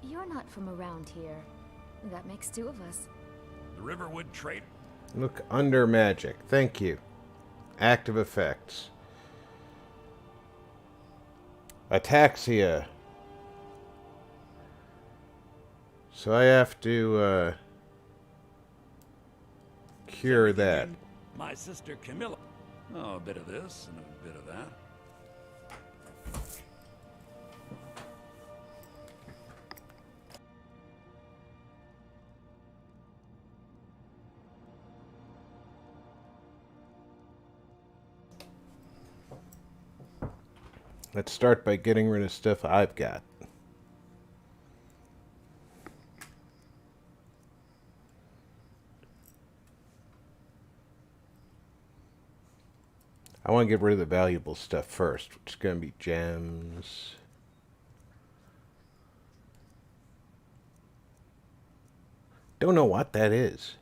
You're not from around here. That makes two of us. The Riverwood Trader. Look under magic. Thank you. Active effects. Ataxia. So I have to cure that. My sister Camilla. Oh, a bit of this and a bit of that. Let's start by getting rid of stuff I've got. I want to get rid of the valuable stuff first, which is going to be gems. Don't know what that is.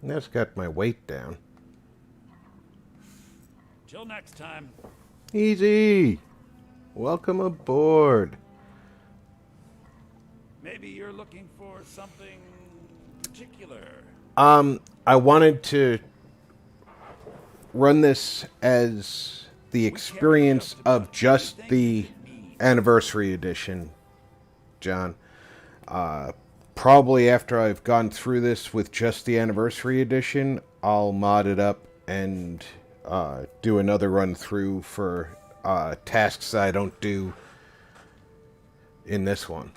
That's got my weight down. Till next time. Easy. Welcome aboard. Maybe you're looking for something particular. I wanted to run this as the experience of just the anniversary edition, John. Probably after I've gone through this with just the anniversary edition, I'll mod it up and do another run through for tasks I don't do in this one.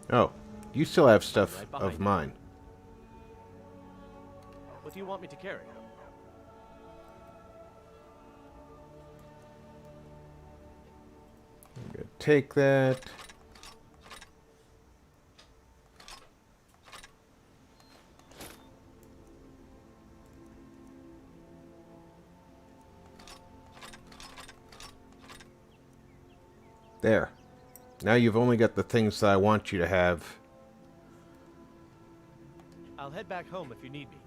Oh, you still have stuff Right behind of you. mine. What do you want me to carry? I'm gonna take that. There. Now you've only got the things that I want you to have. I'll head back home if you need me.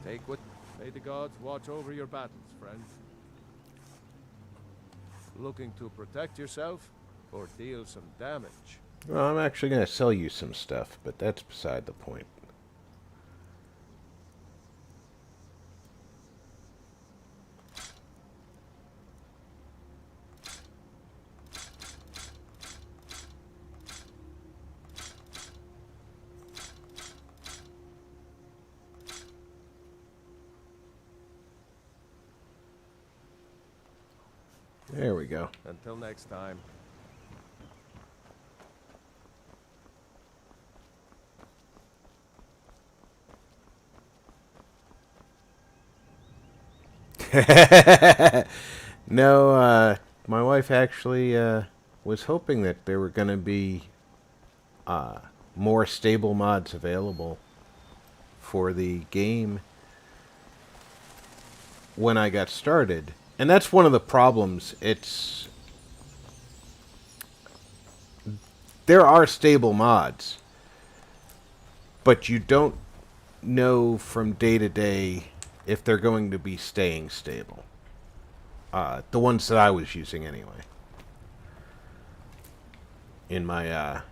Take what... May the gods watch over your battles, friend. Looking to protect yourself or deal some damage? Well, I'm actually going to sell you some stuff, but that's beside the point. There we go. Until next time. No, my wife actually was hoping that there were going to be more stable mods available for the game when I got started. And that's one of the problems. There are stable mods, but you don't know from day to day if they're going to be staying stable. The ones that I was using anyway. In my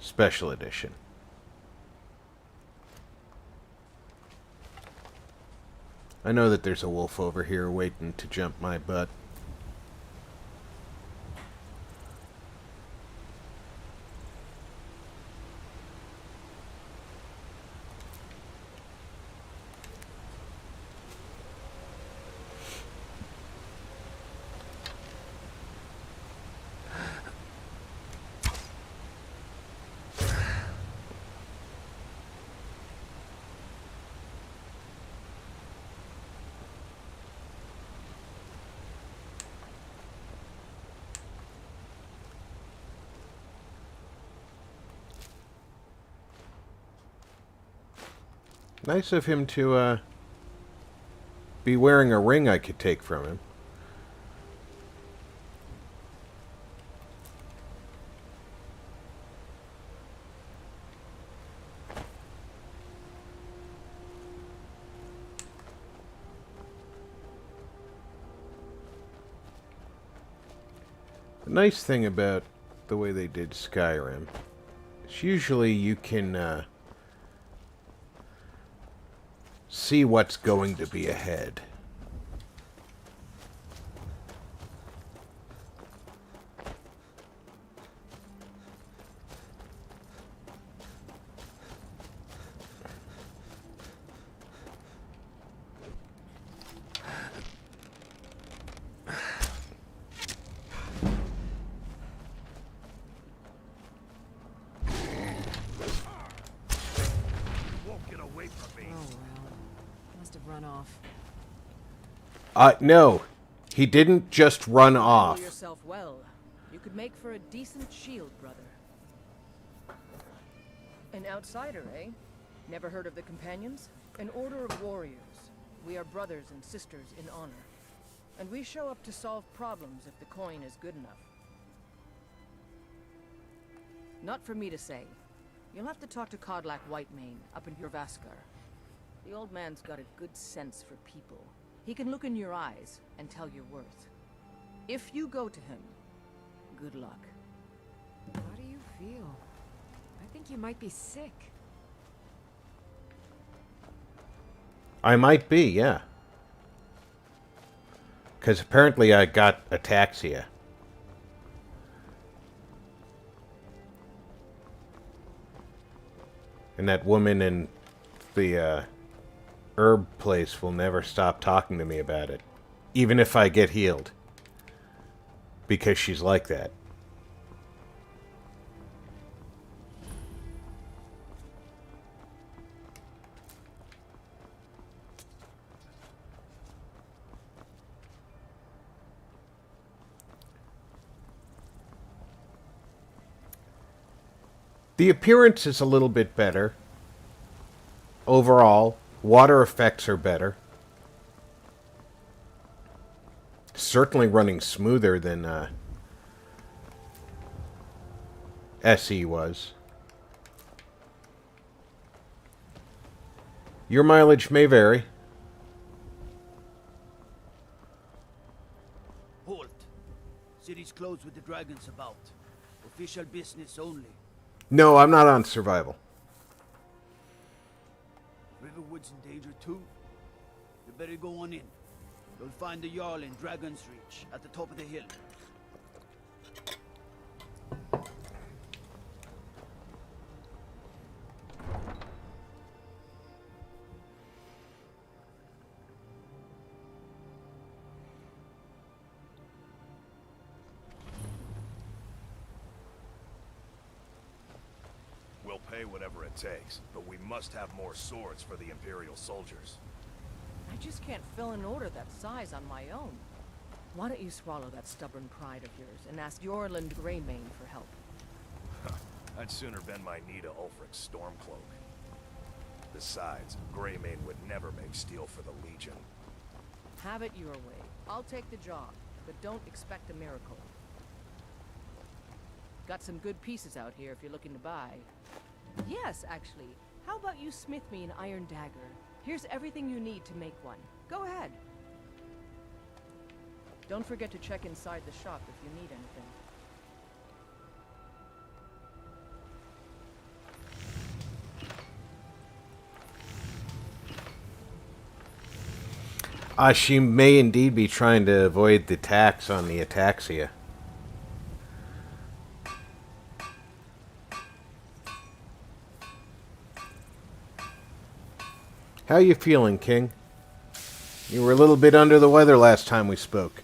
special edition. I know that there's a wolf over here waiting to jump my butt. Nice of him to be wearing a ring I could take from him. The nice thing about the way they did Skyrim is usually you can see what's going to be ahead. No. He didn't just run off. Yourself well. You could make for a decent shield, brother. An outsider, eh? Never heard of the Companions? An order of warriors. We are brothers and sisters in honor. And we show up to solve problems if the coin is good enough. Not for me to say. You'll have to talk to Kodlak Whitemane up in Jorvaskar. The old man's got a good sense for people. He can look in your eyes and tell your worth. If you go to him, good luck. How do you feel? I think you might be sick. I might be, yeah. Because apparently I got ataxia. And that woman in the herb place will never stop talking to me about it. Even if I get healed. Because she's like that. The appearance is a little bit better. Overall, water effects are better. Certainly running smoother than SE was. Your mileage may vary. Halt. City's closed with the dragons about. Official business only. No, I'm not on survival. Riverwood's in danger too. You better go on in. You'll find the Jarl in Dragon's Reach, at the top of the hill. We'll pay whatever it takes, but we must have more swords for the Imperial soldiers. I just can't fill an order that size on my own. Why don't you swallow that stubborn pride of yours and ask Yorland Greymane for help? I'd sooner bend my knee to Ulfric's Stormcloak. Besides, Greymane would never make steel for the Legion. Have it your way. I'll take the job, but don't expect a miracle. Got some good pieces out here if you're looking to buy. Yes, actually. How about you smith me an iron dagger? Here's everything you need to make one. Go ahead. Don't forget to check inside the shop if you need anything. She may indeed be trying to avoid the tax on the ataxia. How you feeling, King? You were a little bit under the weather last time we spoke.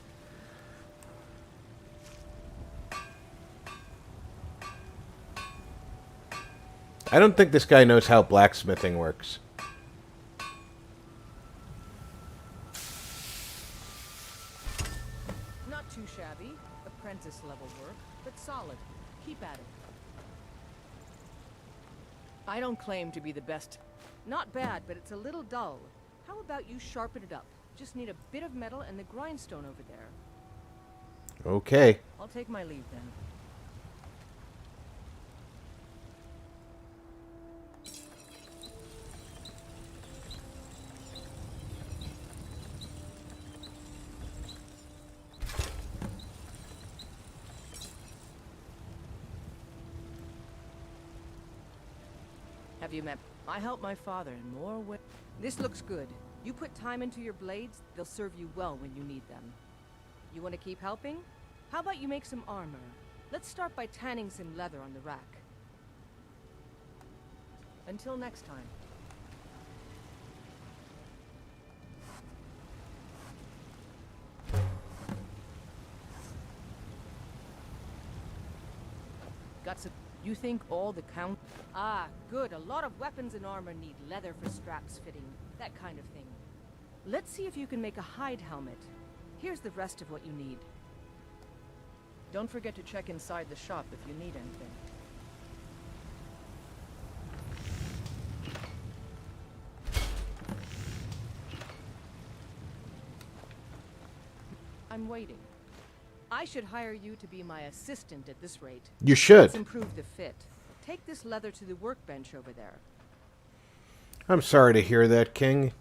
I don't think this guy knows how blacksmithing works. Not too shabby. Apprentice level work, but solid. Keep at it. I don't claim to be the best. Not bad, but it's a little dull. How about you sharpen it up? Just need a bit of metal and the grindstone over there. Okay. I'll take my leave then. Have you met? I help my father in more ways. This looks good. You put time into your blades, they'll serve you well when you need them. You want to keep helping? How about you make some armor? Let's start by tanning some leather on the rack. Until next time. Got some... You think all the count... Ah, good. A lot of weapons and armor need leather for straps fitting. That kind of thing. Let's see if you can make a hide helmet. Here's the rest of what you need. Don't forget to check inside the shop if you need anything. I'm waiting. I should hire you to be my assistant at this rate. You should. Let's improve the fit. Take this leather to the workbench over there. I'm sorry to hear that, King.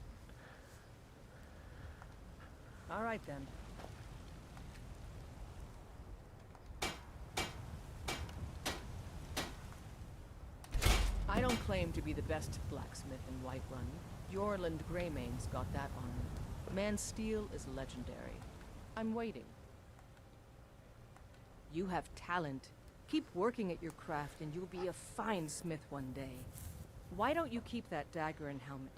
All right, then. I don't claim to be the best blacksmith in Whiterun. Yorland Greymane's got that honor. Man's steel is legendary. I'm waiting. You have talent. Keep working at your craft and you'll be a fine smith one day. Why don't you keep that dagger and helmet?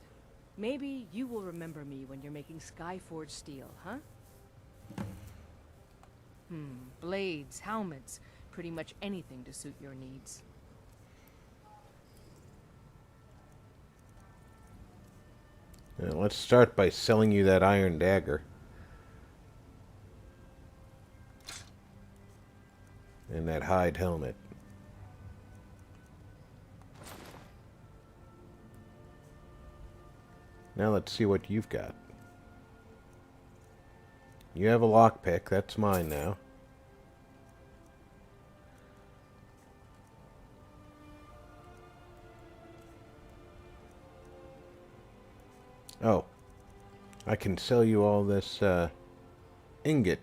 Maybe you will remember me when you're making Skyforged steel, huh? Blades, helmets, pretty much anything to suit your needs. Let's start by selling you that iron dagger. And that hide helmet. Now let's see what you've got. You have a lockpick. That's mine now. Oh. I can sell you all this ingot.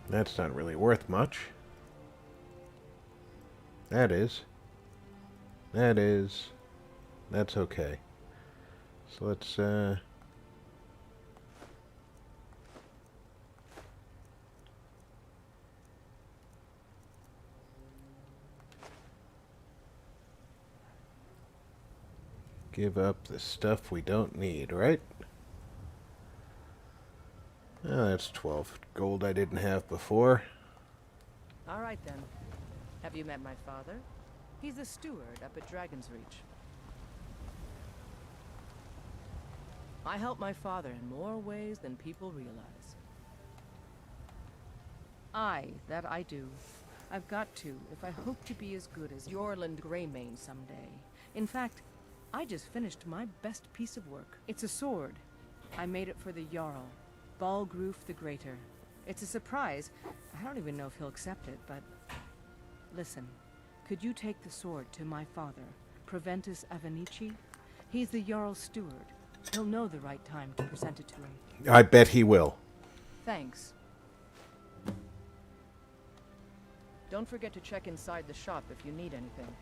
That's not really worth much. That is. That is. That's okay. So let's, give up the stuff we don't need, right? Oh, that's 12 gold I didn't have before. All right, then. Have you met my father? He's the steward up at Dragon's Reach. I help my father in more ways than people realize. That I do. I've got to, if I hope to be as good as Yorland Greymane someday. In fact, I just finished my best piece of work. It's a sword. I made it for the Jarl, Balgroof the Greater. It's a surprise. I don't even know if he'll accept it, but... Listen, could you take the sword to my father, Proventus Avenici? He's the Jarl's steward. He'll know the right time to present it to him. I bet he will. Thanks. Don't forget to check inside the shop if you need anything.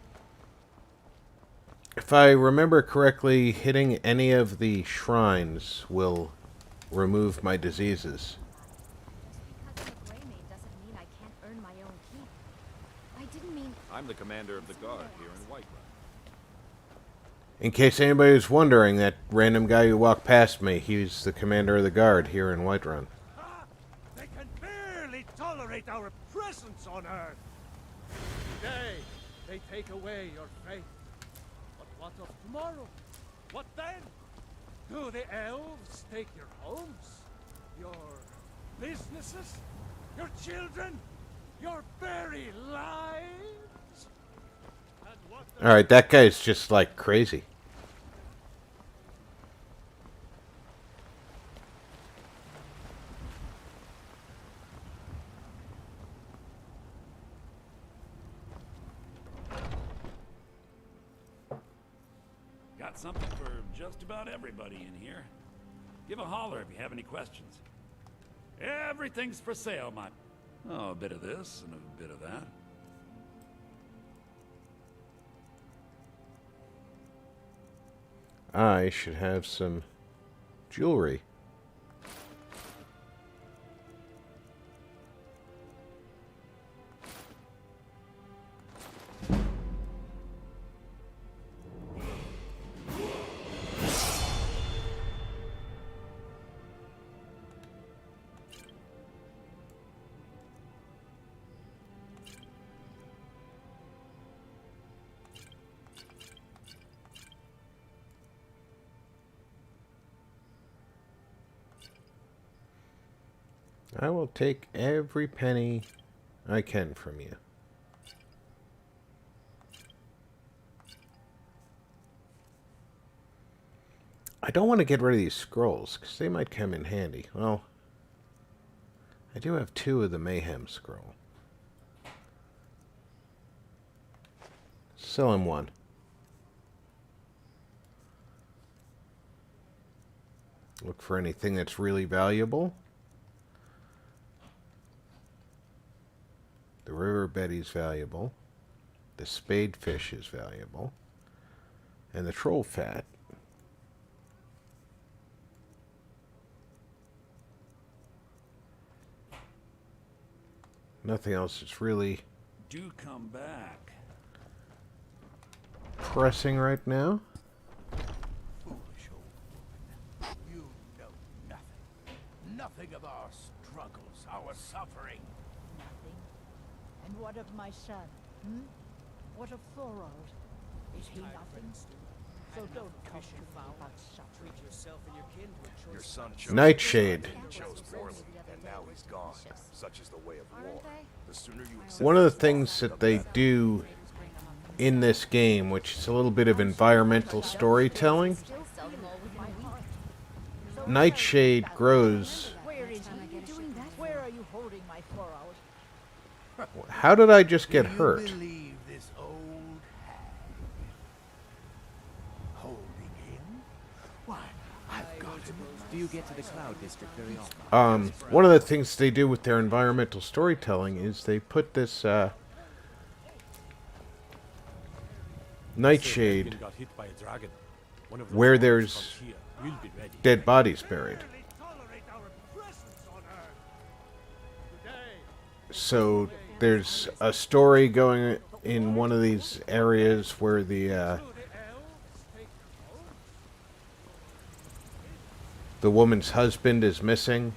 If I remember correctly, hitting any of the shrines will remove my diseases. Because I'm a Greymane doesn't mean I can't earn my own keep. I didn't mean... I'm the commander of the guard here in Whiterun. In case anybody was wondering, that random guy who walked past me, he's the commander of the guard here in Whiterun. They can barely tolerate our presence on Earth. Today, they take away your faith. But what of tomorrow? What then? Do the elves take your homes? Your businesses? Your children? Your very lives? Alright, that guy's just like crazy. Got something for just about everybody in here. Give a holler if you have any questions. Everything's for sale, my... Oh, a bit of this and a bit of that. I should have some jewelry. I will take every penny I can from you. I don't want to get rid of these scrolls, because they might come in handy. Well, I do have 2 of the Mayhem scroll. Sell him 1. Look for anything that's really valuable. The river betty's valuable. The spadefish is valuable. And the troll fat. Nothing else is really Do come back. pressing right now. Foolish old woman. You know nothing. Nothing of our struggles, our suffering. Nothing. And what of my son? What of Thorold? Is he nothing? So don't talk to me about suffering. Treat yourself and your kin to a choice. Your son chose Nightshade. chose poorly, and now he's gone. Such is the way of war. The sooner you accept One of the this things loss, that the they better. do in this game, which is a little bit of environmental storytelling, Nightshade grows. Where is he doing that? Where are you holding my Thorold? How did I just get hurt? Believe this old hag. Holding him? Why, I've got him. Do you get to the Cloud District very often? One of the things they do with their environmental storytelling is they put this Nightshade Got hit by a dragon. One of those where monsters there's comes here. We'll be ready. dead bodies buried. So there's a story going in one of these areas where the woman's husband is missing,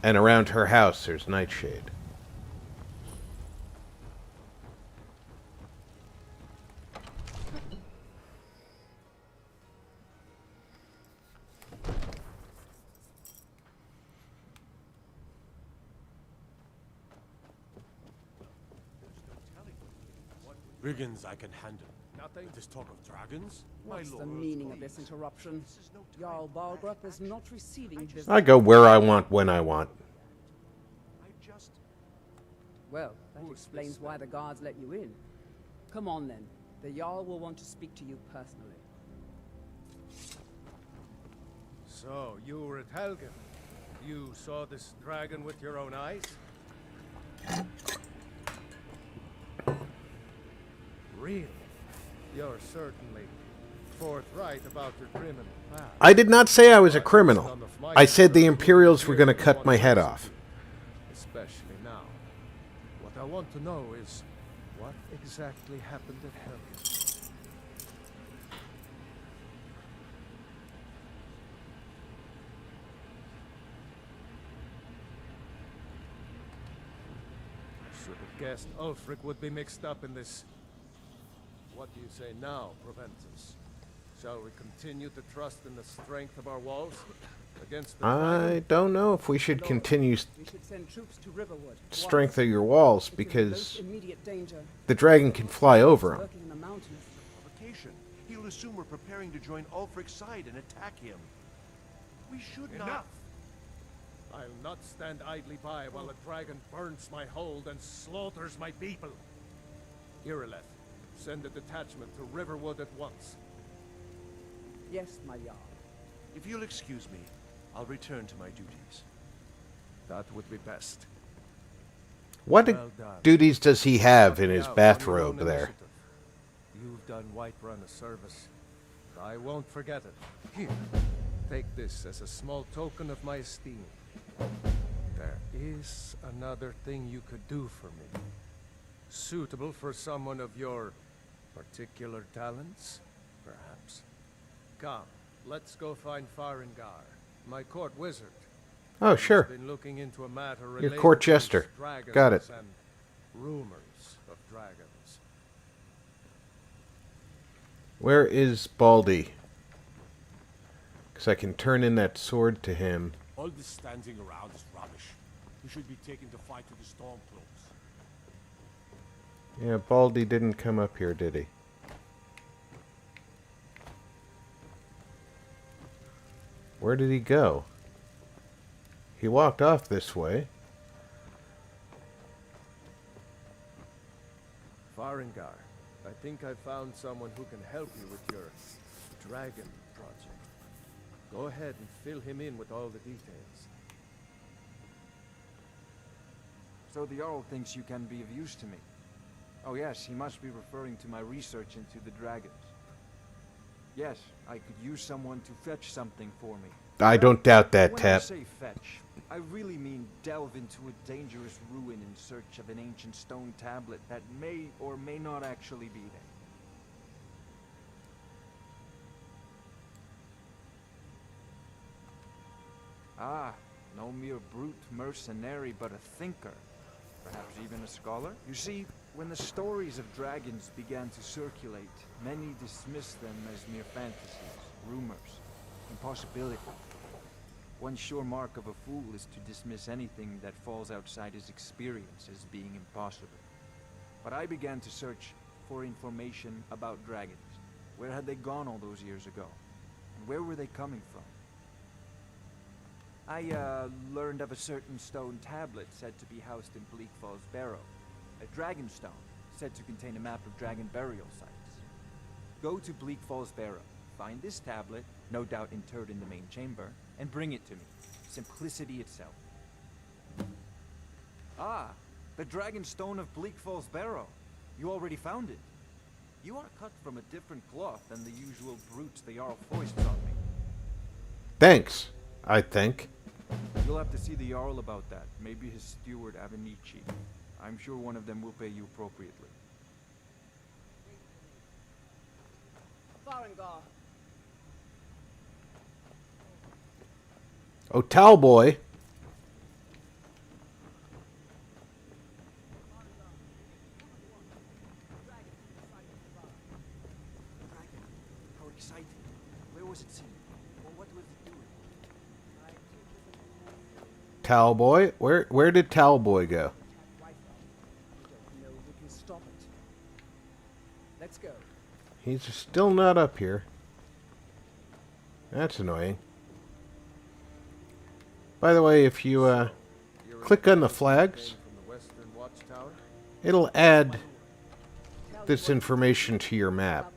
and around her house there's Nightshade. Brigands I can handle. Nothing. This talk of dragons? What's the meaning of this interruption? Jarl Balgrup is not receiving business. I go where I want, when I want. Well, that explains why the guards let you in. Come on then. The Jarl will want to speak to you personally. So, you were at Helgen. You saw this dragon with your own eyes? Really? You're certainly forthright about your criminal past. I did not say I was a criminal. I said the Imperials were going to cut my head off. Especially now. What I want to know is, what exactly happened at Helgen? I should have guessed Ulfric would be mixed up in this. What do you say now, Proventus? Shall we continue to trust in the strength of our walls? Against the I don't know if we should continue We should send troops to Riverwood. strength of your walls, It's in the because most immediate danger. the dragon can fly over them. Lurking in the mountains. Provocation. He'll assume we're preparing to join Ulfric's side and attack him. We should Enough! not. I'll not stand idly by while a dragon burns my hold and slaughters my people. Irileth, send a detachment to Riverwood at once. Yes, my Jarl. If you'll excuse me, I'll return to my duties. That would be best. What Well done. duties does he have in Help me his out on your bathrobe own there? initiative. You've done Whiterun a service. I won't forget it. Here, take this as a small token of my esteem. There is another thing you could do for me. Suitable for someone of your particular talents, perhaps. Come, let's go find Farengar, my court wizard. Oh, sure. He's been looking into a matter Your related court to jester. dragons Got it. and rumors of dragons. Where is Baldy? Because I can turn in that sword to him. All this standing around is rubbish. You should be taken to fight with the Stormcloaks. Yeah, Baldy didn't come up here, did he? Where did he go? He walked off this way. Farengar, I think I found someone who can help you with your dragon project. Go ahead and fill him in with all the details. So the Jarl thinks you can be of use to me. Oh yes, he must be referring to my research into the dragons. Yes, I could use someone to fetch something for me. I don't doubt that, When Tap. I say fetch, I really mean delve into a dangerous ruin in search of an ancient stone tablet that may or may not actually be there. Ah, no mere brute mercenary, but a thinker. Perhaps even a scholar? You see, when the stories of dragons began to circulate, many dismissed them as mere fantasies, rumors, impossibility. One sure mark of a fool is to dismiss anything that falls outside his experience as being impossible. But I began to search for information about dragons. Where had they gone all those years ago? And where were they coming from? I learned of a certain stone tablet said to be housed in Bleak Falls Barrow. A dragon stone, said to contain a map of dragon burial sites. Go to Bleak Falls Barrow, find this tablet, no doubt interred in the main chamber, and bring it to me. Simplicity itself. Ah, the dragon stone of Bleak Falls Barrow. You already found it. You are cut from a different cloth than the usual brutes the Jarl foists on me. Thanks, I think. You'll have to see the Jarl about that. Maybe his steward, Avenici. I'm sure one of them will pay you appropriately. Farengar. Oh, Talboy. How exciting. Where was it seen? Or what was it doing? Talboy? Where did Talboy go? No, we can stop it. Let's go. He's still not up here. That's annoying. By the way, if you click on the flags, From the western watchtower? it'll add this information to your map.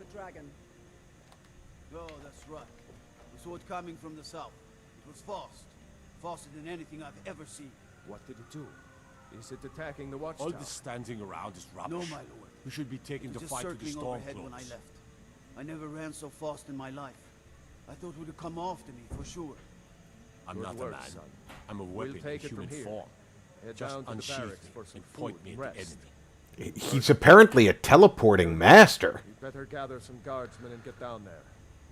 Oh, that's right. We saw it coming from the south. It was fast. Faster than anything I've ever seen. What did it do? Is it attacking the All watchtower? this standing around is rubbish. No, my lord. You should be taken It to was fight just with the circling overhead when I Stormcloaks. left. I never ran so fast in my life. I thought it would have come after me, for sure. I'm Good not work, a man. son. I'm a We'll weapon take in it from human here. form. Head Just down to the unsheath barracks me for some and point food me and at the rest. enemy. He's apparently a teleporting master. You better gather some guardsmen and get down there.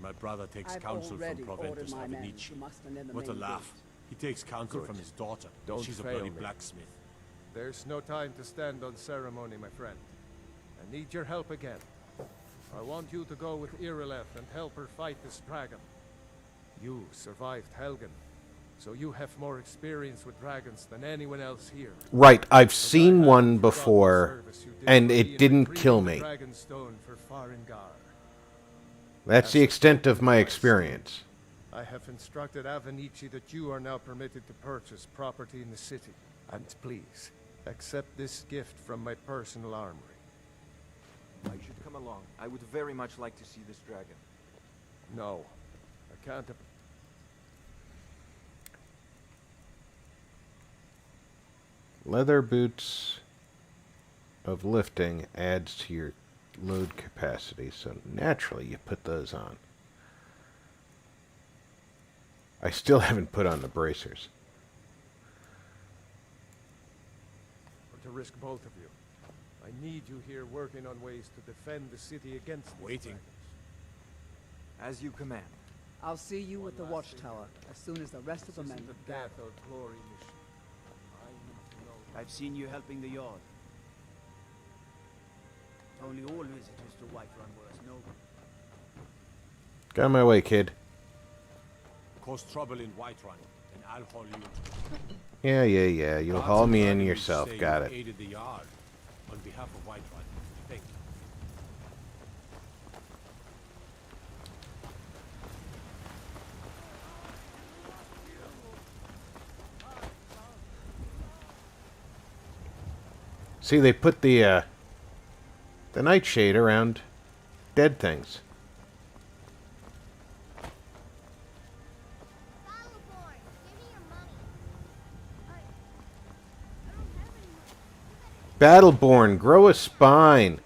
My brother takes I've counsel from already ordered Proventus my men Avenici. to muster near the What a main laugh. gate. He takes counsel Good. from his daughter. Don't She's a fail bloody me. blacksmith. There's no time to stand on ceremony, my friend. I need your help again. I want you to go with Irileth and help her fight this dragon. You survived Helgen. So you have more experience with dragons than anyone else here. Right, I've seen one before, and it didn't kill me. That's the extent of my experience. I have instructed Avenici that you are now permitted to purchase property in the city. And please, accept this gift from my personal armory. I should come along. I would very much like to see this dragon. No, I can't. Leather boots of lifting adds to your load capacity, so naturally you put those on. I still haven't put on the bracers. Or to risk both of you. I need you here working on ways to defend the city against waiting. As you command. I'll see you at the watchtower as soon as the rest of the men the death or glory mission. I've seen you helping the Yard. Only all visitors to Whiterun were as noble. Get out of my way, kid. Cause trouble in Whiterun, and I'll haul you into it. Yeah. You'll haul me in yourself. Got it. Aided the Yard on behalf of Whiterun. Thank you. See, they put the nightshade around dead things. Battleborn, grow a spine.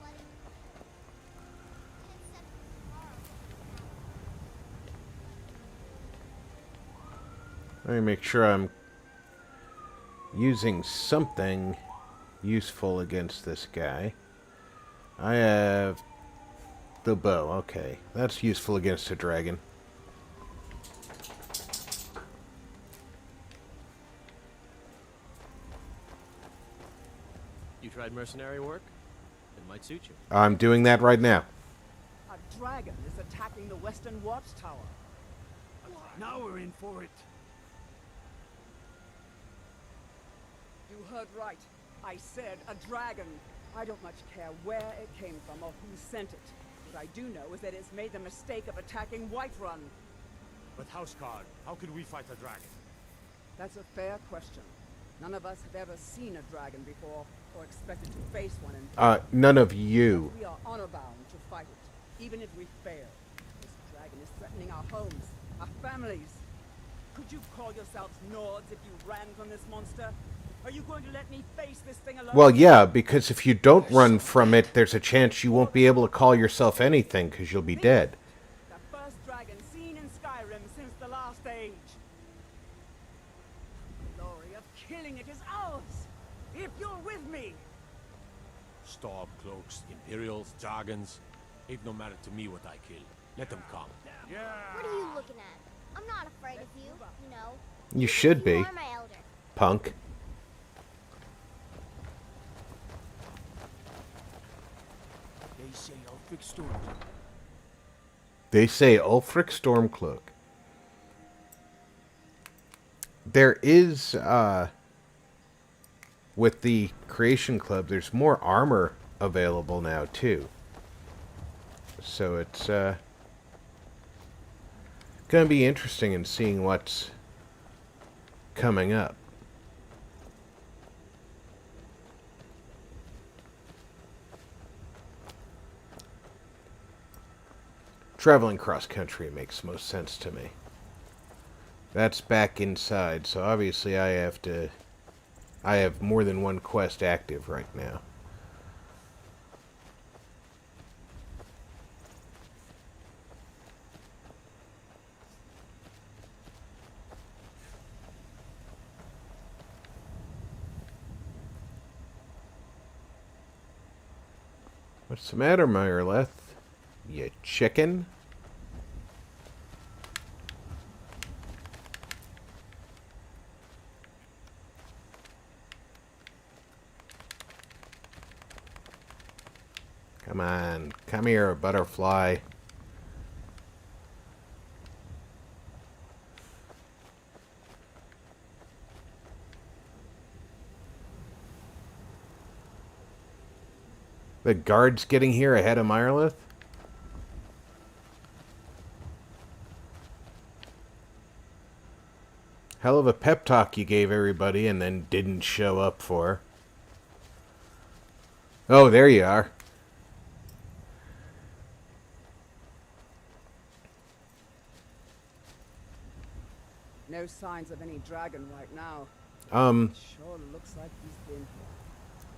Let me make sure I'm using something useful against this guy. I have the bow. Okay, that's useful against a dragon. You tried mercenary work? It might suit you. I'm doing that right now. A dragon is attacking the western watchtower. Now we're in for it. You heard right. I said a dragon. I don't much care where it came from or who sent it. What I do know is that it's made the mistake of attacking Whiterun. But Houseguard, how could we fight a dragon? That's a fair question. None of us have ever seen a dragon before, or expected to face one in None of you. We are honor-bound to fight it, even if we fail. This dragon is threatening our homes, our families. Could you call yourselves Nords if you ran from this monster? Are you going to let me face this thing alone? Well, yeah, because if you don't run from it, there's a chance you won't be able to call yourself anything, because you'll be dead. The first dragon seen in Skyrim since the last age. The glory of killing it is ours, if you're with me. Stormcloaks, Imperials, dragons. It no matter to me what I kill. Let them come. What are you looking at? I'm not afraid of you, you know. You should be, You are my elder. punk. They say Ulfric Stormcloak. They say Ulfric Stormcloak. There is, with the Creation Club, there's more armor available now, too. So it's, gonna be interesting in seeing what's coming up. Traveling cross-country makes most sense to me. That's back inside, so obviously I have more than one quest active right now. What's the matter, Myrleth? You chicken? Come on, come here, butterfly. The guards getting here ahead of Myrlith? Hell of a pep talk you gave everybody and then didn't show up for. Oh, there you are. No signs of any dragon right now. Sure looks like he's been here.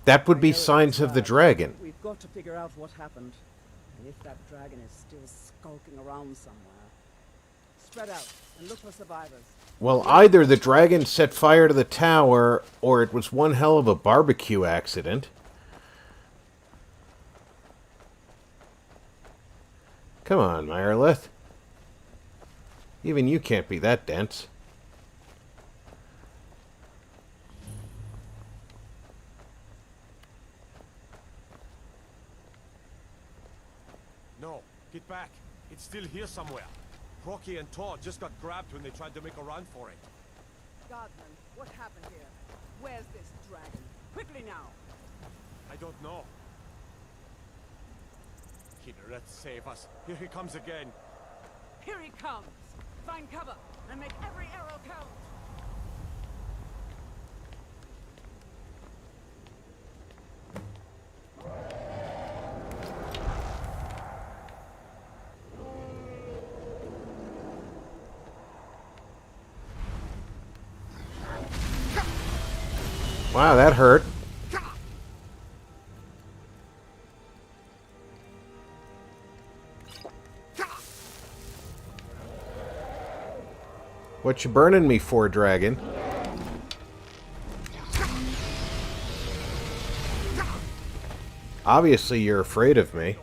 That would I be know signs it's of the bad. dragon. We've got to figure out what happened. And if that dragon is still skulking around somewhere. Spread out and look for survivors. Well, either the dragon set fire to the tower, or it was one hell of a barbecue accident. Come on, Myrlith. Even you can't be that dense. No, get back. It's still here somewhere. Rocky and Todd just got grabbed when they tried to make a run for it. Guardsman, what happened here? Where's this dragon? Quickly now! I don't know. Kynareth, save us. Here he comes again. Here he comes! Find cover and make every arrow count! Wow, that hurt. What you burning me for, dragon? Obviously, you're afraid of me.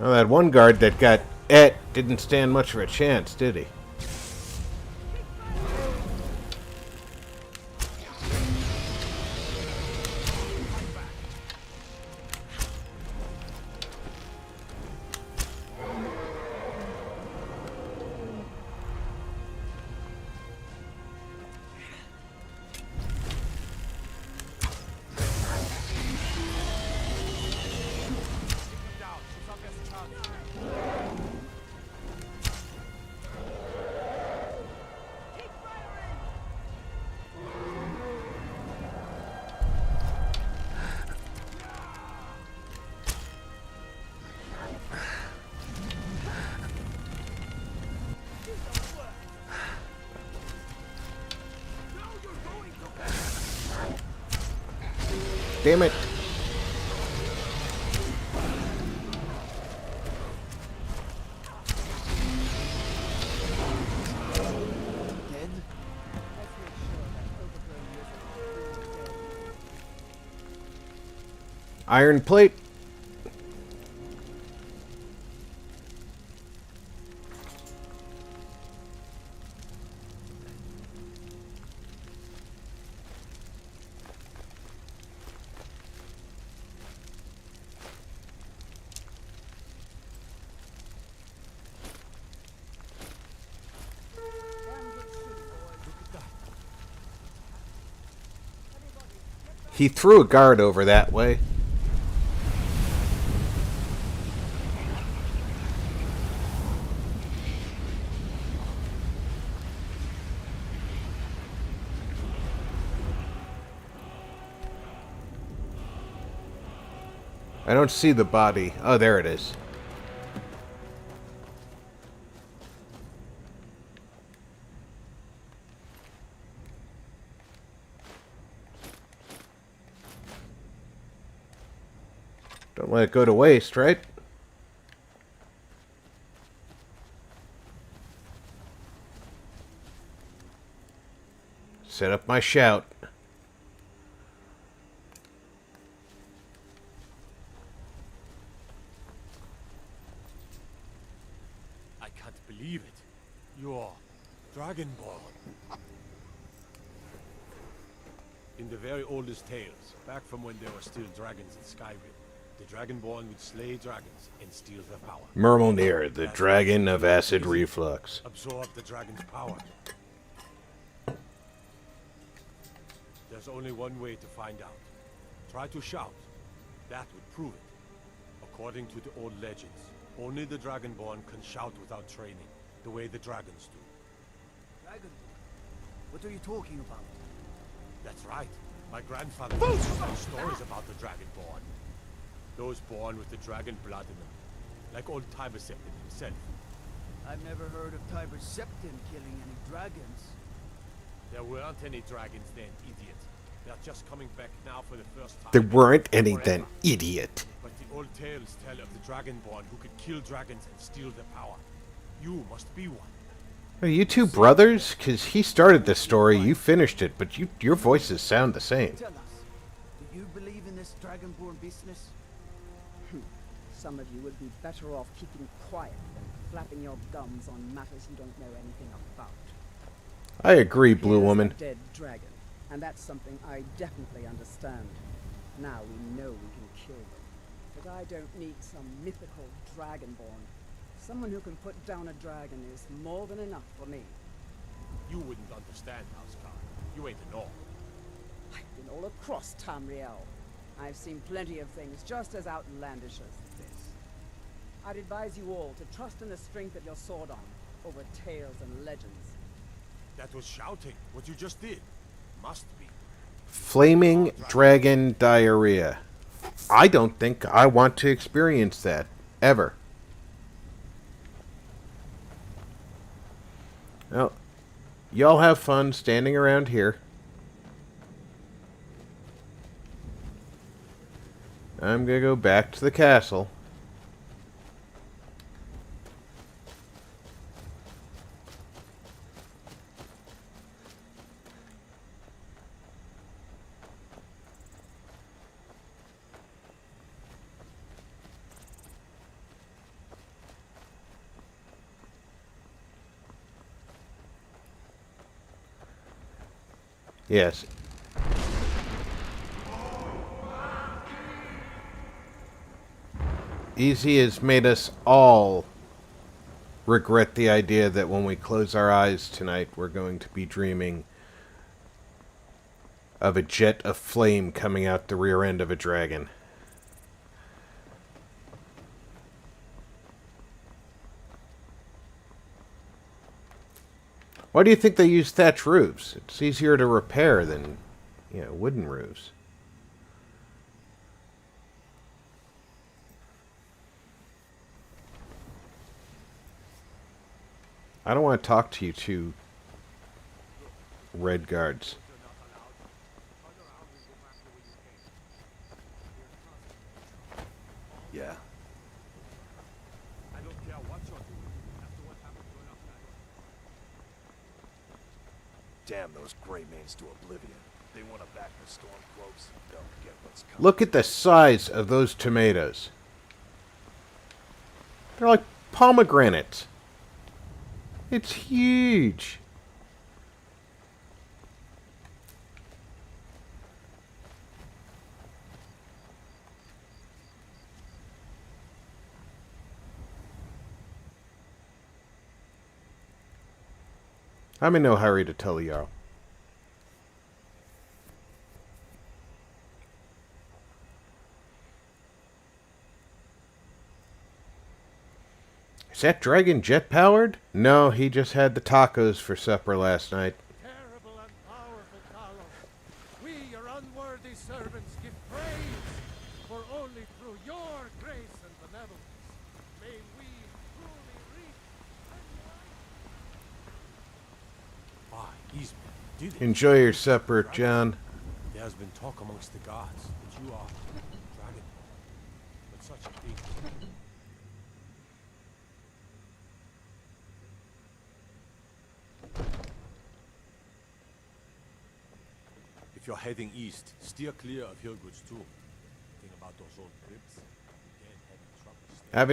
Well, that one guard that got didn't stand much of a chance, did he? Damn it. Iron plate. He threw a guard over that way. I don't see the body. Oh, there it is. Don't let it go to waste, right? Set up my shout. I can't believe it. You're Dragonborn. In the very oldest tales, back from when there were still dragons in Skyrim, the Dragonborn would slay dragons and steal their power. Murmelnir, the dragon of acid reflux. Absorb the dragon's power. There's only one way to find out. Try to shout. That would prove it. According to the old legends, only the Dragonborn can shout without training, the way the dragons do. Dragon? What are you talking about? That's right. My grandfather used to tell stories about the Dragonborn. Those born with the dragon blood in them. Like old Tiber Septim himself. I've never heard of Tiber Septim killing any dragons. There weren't any dragons then, idiot. They're just coming back now for the first time. There weren't any then, idiot. But the old tales tell of the Dragonborn who could kill dragons and steal their power. You must be one. Are you two brothers? Because he started this story, you finished it, but your voices sound the same. Tell us, do you believe in this Dragonborn business? Some of you would be better off keeping quiet than flapping your gums on matters you don't know anything about. I agree, Blue Here's Woman. a dead dragon, and that's something I definitely understand. Now we know we can kill them, but I don't need some mythical dragonborn. Someone who can put down a dragon is more than enough for me. You wouldn't understand, Housecar. You ain't an orc. I've been all across Tamriel. I've seen plenty of things just as outlandish as this. I'd advise you all to trust in the strength of your sword arm over tales and legends. That was shouting, what you just did. Must be. Flaming dragon diarrhea. I don't think I want to experience that. Ever. Well, y'all have fun standing around here. I'm gonna go back to the castle. Yes. Easy has made us all regret the idea that when we close our eyes tonight, we're going to be dreaming of a jet of flame coming out the rear end of a dragon. Why do you think they use thatch roofs? It's easier to repair than, wooden roofs. I don't want to talk to you two red guards. Yeah. I don't care what you're doing after what happened to enough Damn those Grey Manes to oblivion. They want to back the Stormcloaks. They'll get what's coming. Look at the size of those tomatoes. They're like pomegranates. It's huge. I'm in no hurry to tell the Jarl. Is that dragon jet-powered? No, he just had the tacos for supper last night. Terrible and powerful Talos, we, your unworthy servants, give praise, for only through your grace and benevolence may we truly reach. Why, these men did it. Enjoy your supper, John. There has been talk amongst the gods that you are dragon. But such a thing. If you're heading east, steer clear of Hilgud's tomb. Think about those old crypts. You can't have any trouble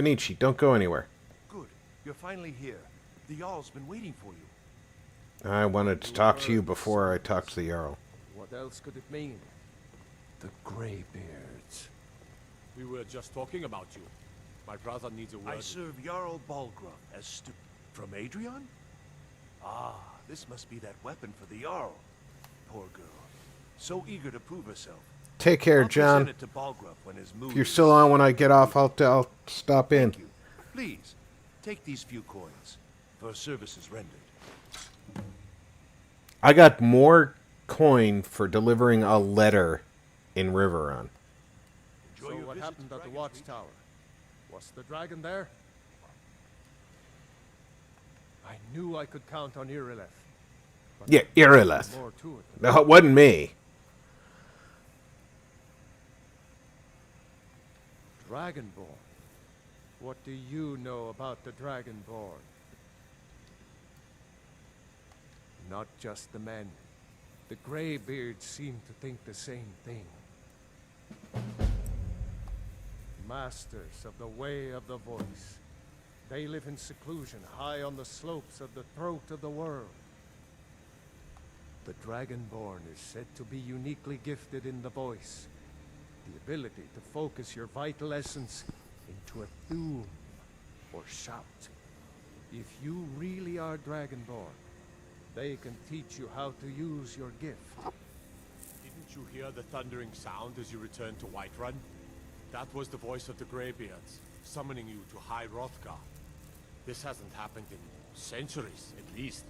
staying. Avenici, don't go anywhere. Good. You're finally here. The Jarl's been waiting for you. I wanted to talk to you before I talked to the Jarl. What else could it mean? The Greybeards. We were just talking about you. My brother needs a word. I serve Jarl Balgraf as steward. From Adrian? Ah, this must be that weapon for the Jarl. Poor girl. So eager to prove herself. Take care, I'll John. present it to Balgraf when his mood If you're is- still on when I get off, I'll stop in. Thank you. Please, take these few coins for services rendered. I got more coin for delivering a letter in Riveron. So what happened at the watchtower? Was the dragon there? I knew I could count on Irileth. but Yeah, Irileth. more to it. No, it wasn't me. Dragonborn. What do you know about the Dragonborn? Not just the men. The Greybeards seem to think the same thing. Masters of the way of the voice. They live in seclusion, high on the slopes of the throat of the world. The Dragonborn is said to be uniquely gifted in the voice. The ability to focus your vital essence into a thum or shout. If you really are Dragonborn, they can teach you how to use your gift. Didn't you hear the thundering sound as you returned to Whiterun? That was the voice of the Greybeards, summoning you to High Hrothgar. This hasn't happened in centuries, at least.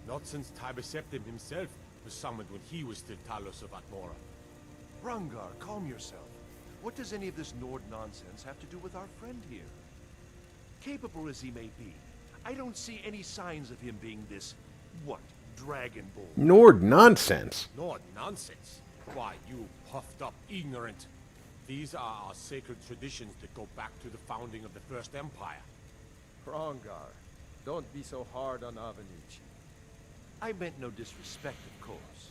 Not since Tiber Septim himself was summoned when he was still Talos of Atmora. Rungar, calm yourself. What does any of this Nord nonsense have to do with our friend here? Capable as he may be, I don't see any signs of him being this, what, Dragonborn? Nord nonsense. Nord nonsense? Why, you puffed up ignorant. These are our sacred traditions that go back to the founding of the First Empire. Hrongar, don't be so hard on Avenici. I meant no disrespect, of course.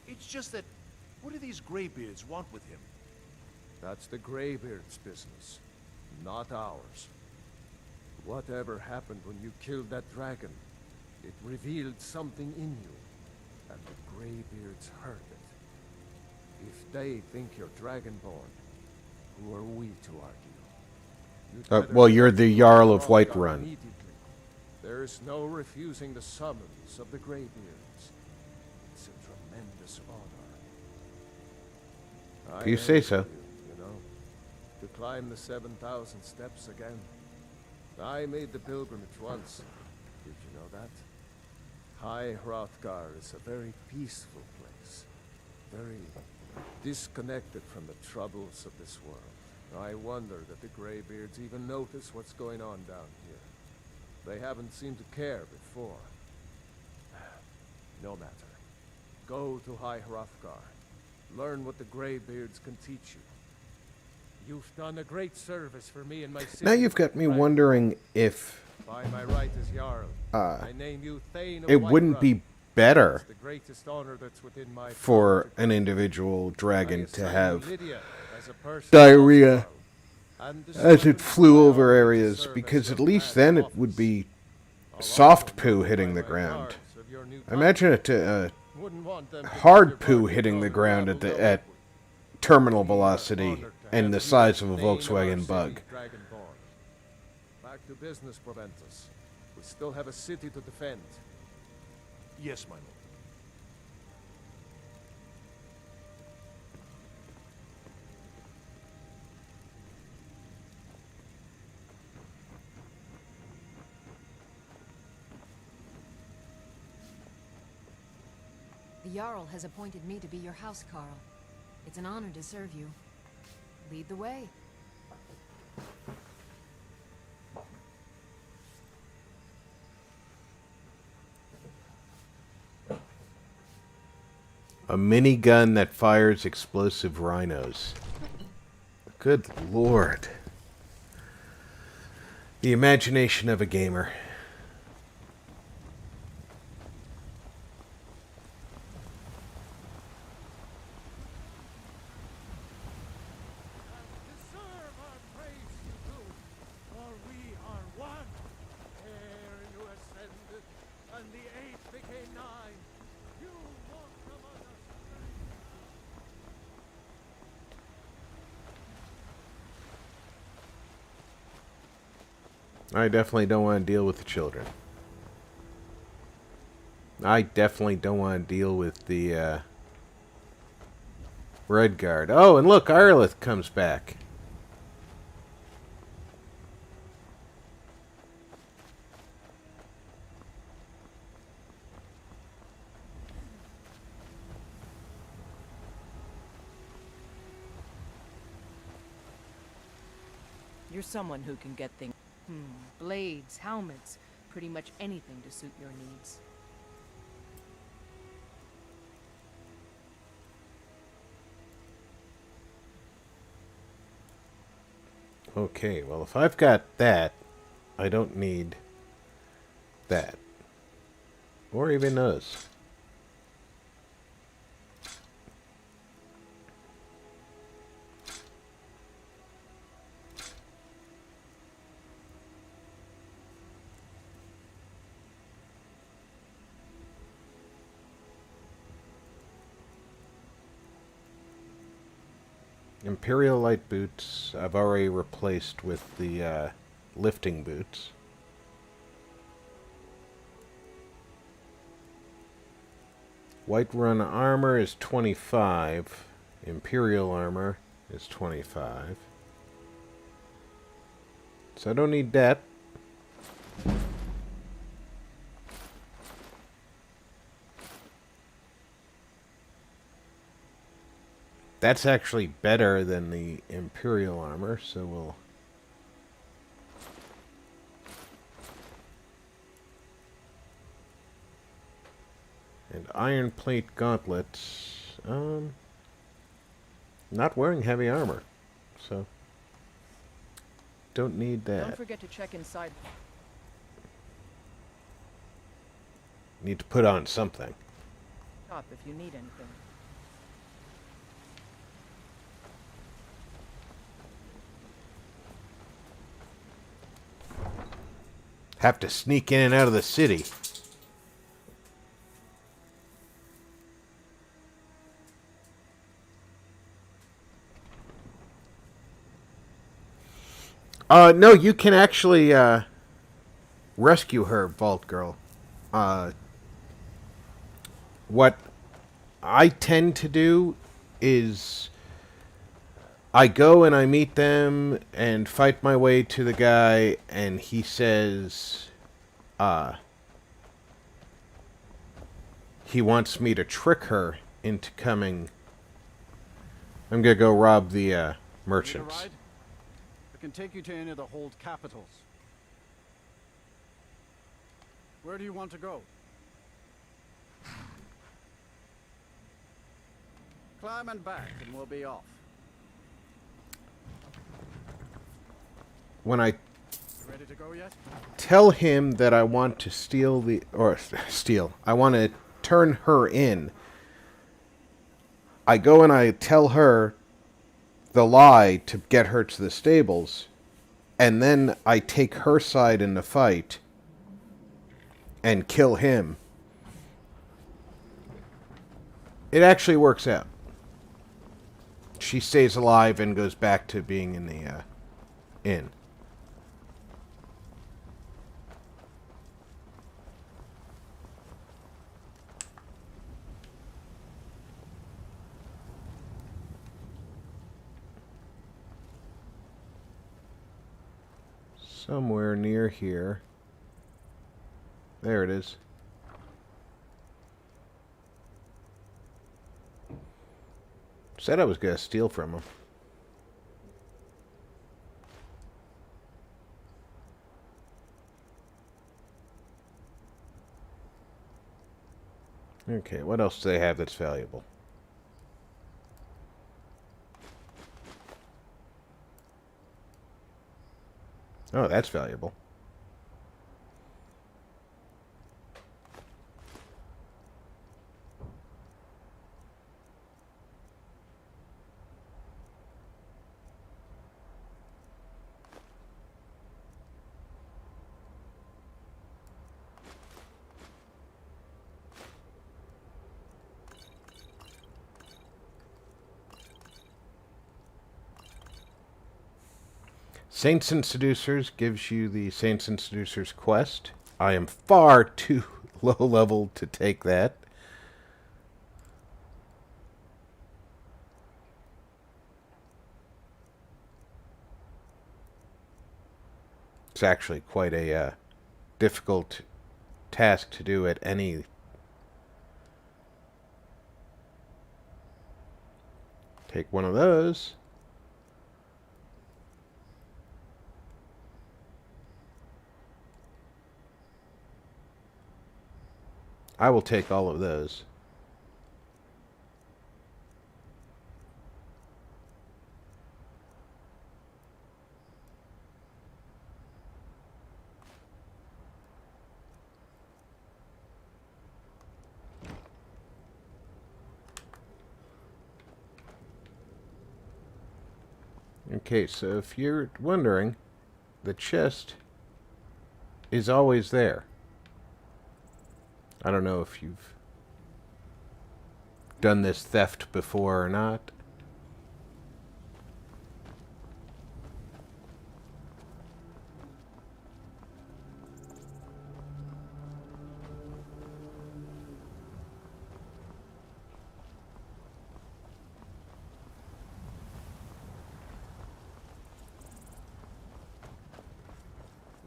It's just that, what do these Greybeards want with him? That's the Greybeard's business, not ours. Whatever happened when you killed that dragon, it revealed something in you, and the Greybeards heard it. If they think you're Dragonborn, who are we to argue? You'd better Well, you're the Jarl of Hrongar Whiterun. immediately. There's no refusing the summons of the Greybeards. It's a tremendous honor. If you say envy so. you know, to climb the 7,000 steps again. I made the pilgrimage once. Did you know that? High Hrothgar is a very peaceful place. Very disconnected from the troubles of this world. I wonder that the Greybeards even notice what's going on down here. They haven't seemed to care before. No matter. Go to High Hrothgar. Learn what the Greybeards can teach you. You've done a great service for me and my city. Now you've got me wondering if By my right as Jarl, I name you Thane of it wouldn't Whiterun. be better It's the greatest honor that's within my for an individual dragon to assign have you Lydia as a person diarrhea and the as it servant flew who over allowed me to areas, serve because as at your least man then of it would office. be I'll soft also poo notify hitting the my ground. guards of your new Imagine it Wouldn't want them to hard get your poo body hitting the blown ground and at terminal velocity and the size of a Volkswagen Bug. Dragonborn. Back to business, Proventus. We still have a city to defend. Yes, my lord. The Jarl has appointed me to be your housecarl. It's an honor to serve you. Lead the way. A minigun that fires explosive rhinos. Good lord. The imagination of a gamer. I definitely don't want to deal with the children. I definitely don't want to deal with the Red Guard. Oh, and look, Irilith comes back. You're someone who can get things. Blades, helmets, pretty much anything to suit your needs. Okay, well, if I've got that, I don't need that. Or even those. Imperial light boots I've already replaced with the lifting boots. Whiterun armor is 25. Imperial armor is 25. So I don't need that. That's actually better than the Imperial armor, so we'll... And iron plate gauntlets. Not wearing heavy armor, so don't need that. Don't forget to check inside. Need to put on something. Top if you need anything. Have to sneak in and out of the city. No, you can actually rescue her, Vault Girl. What I tend to do is I go and I meet them and fight my way to the guy, and he says he wants me to trick her into coming. I'm gonna go rob the merchants. I can take you to any of the hold capitals. Where do you want to go? Climb and back and we'll be off. When I Ready to go yet? tell him that I want to I want to turn her in, I go and I tell her the lie to get her to the stables, and then I take her side in the fight and kill him. It actually works out. She stays alive and goes back to being in the inn. Somewhere near here. There it is. Said I was going to steal from him. Okay, what else do they have that's valuable? Oh, that's valuable. Saints and Seducers gives you the Saints and Seducers quest. I am far too low level to take that. It's actually quite a difficult task to do at any. Take one of those. I will take all of those. Okay, so if you're wondering, the chest is always there. I don't know if you've done this theft before or not.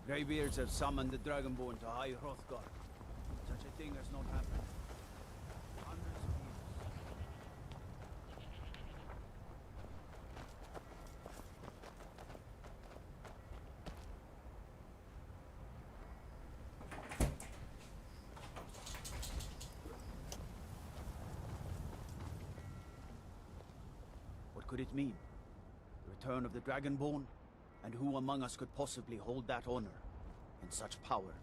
The Greybeards have summoned the Dragonborn to High Hrothgar. Such a thing has not happened. Hundreds of years. What could it mean? The return of the Dragonborn? And who among us could possibly hold that honor and such power?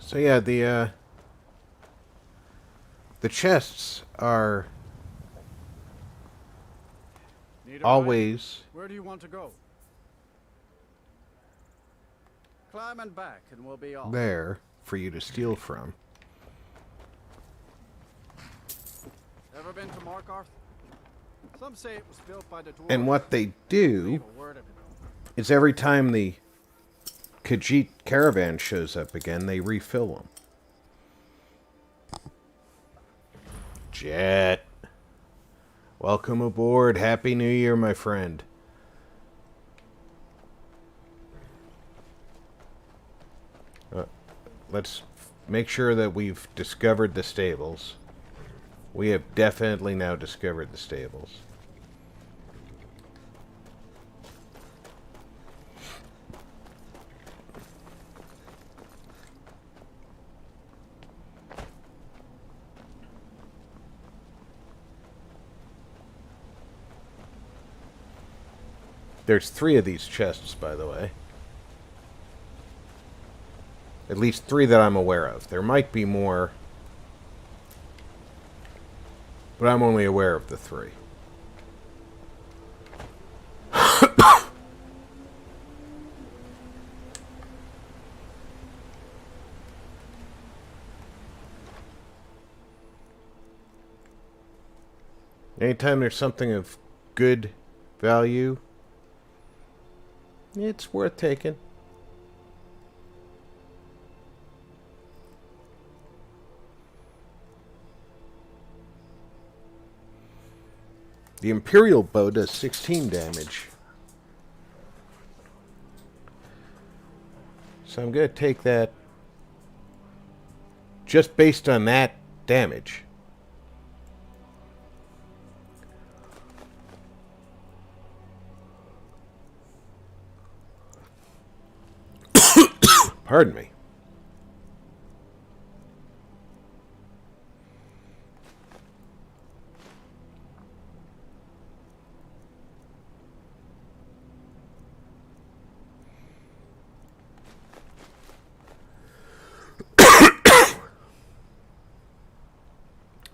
So yeah, the chests are always Where do you want to go? Climb and back, and we'll be off. there for you to steal from. Ever been to Markarth? Some say it was built by the dwarves. And what they do Believe a word of it. is every time the Khajiit caravan shows up again, they refill them. Jet. Welcome aboard. Happy New Year, my friend. Let's make sure that we've discovered the stables. We have definitely now discovered the stables. There's 3 of these chests, by the way. At least 3 that I'm aware of. There might be more, but I'm only aware of the 3. Anytime there's something of good value, it's worth taking. The Imperial bow does 16 damage. So I'm going to take that just based on that damage. Pardon me.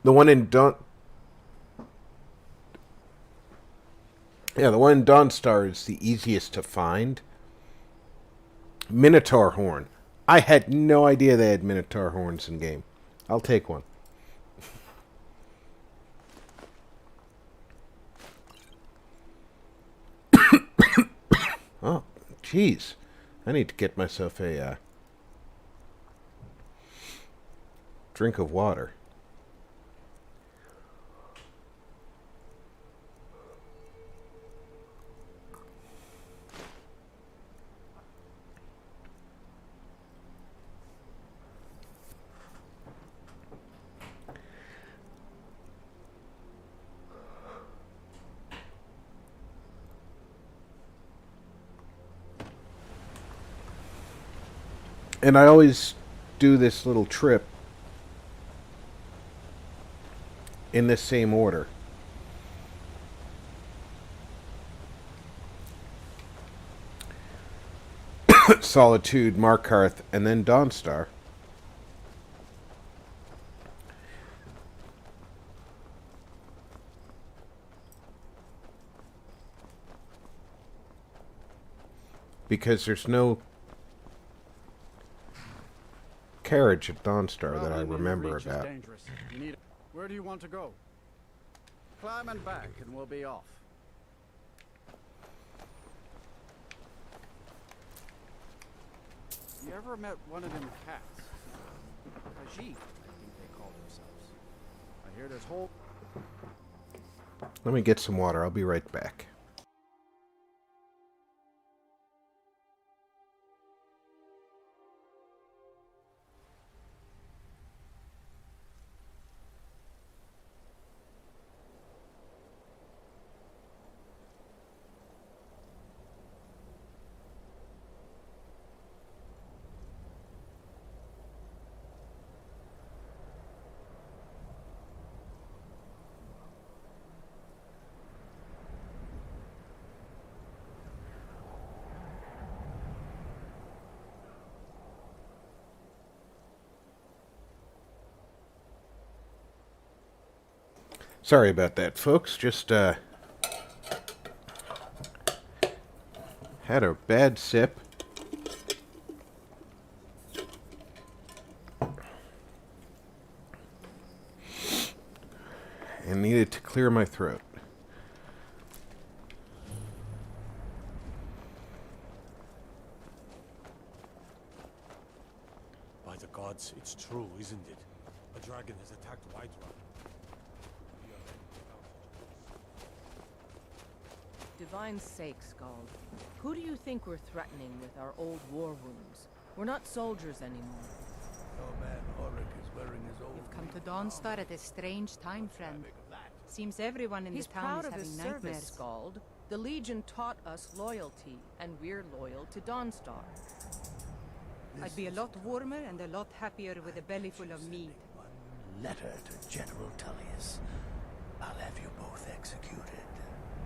The one in the one in Dawnstar is the easiest to find. Minotaur horn. I had no idea they had Minotaur horns in game. I'll take one. Jeez. I need to get myself a drink of water. And I always do this little trip in the same order. Solitude, Markarth, and then Dawnstar. Because there's no carriage at Dawnstar that I remember about. Where do you want to go? Climb and back and we'll be off. You ever met one of them cats? Khajiit, I think they call themselves. I hear there's whole... Let me get some water. I'll be right back. Sorry about that, folks. Just had a bad sip. And needed to clear my throat. By the gods, it's true, isn't it? A dragon has attacked Whiterun. Divine sake, Skald. Who do you think we're threatening with our old war wounds? We're not soldiers anymore. No man Ulrich is wearing his old... You've come to Dawnstar at a strange time, friend. Seems everyone in He's the town proud is of having his nightmares. service, Skald. The Legion taught us loyalty, and we're loyal to Dawnstar. I'd be a lot warmer and a lot happier with a belly full of mead. Letter to General Tullius. I'll have you both executed.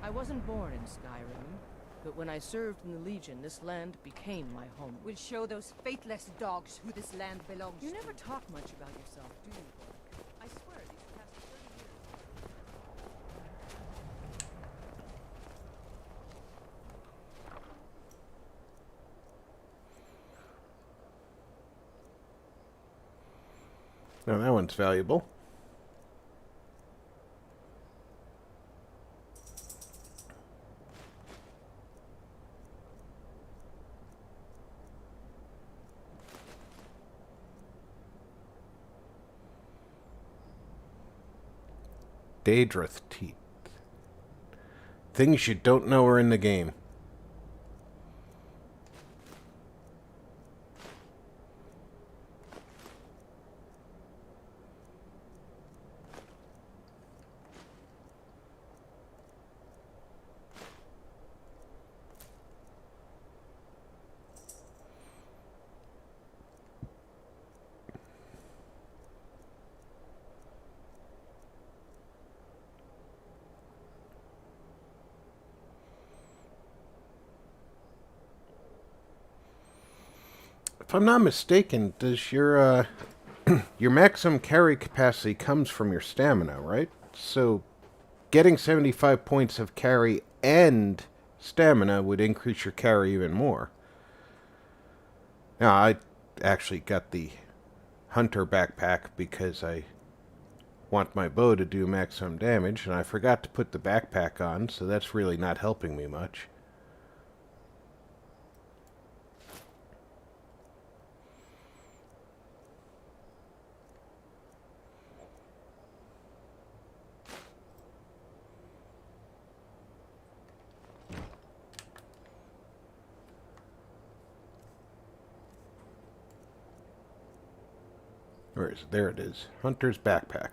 I wasn't born in Skyrim, but when I served in the Legion, this land became my home. We'll show those faithless dogs who this land belongs to. You never talk much about yourself, do you, Borg? I swear, these past 30 years. Now that one's valuable. Daedrith teeth. Things you don't know are in the game. If I'm not mistaken, does your your maximum carry capacity comes from your stamina, right? So getting 75 points of carry and stamina would increase your carry even more. Now, I actually got the hunter backpack because I want my bow to do maximum damage, and I forgot to put the backpack on, so that's really not helping me much. Where is it? There it is. Hunter's backpack.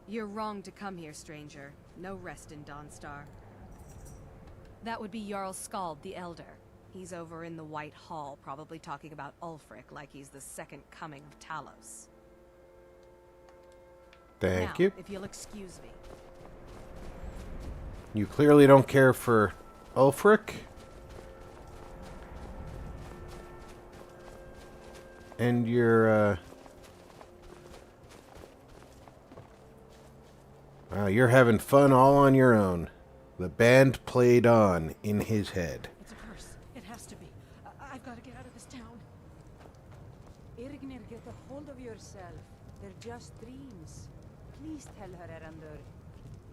You're wrong to come here, stranger. No rest in Dawnstar. That would be Jarl Skald the Elder. He's over in the White Hall, probably talking about Ulfric like he's the second coming of Talos. Thank Now, you. if you'll excuse me. You clearly don't care for Ulfric. And you're having fun all on your own. The band played on in his head. It's a curse. It has to be. I've got to get out of this town. Irgnir, get a hold of yourself. They're just dreams. Please tell her, Erandur.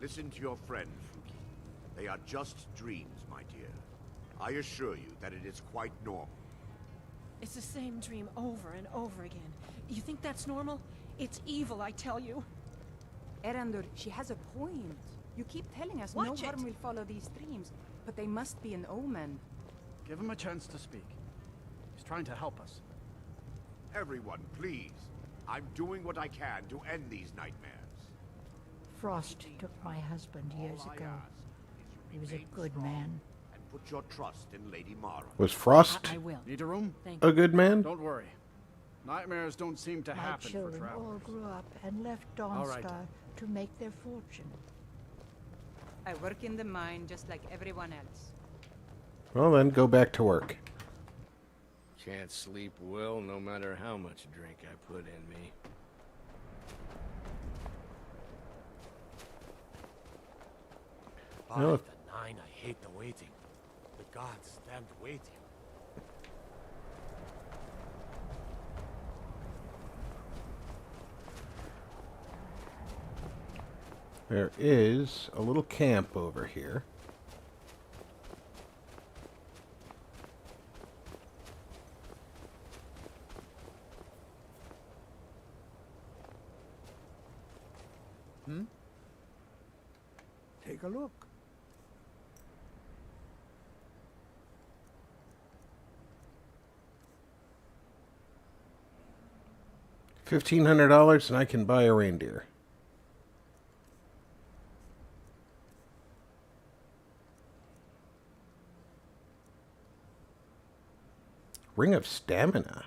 Listen to your friend, Fruki. They are just dreams, my dear. I assure you that it is quite normal. It's the same dream over and over again. You think that's normal? It's evil, I tell you. Erandur, she has a point. You keep telling us no harm will follow these dreams, but they must be an omen. Give him a chance to speak. He's trying to help us. Everyone, please. I'm doing what I can to end these nightmares. Frost took my husband years ago. He was a good man. And put your trust in Lady Mara. Was Frost I will. Need a room? a good man? Don't worry. Nightmares don't seem to My happen for children all travelers. grew up and left All right. Dawnstar to make their fortune. I work in the mine just like everyone else. Well, then go back to work. Can't sleep well no matter how much drink I put in me. No. By the nine, I hate the waiting. The gods damned waiting. There is a little camp over here. Take a look. $1,500 and I can buy a reindeer. Ring of Stamina.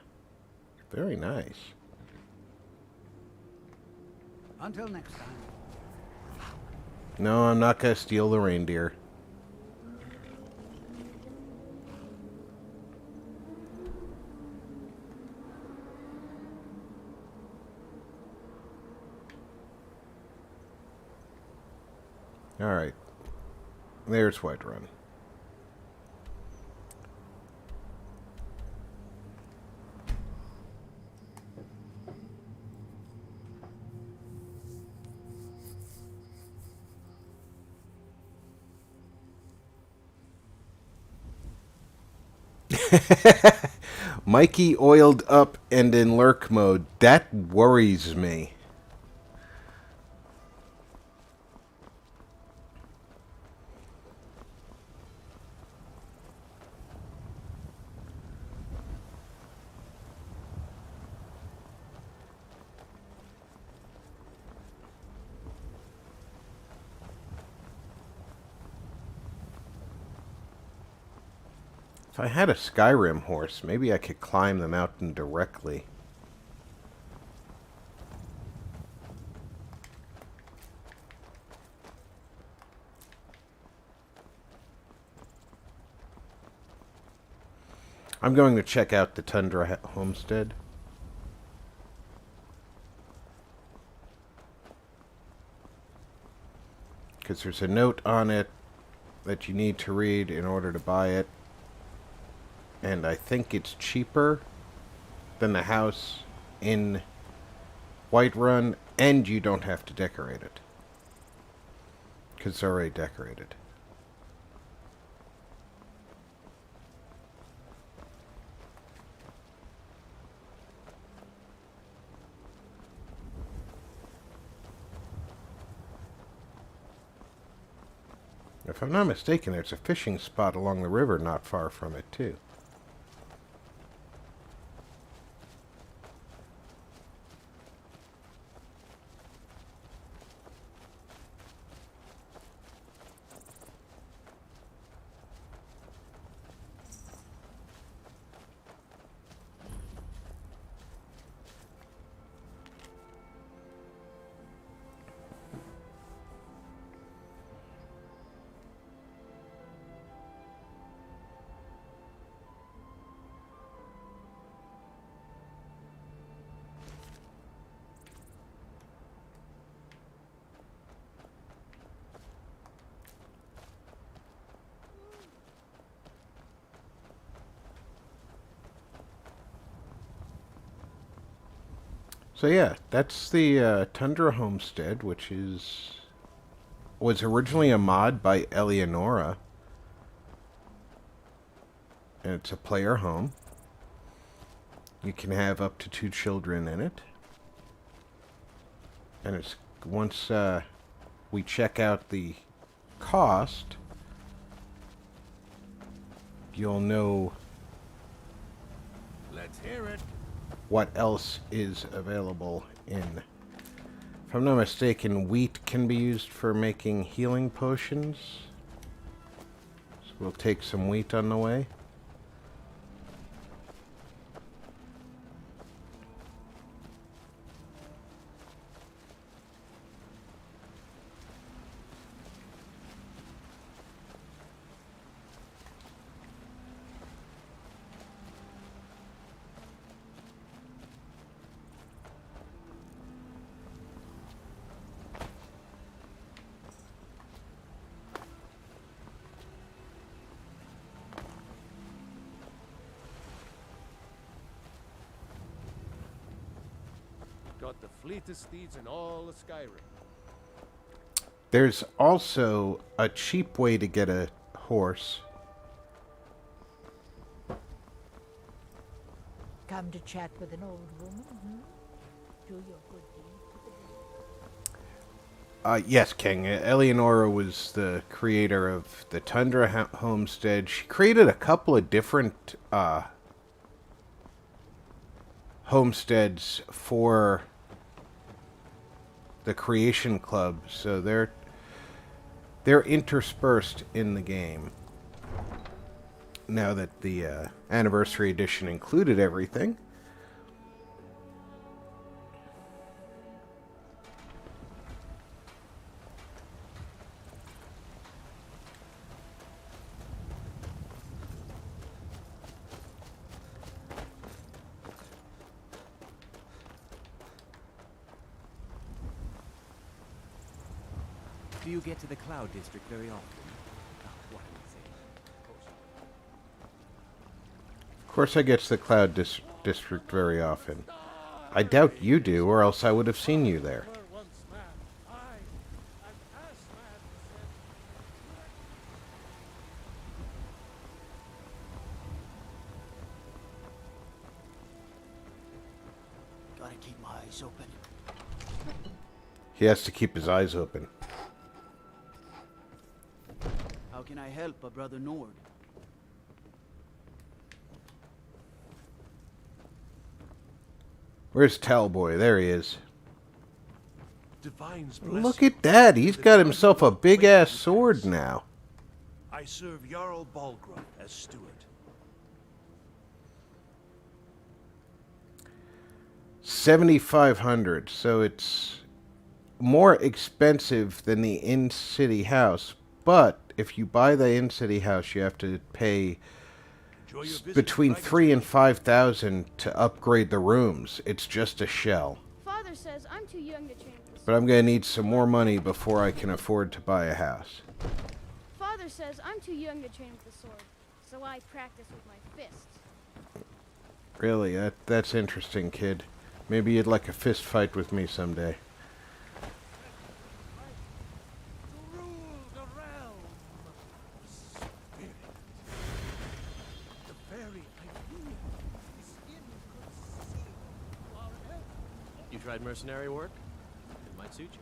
Very nice. Until next time. No, I'm not going to steal the reindeer. Alright. There's Whiterun. Mikey oiled up and in lurk mode. That worries me. If I had a Skyrim horse, maybe I could climb the mountain directly. I'm going to check out the Tundra homestead. Because there's a note on it that you need to read in order to buy it. And I think it's cheaper than the house in Whiterun, and you don't have to decorate it. Because it's already decorated. If I'm not mistaken, there's a fishing spot along the river not far from it, too. So yeah, that's the Tundra Homestead, which was originally a mod by Eleonora. And it's a player home. You can have up to 2 children in it. And it's once we check out the cost, you'll know Let's hear it. what else is available in. If I'm not mistaken, wheat can be used for making healing potions. So we'll take some wheat on the way. Got the fleetest steeds in all of Skyrim. There's also a cheap way to get a horse. Come to chat with an old woman, Do your good deed. Yes, King. Eleonora was the creator of the Tundra Homestead. She created a couple of different homesteads for the Creation Club, so they're interspersed in the game. Now that the Anniversary Edition included everything. Do you get to the Cloud District very often? What am I saying? Of course I get to the Cloud District very often. I doubt you do, or else I would have seen you there. Gotta keep my eyes open. He has to keep his eyes open. How can I help a brother Nord? Where's Talboy? There he is. Divine's Look at that. He's got himself a big-ass sword now. I serve Jarl Balgruuf as steward. 7,500. So it's more expensive than the in-city house. But if you buy the in-city house, you have to pay between 3,000 and 5,000 to upgrade the rooms. It's just a shell. Father says I'm too young to train with the But I'm going to need some more money before I can afford to buy a house. Father says I'm too young to train with the sword, so I practice with my fists. Really, that's interesting, kid. Maybe you'd like a fist fight with me someday. You tried mercenary work? It might suit you.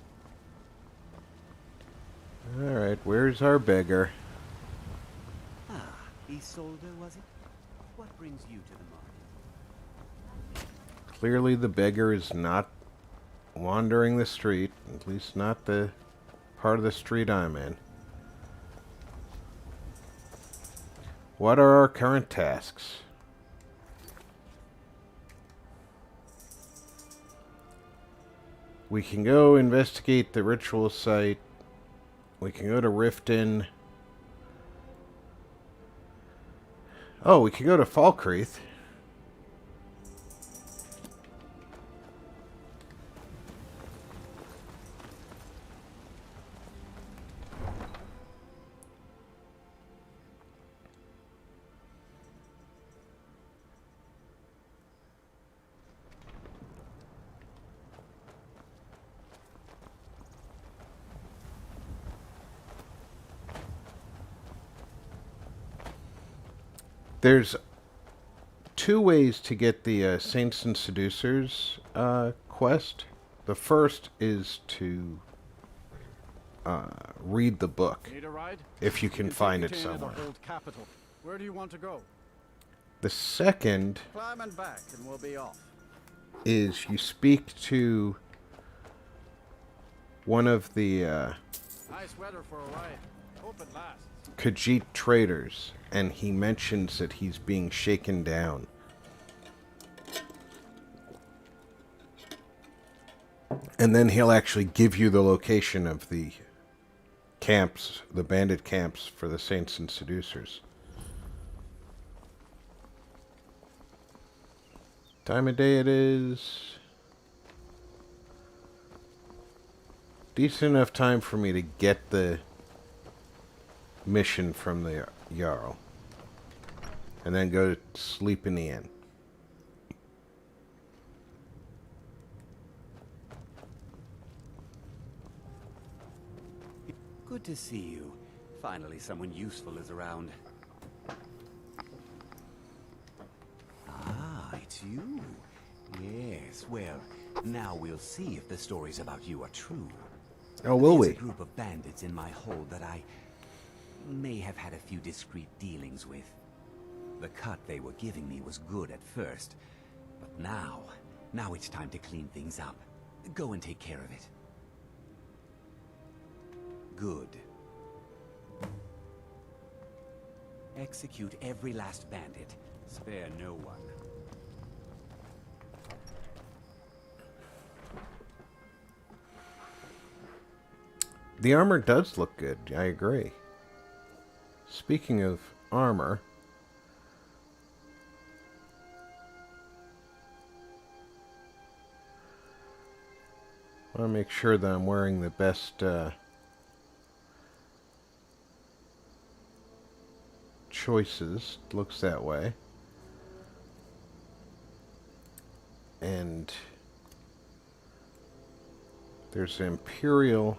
Alright, where's our beggar? Ah, Isolde, was it? What brings you to the market? Clearly the beggar is not wandering the street, at least not the part of the street I'm in. What are our current tasks? We can go investigate the ritual site. We can go to Riften. Oh, we can go to Falkreath. There's two ways to get the Saints and Seducers quest. The first is to read the book, Need a ride? if you can find it Take you to somewhere. the old capital. Where do you want to go? The second Climb and back, and we'll be off. is you speak to one of the Nice weather for a ride. Hope it lasts. Khajiit traders, and he mentions that he's being shaken down. And then he'll actually give you the location of the camps, the bandit camps for the Saints and Seducers. Time of day it is. Decent enough time for me to get the mission from the Jarl. And then go to sleep in the inn. Good to see you. Finally, someone useful is around. Ah, it's you. Yes, well, now we'll see if the stories about you are true. Oh, will we? There's a group of bandits in my hold that I may have had a few discreet dealings with. The cut they were giving me was good at first, but now it's time to clean things up. Go and take care of it. Good. Execute every last bandit. Spare no one. The armor does look good, I agree. Speaking of armor, I want to make sure that I'm wearing the best choices. Looks that way. And there's an Imperial.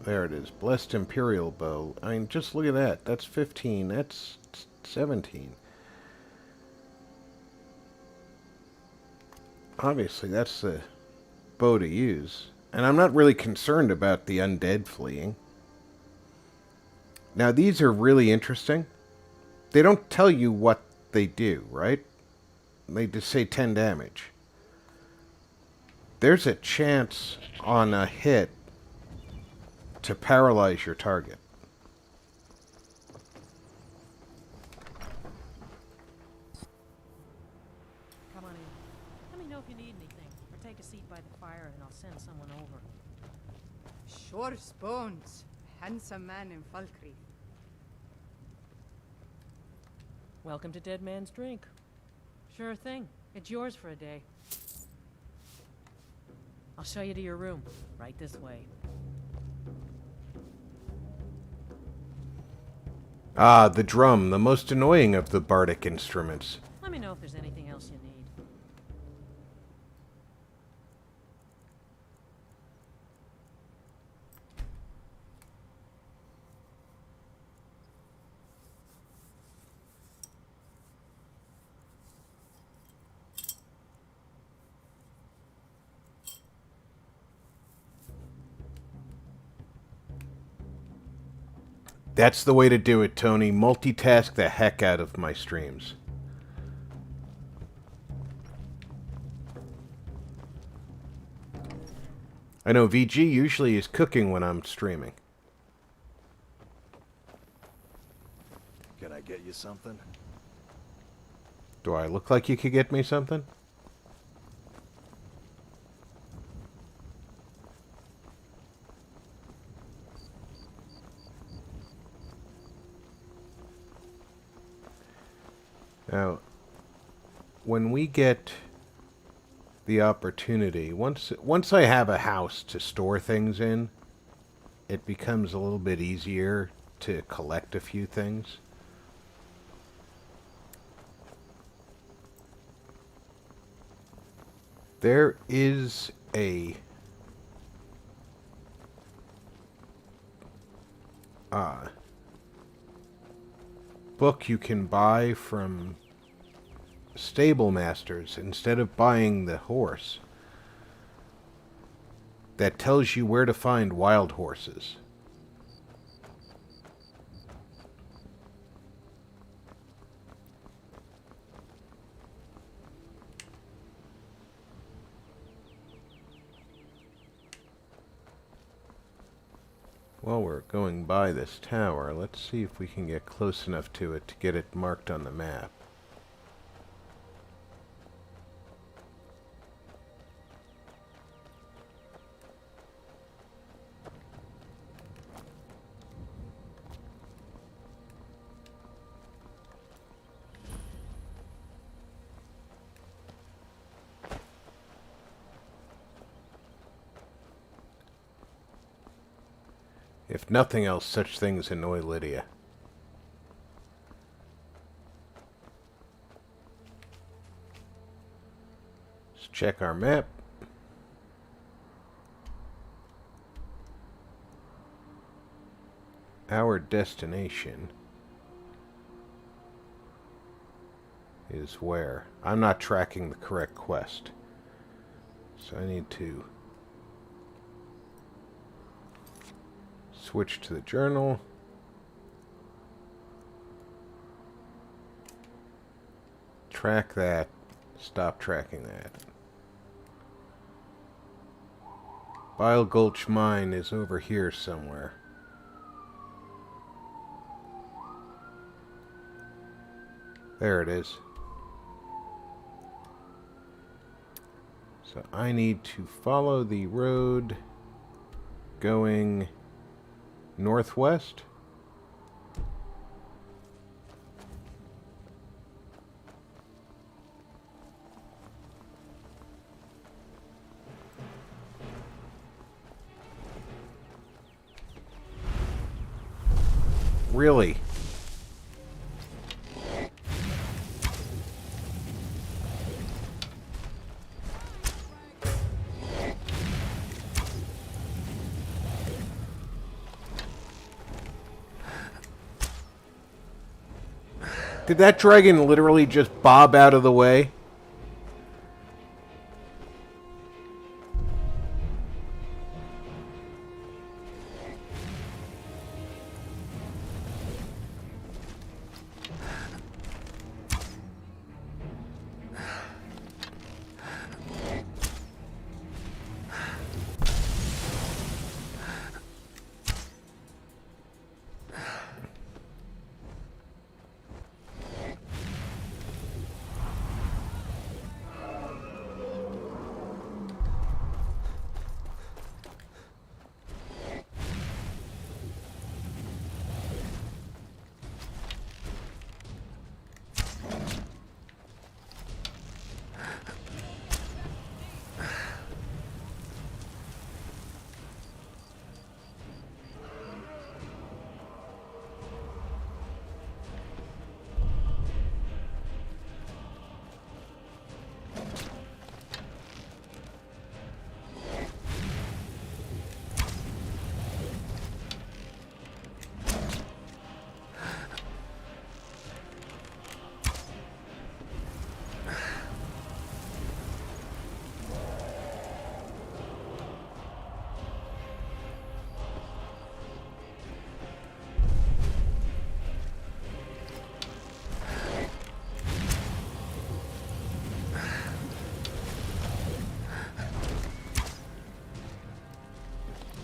There it is. Blessed Imperial Bow. I mean, just look at that. That's 15. That's 17. Obviously, that's the bow to use. And I'm not really concerned about the undead fleeing. Now, these are really interesting. They don't tell you what they do, right? They just say 10 damage. There's a chance on a hit to paralyze your target. Come on in. Let me know if you need anything, or take a seat by the fire and I'll send someone over. Sure Bones, handsome man in Falkreath. Welcome to Dead Man's Drink. Sure thing. It's yours for a day. I'll show you to your room. Right this way. Ah, the drum, the most annoying of the bardic instruments. Let me know if there's anything else you need. That's the way to do it, Tony. Multitask the heck out of my streams. I know VG usually is cooking when I'm streaming. Can I get you something? Do I look like you could get me something? Now, when we get the opportunity, once I have a house to store things in, it becomes a little bit easier to collect a few things. There is a book you can buy from stable masters instead of buying the horse that tells you where to find wild horses. While we're going by this tower, let's see if we can get close enough to it to get it marked on the map. If nothing else, such things annoy Lydia. Let's check our map. Our destination is where? I'm not tracking the correct quest. So I need to switch to the journal. Track that. Stop tracking that. Bile Gulch Mine is over here somewhere. There it is. So I need to follow the road going northwest. Really? Did that dragon literally just bob out of the way?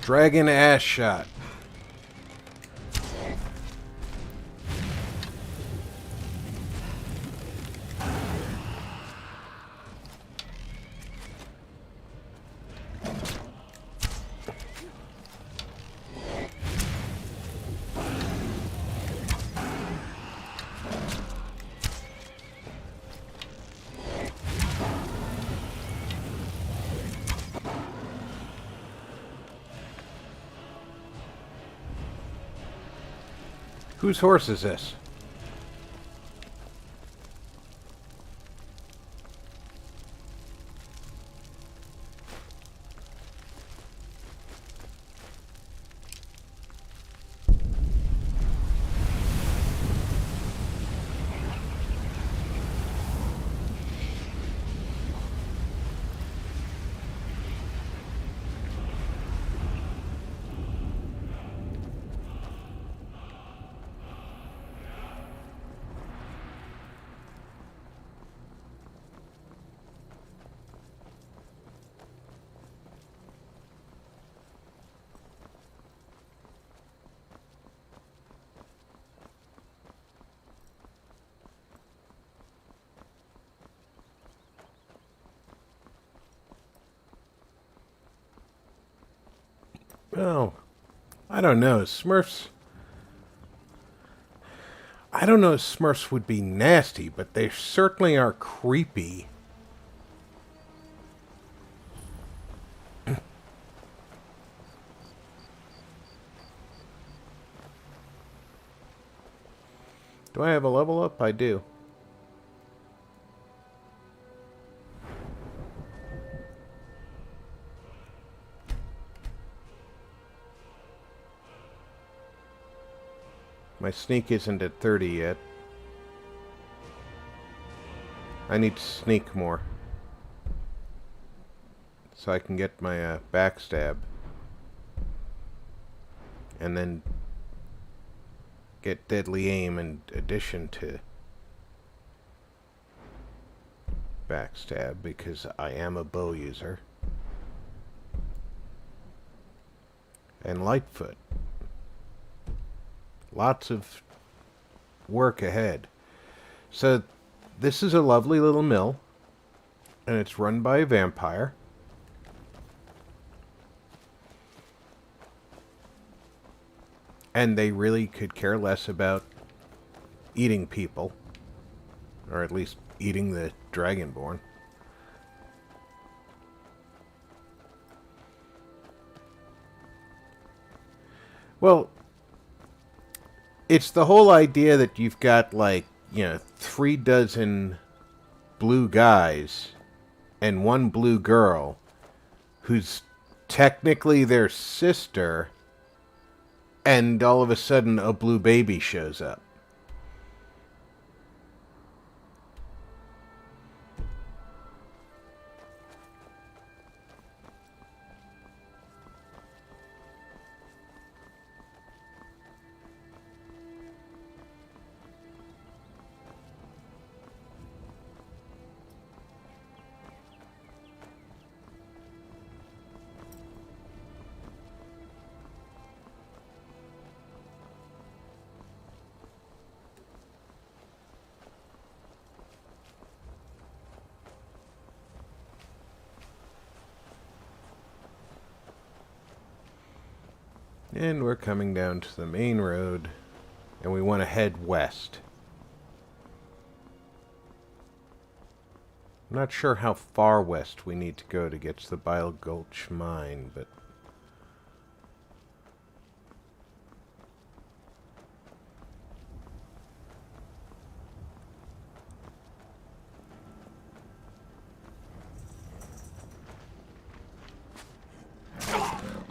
Dragon ass shot. Whose horse is this? Well, I don't know. Smurfs... I don't know if Smurfs would be nasty, but they certainly are creepy. Do I have a level up? I do. My sneak isn't at 30 yet. I need to sneak more, so I can get my backstab. And then get deadly aim in addition to backstab, because I am a bow user. And Lightfoot. Lots of work ahead. So this is a lovely little mill, and it's run by a vampire. And they really could care less about eating people, or at least eating the Dragonborn. Well, it's the whole idea that you've got, like, 3 dozen blue guys and 1 blue girl who's technically their sister, and all of a sudden a blue baby shows up. And we're coming down to the main road, and we want to head west. I'm not sure how far west we need to go to get to the Bile Gulch mine, but...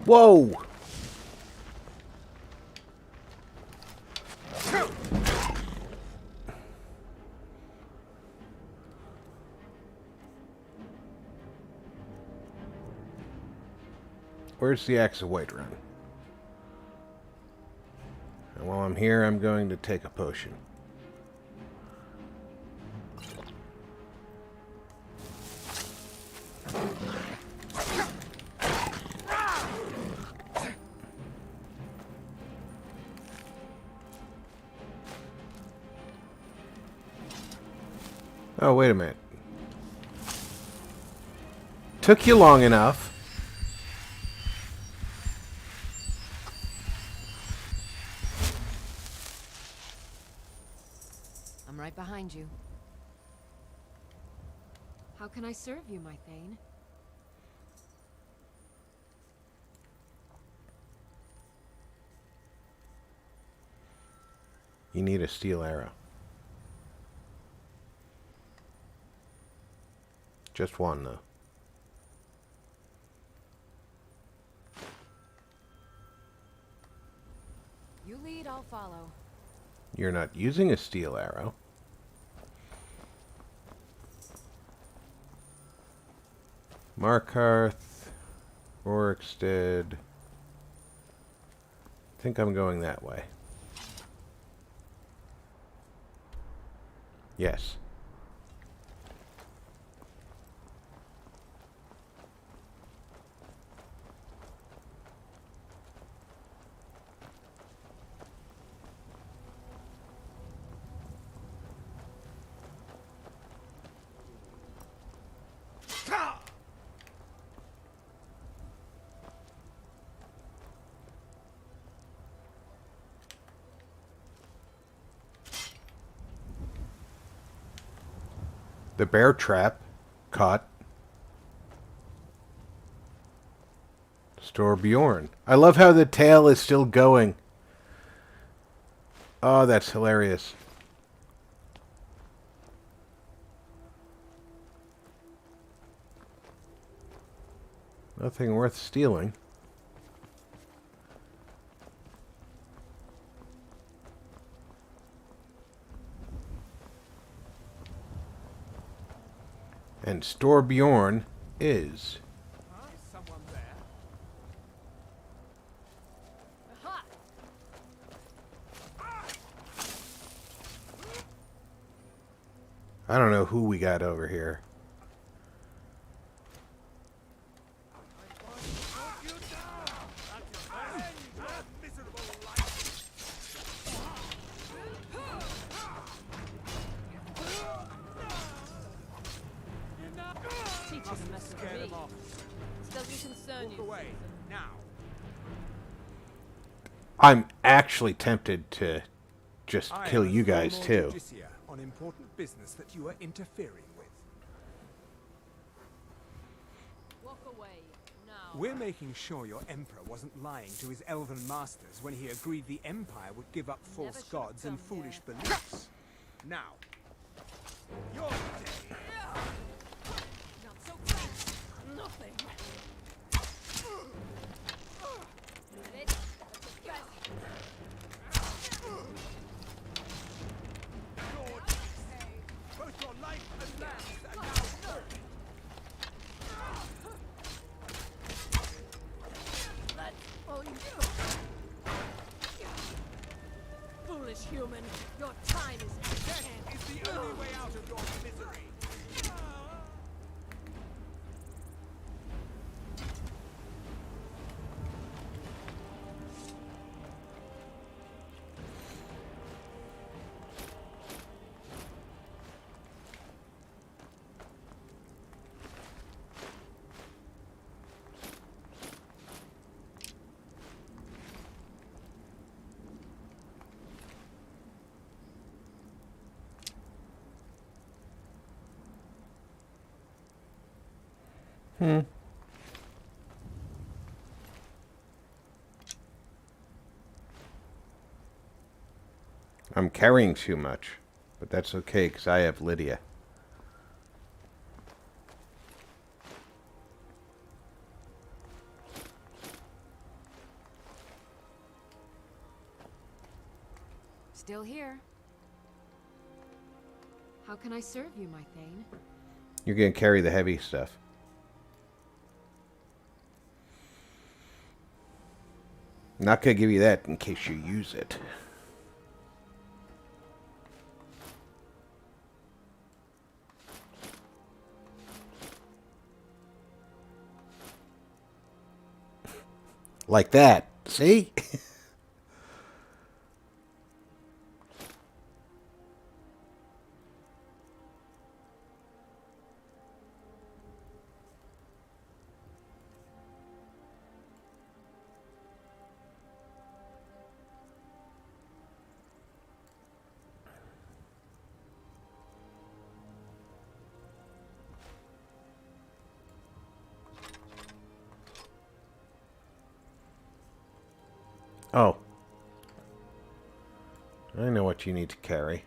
Whoa! Where's the Axe of Whiterun? And while I'm here, I'm going to take a potion. Oh, wait a minute. Took you long enough. I'm right behind you. How can I serve you, my Thane? You need a steel arrow. Just one, though. You lead, I'll follow. You're not using a steel arrow. Markarth, Rorikstead. I think I'm going that way. Yes. The bear trap caught. Store Bjorn. I love how the tail is still going. Oh, that's hilarious. Nothing worth stealing. And Store Bjorn is... Someone there? I don't know who we got over here. I'm actually tempted to just kill you guys too. On important business that you are interfering with. Walk away, now. We're making sure your emperor wasn't lying to his elven masters when he agreed the empire would give up false gods and foolish beliefs. Now, your day. Not so fast. Nothing. Both your life and lands are now forfeit. Let's all you. Foolish human, your time is at Death hand. is the only way out of your misery. I'm carrying too much, but that's okay because I have Lydia. Still here. How can I serve you, my Thane? You're going to carry the heavy stuff. Not going to give you that in case you use it. Like that. See? Oh. I know what you need to carry.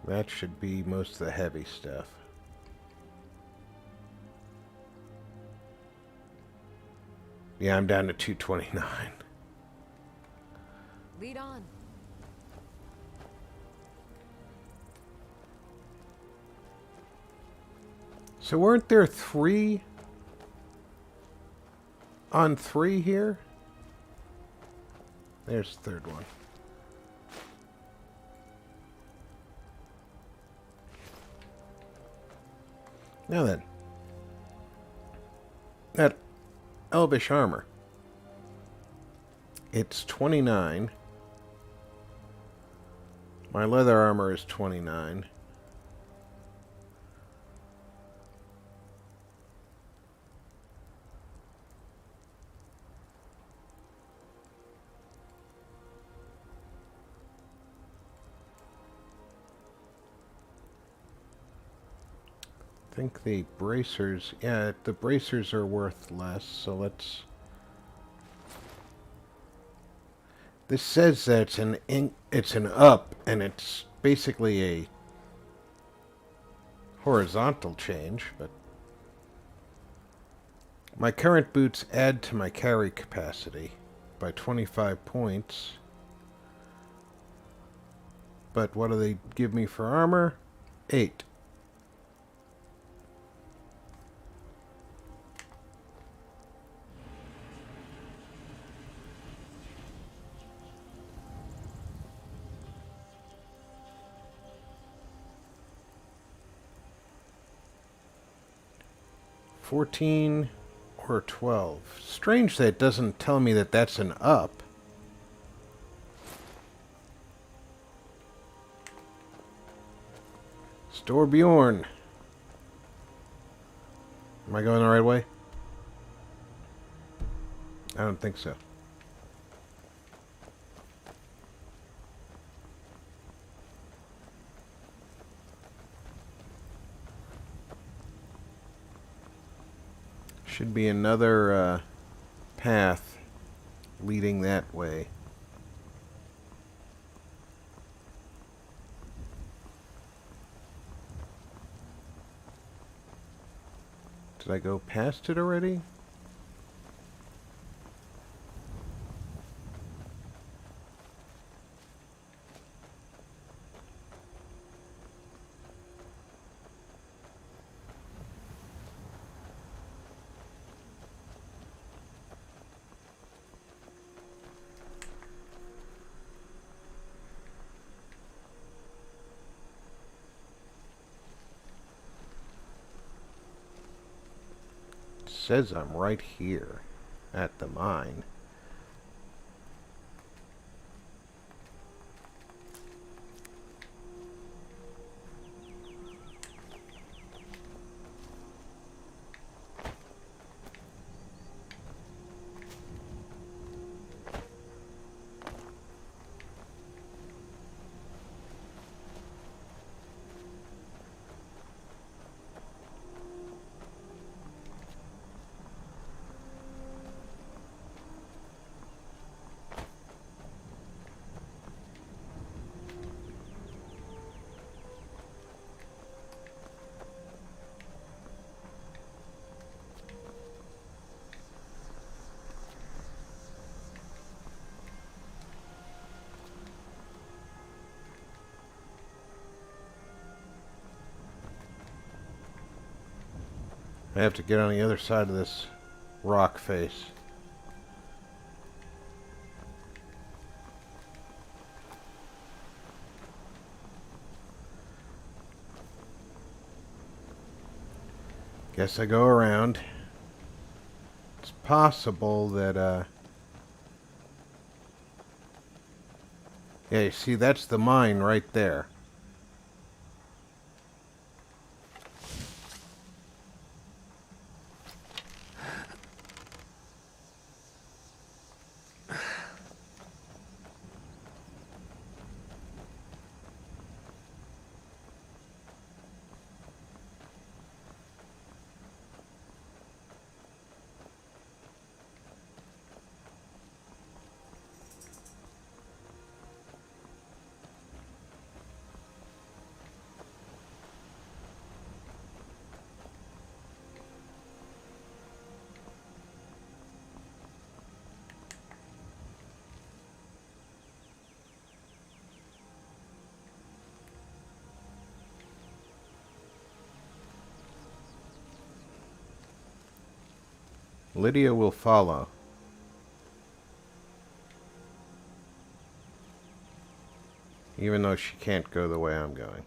That should be most of the heavy stuff. Yeah, I'm down to 229. Lead on. So weren't there 3 on 3 here? There's the third one. Now then. That elvish armor. It's 29. My leather armor is 29. I think the bracers, yeah, the bracers are worth less, so let's... This says that it's an up, and it's basically a horizontal change, but... My current boots add to my carry capacity by 25 points. But what do they give me for armor? 8. $14 or $12. Strange that it doesn't tell me that that's an up. Storbjorn. Am I going the right way? I don't think so. Should be another path leading that way. Did I go past it already? Says I'm right here at the mine. I have to get on the other side of this rock face. Guess I go around. It's possible that, yeah, you see, that's the mine right there. Lydia will follow. Even though she can't go the way I'm going.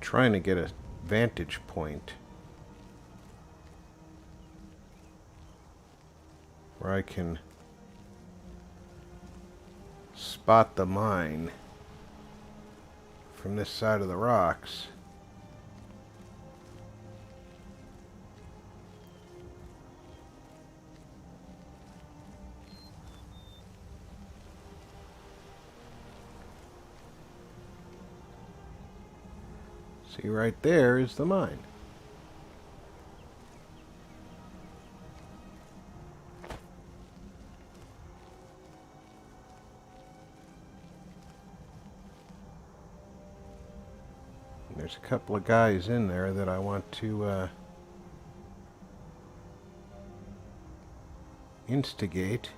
Trying to get a vantage point where I can spot the mine from this side of the rocks. See, right there is the mine. And there's a couple of guys in there that I want to instigate.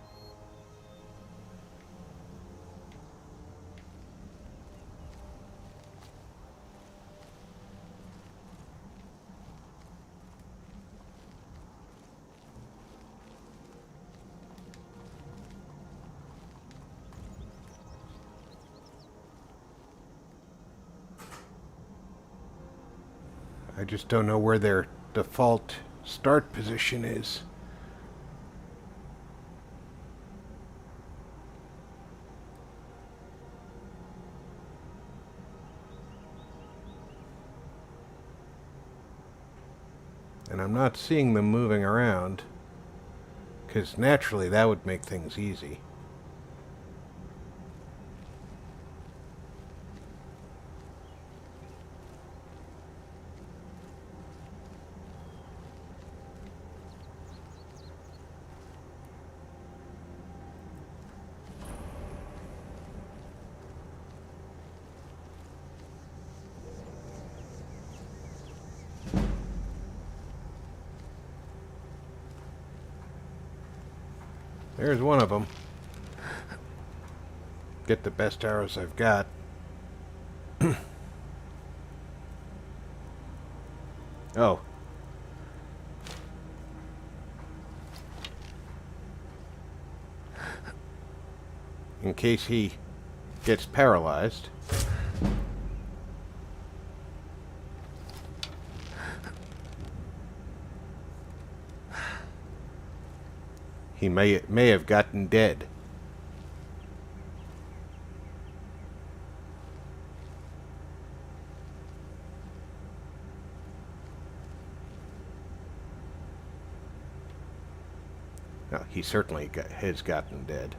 I just don't know where their default start position is. And I'm not seeing them moving around, because naturally that would make things easy. There's one of them. Get the best arrows I've got. Oh. In case he gets paralyzed. He may have gotten dead. No, he certainly has gotten dead.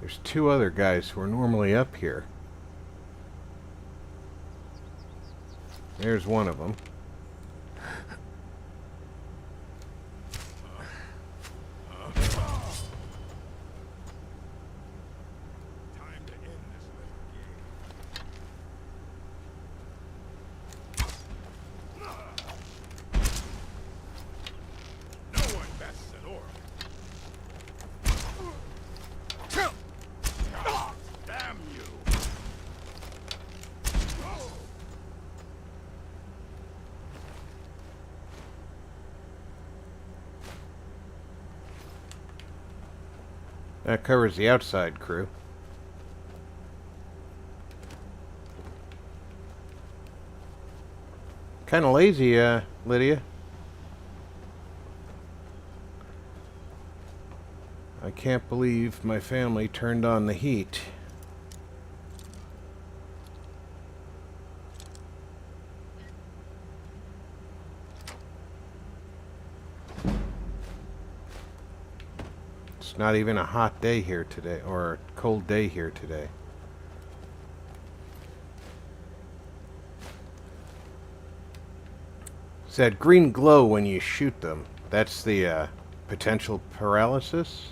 There's two other guys who are normally up here. There's one of them. That covers the outside crew. Kind of lazy, Lydia. I can't believe my family turned on the heat. It's not even a hot day here today, or a cold day here today. It's that green glow when you shoot them. That's the potential paralysis.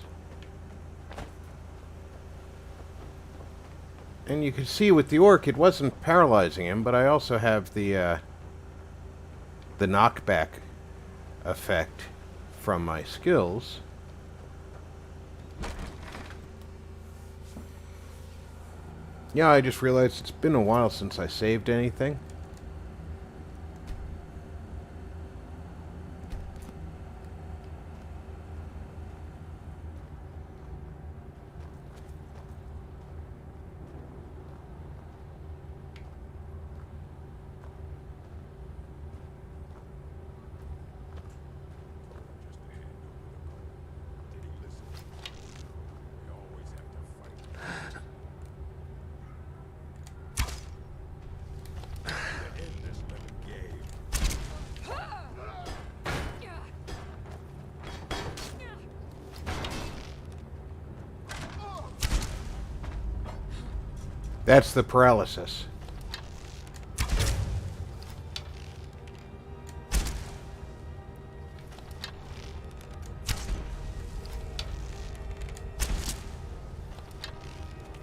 And you can see with the orc, it wasn't paralyzing him, but I also have the knockback effect from my skills. Yeah, I just realized it's been a while since I saved anything. That's the paralysis.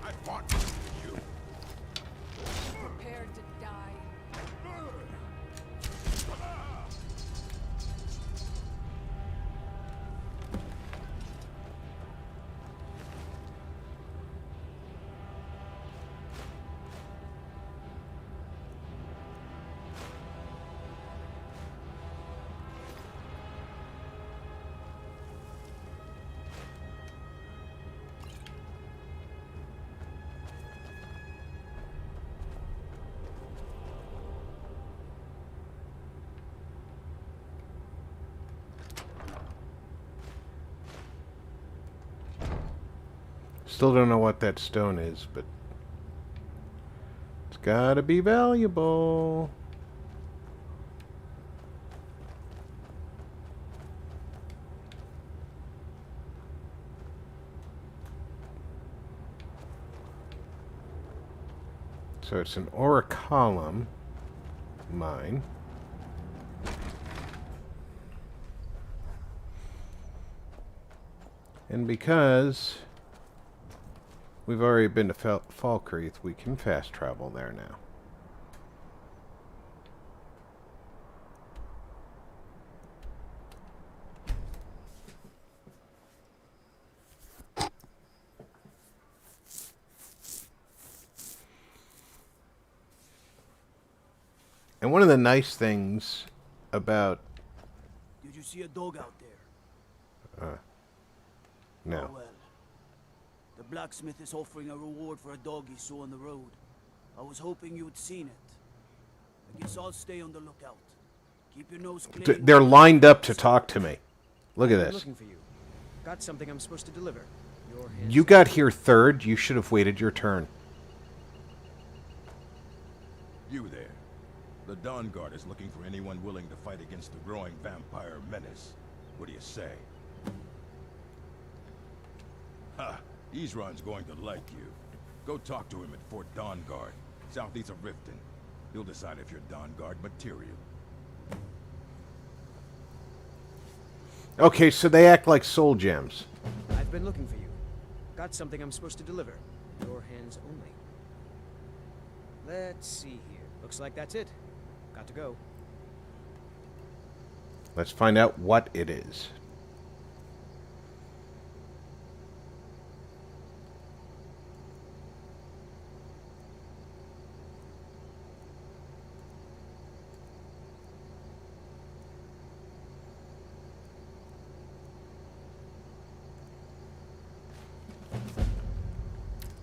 I fought with you. Prepared to die. Still don't know what that stone is, but it's gotta be valuable. So it's an aura column mine. And because we've already been to Falkreath, we can fast travel there now. And one of the nice things about... Did you see a dog out there? No. Oh, well. The blacksmith is offering a reward for a dog he saw on the road. I was hoping you'd seen it. I guess I'll stay on the lookout. Keep your nose clean. They're lined up to talk to me. Look at I'm this. looking for you. Got something I'm supposed to deliver. Your hands You got here third. You should have waited your turn. You there. The Dawn Guard is looking for anyone willing to fight against the growing vampire menace. What do you say? Ha! Isran's going to like you. Go talk to him at Fort Dawn Guard, southeast of Riften. He'll decide if you're Dawn Guard material. Okay, so they act like soul gems. I've been looking for you. Got something I'm supposed to deliver. Your hands only. Let's see here. Looks like that's it. Got to go. Let's find out what it is.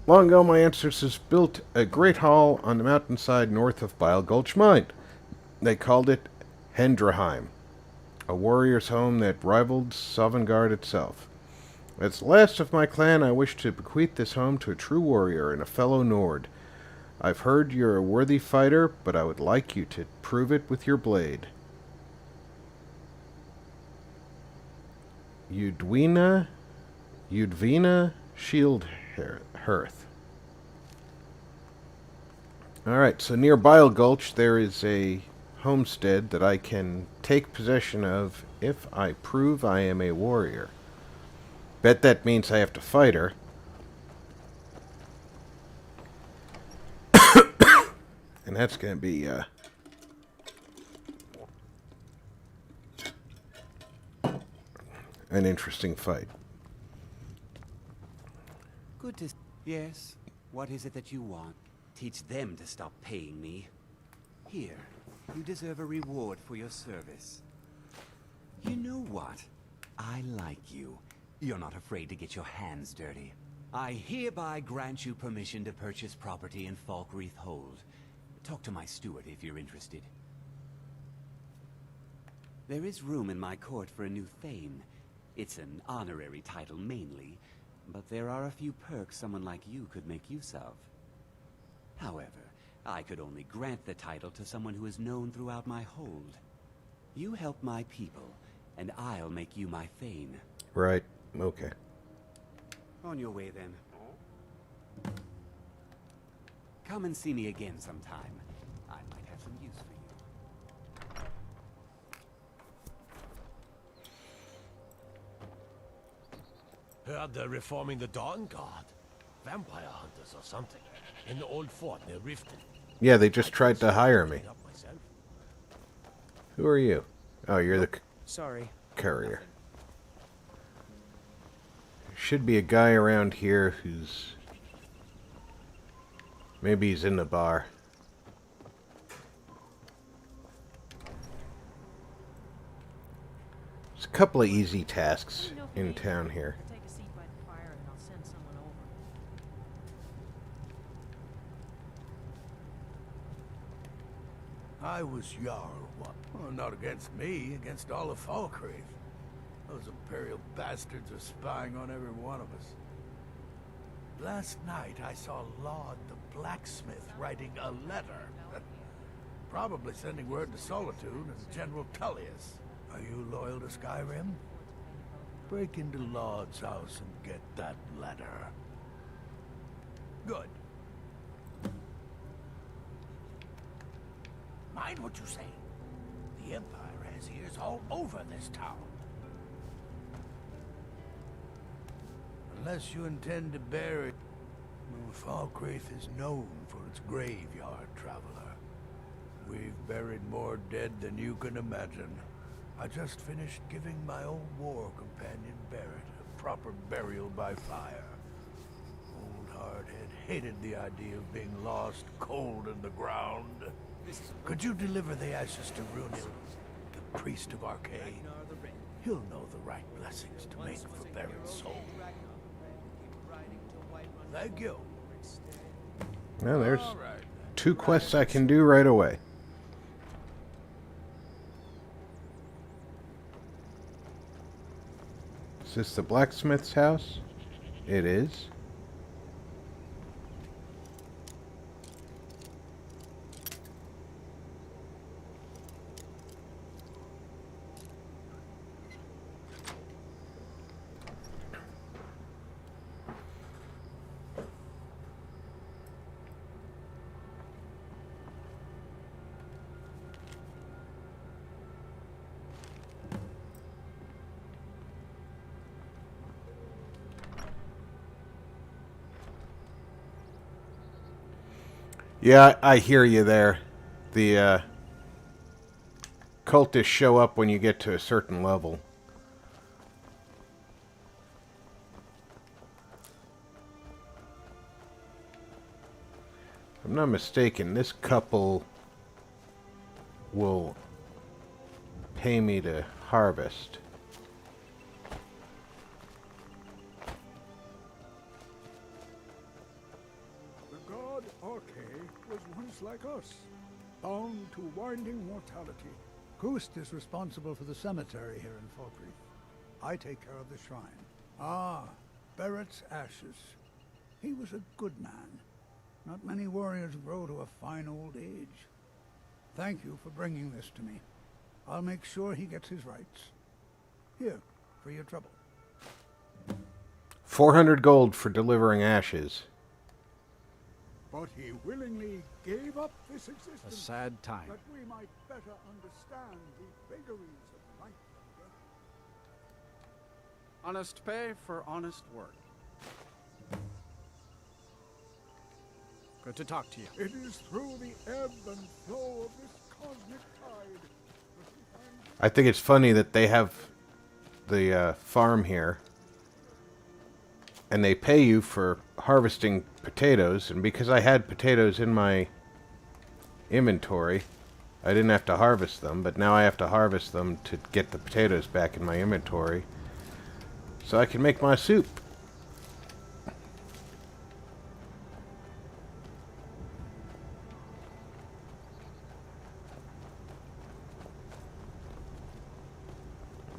Long ago, my ancestors built a great hall on the mountainside north of Bile Gulch Mine. They called it Hendraheim, a warrior's home that rivaled Sovngarde itself. As the last of my clan, I wish to bequeath this home to a true warrior and a fellow Nord. I've heard you're a worthy fighter, but I would like you to prove it with your blade. Udwina Udvina Shield Hearth. Alright, so near Bile Gulch there is a homestead that I can take possession of if I prove I am a warrior. Bet that means I have to fight her. And that's going to be, an interesting fight. Good to... Yes? What is it that you want? Teach them to stop paying me. Here, you deserve a reward for your service. You know what? I like you. You're not afraid to get your hands dirty. I hereby grant you permission to purchase property in Falkreath Hold. Talk to my steward if you're interested. There is room in my court for a new Thane. It's an honorary title mainly, but there are a few perks someone like you could make use of. However, I could only grant the title to someone who is known throughout my hold. You help my people, and I'll make you my Thane. Right. Okay. On your way, then. Come and see me again sometime. I might have some use for you. Heard they're reforming the Dawn Guard. Vampire hunters or something. In the old fort near Riften. Yeah, they just tried to hire me. Who are you? Oh, you're the Sorry. courier. Should be a guy around here who's... Maybe he's in the bar. There's a couple of easy tasks in town here. Take a seat by the fire and I'll send someone over. I was Jarl once. Well, not against me, against all of Falkreath. Those Imperial bastards are spying on every one of us. Last night I saw Laud the blacksmith writing a letter. Probably sending word to Solitude and General Tullius. Are you loyal to Skyrim? Break into Laud's house and get that letter. Good. Mind what you say. The Empire has ears all over this town. Unless you intend to bury... Well, Falkreath is known for its graveyard, traveler. We've buried more dead than you can imagine. I just finished giving my old war companion Barrett a proper burial by fire. Old Hardhead hated the idea of being lost cold in the ground. Could you deliver the ashes to Runil, the priest of Arcane? He'll know the right blessings to make for Barrett's soul. Thank you. Well, there's 2 quests I can do right away. Is this the blacksmith's house? It is. Yeah, I hear you there. The cultists show up when you get to a certain level. If I'm not mistaken, this couple will pay me to harvest. Like us, bound to winding mortality. Kust is responsible for the cemetery here in Falkreath. I take care of the shrine. Ah, Barrett's ashes. He was a good man. Not many warriors grow to a fine old age. Thank you for bringing this to me. I'll make sure he gets his rights. Here, for your trouble. 400 gold for delivering ashes. But he willingly gave up this existence. A sad time. That we might better understand the vagaries of life and death. Honest pay for honest work. Good to talk to you. It is through the ebb and flow of this cosmic tide that we find... I think it's funny that they have the farm here, and they pay you for harvesting potatoes, and because I had potatoes in my inventory, I didn't have to harvest them, but now I have to harvest them to get the potatoes back in my inventory so I can make my soup.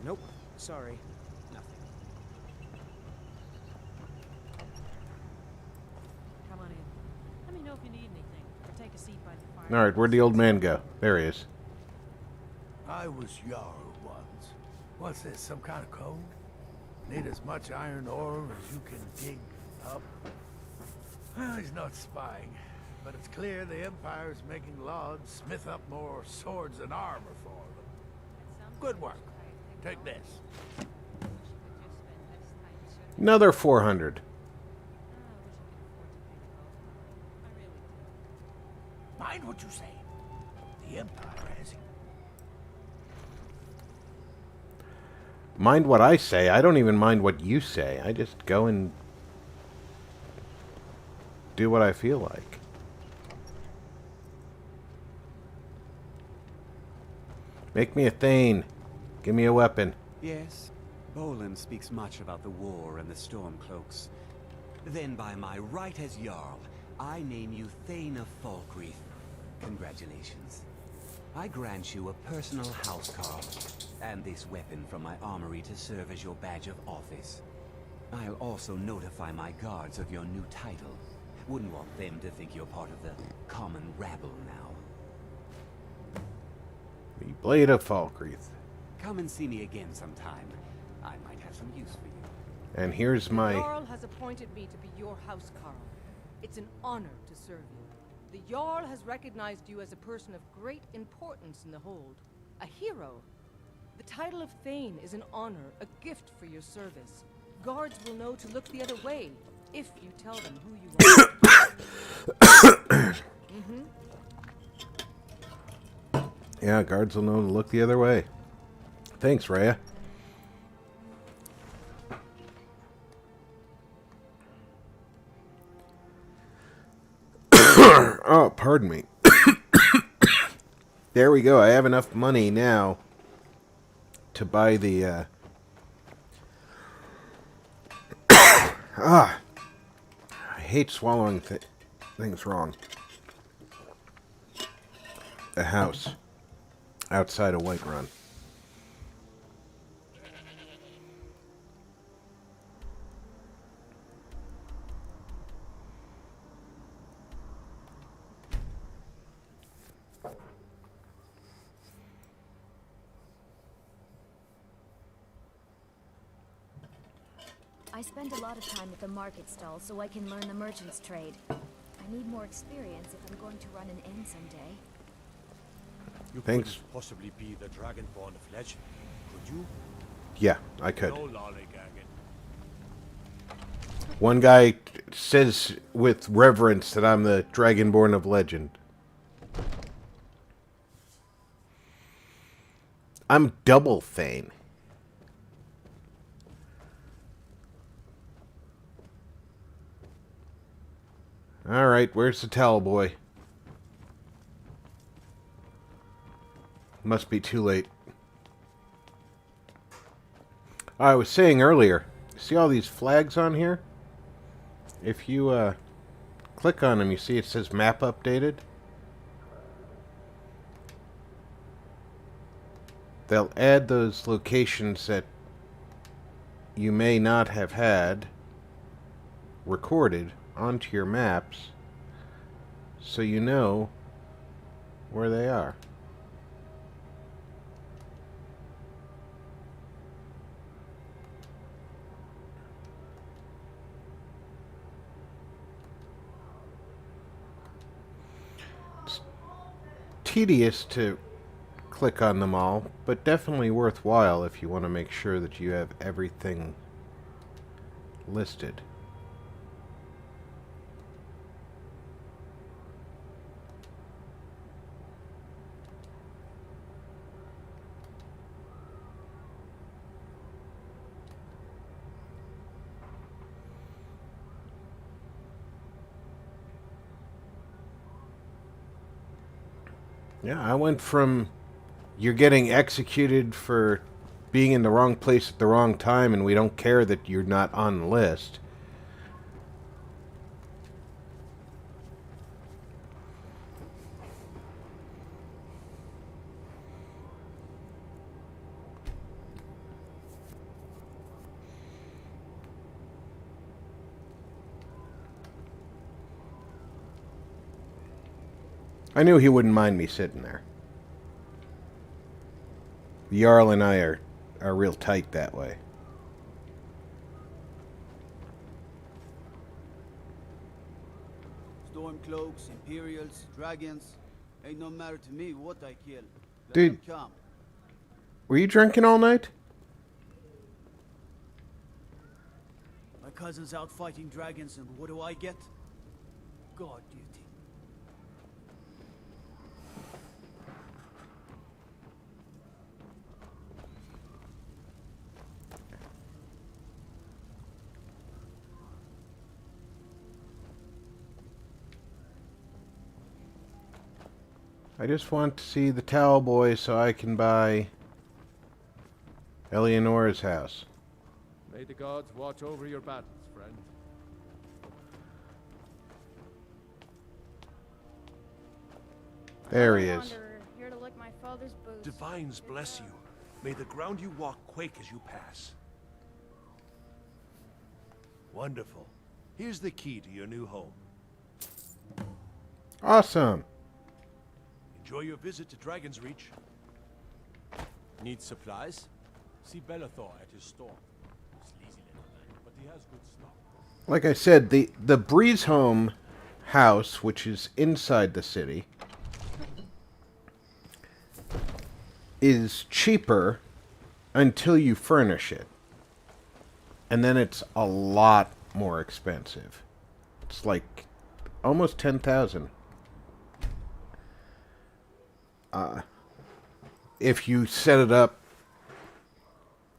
Nope. Sorry. Nothing. Come on in. Let me know if you need anything, or take a seat by the fire. Alright, where'd the old man go? There he is. I was Jarl once. What's this, some kind of code? Need as much iron ore as you can dig up? Well, he's not spying, but it's clear the Empire's making logs smith up more swords and armor for them. Good work. Take this. Another 400. Mind what you say. The Empire has it. Mind what I say. I don't even mind what you say. I just go and do what I feel like. Make me a Thane. Give me a weapon. Yes, Bolin speaks much about the war and the Stormcloaks. Then by my right as Jarl, I name you Thane of Falkreath. Congratulations. I grant you a personal housecarl, and this weapon from my armory to serve as your badge of office. I'll also notify my guards of your new title. Wouldn't want them to think you're part of the common rabble now. The Blade of Falkreath. Come and see me again sometime. I might have some use for you. And here's my... The Jarl has appointed me to be your housecarl. It's an honor to serve you. The Jarl has recognized you as a person of great importance in the Hold. A hero. The title of Thane is an honor, a gift for your service. Guards will know to look the other way, if you tell them who you are. Yeah, guards will know to look the other way. Thanks, Rhea. Oh, pardon me. There we go. I have enough money now to buy the... I hate swallowing things wrong. A house outside of Whiterun. I spend a lot of time at the market stall so I can learn the merchant's trade. I need more experience if I'm going to run an inn someday. You Thanks. couldn't possibly be the Dragonborn of legend, could you? Yeah, I could. No lollygagging. One guy says with reverence that I'm the Dragonborn of legend. I'm double Thane. Alright, where's the towel boy? Must be too late. I was saying earlier, see all these flags on here? If you click on them, you see it says map updated. They'll add those locations that you may not have had recorded onto your maps so you know where they are. tedious to click on them all, but definitely worthwhile if you want to make sure that you have everything listed. Yeah, I went from you're getting executed for being in the wrong place at the wrong time and we don't care that you're not on the list. I knew he wouldn't mind me sitting there. The Jarl and I are real tight that way. Stormcloaks, Imperials, dragons. Ain't no matter to me what I kill. Let Dude, them come. Were you drinking all night? My cousin's out fighting dragons, and what do I get? God duty. I just want to see the Towel Boy so I can buy Eleonora's house. May the gods watch over your battles, friend. There he is. Wanderer, here to lick my father's boots. Divines bless you. May the ground you walk quake as you pass. Wonderful. Here's the key to your new home. Awesome. Enjoy your visit to Dragon's Reach. Need supplies? See Bellathor at his store. Sleazy little man, but he has good stock. Like I said, the Breezehome house, which is inside the city, is cheaper until you furnish it. And then it's a lot more expensive. It's like almost 10,000. If you set it up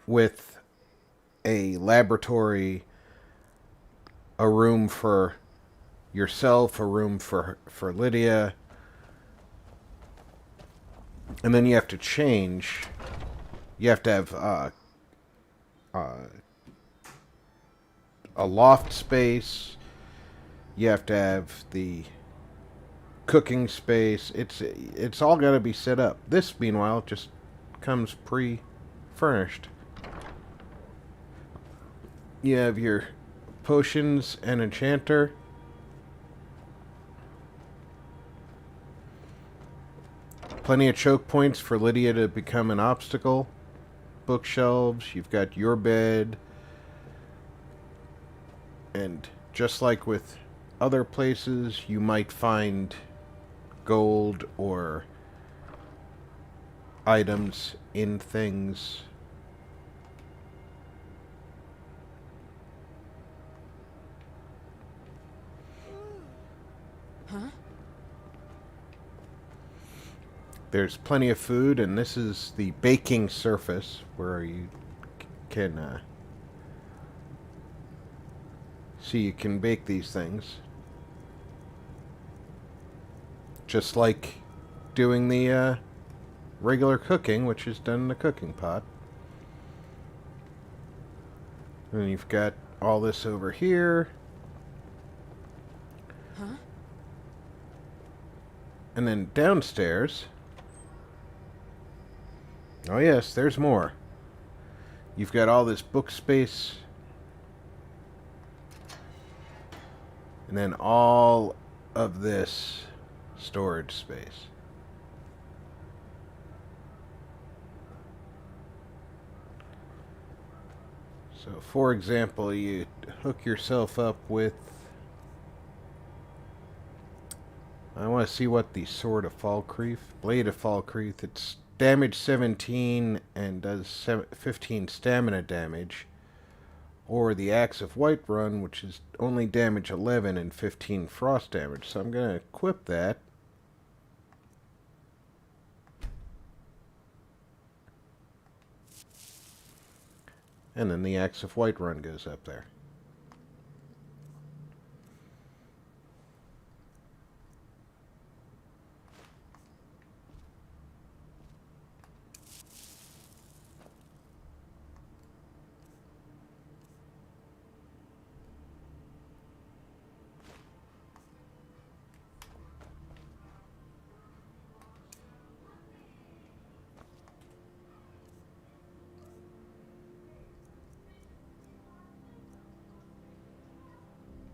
with a laboratory, a room for yourself, a room for Lydia, and then you have to change. You have to have a loft space. You have to have the cooking space. It's all got to be set up. This, meanwhile, just comes pre-furnished. You have your potions and enchanter. Plenty of choke points for Lydia to become an obstacle. Bookshelves. You've got your bed. And just like with other places, you might find gold or items in things. Huh? There's plenty of food, and this is the baking surface where you can see you can bake these things. Just like doing the regular cooking, which is done in the cooking pot. And you've got all this over here. Huh? And then downstairs. Oh yes, there's more. You've got all this book space. And then all of this storage space. So, for example, you hook yourself up with I want to see what the Sword of Falkreath, Blade of Falkreath, it's damage 17 and does 15 stamina damage. Or the Axe of Whiterun, which is only damage 11 and 15 frost damage. So I'm going to equip that. And then the Axe of Whiterun goes up there.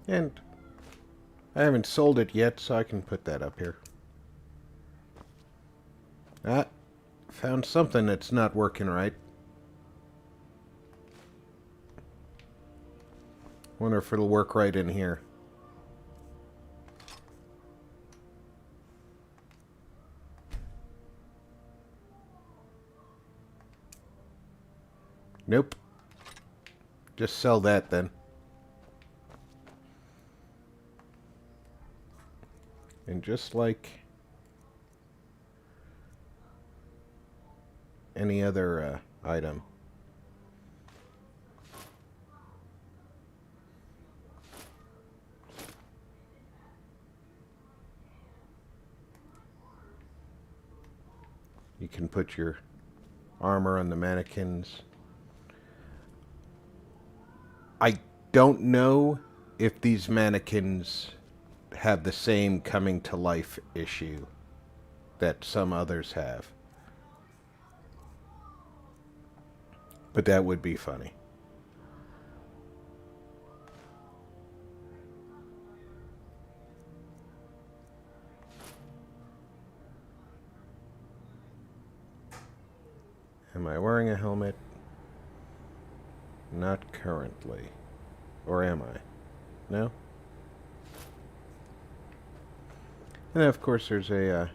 And I haven't sold it yet, so I can put that up here. Ah, found something that's not working right. Wonder if it'll work right in here. Nope. Just sell that then. And just like any other item, you can put your armor on the mannequins. I don't know if these mannequins have the same coming to life issue that some others have. But that would be funny. Am I wearing a helmet? Not currently. Or am I? No? And then, of course, there's a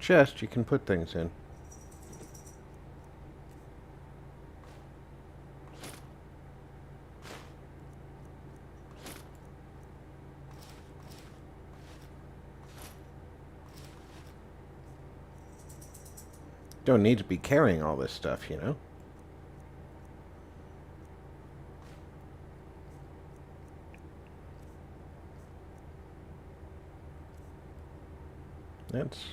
chest you can put things in. Don't need to be carrying all this stuff, you know? That's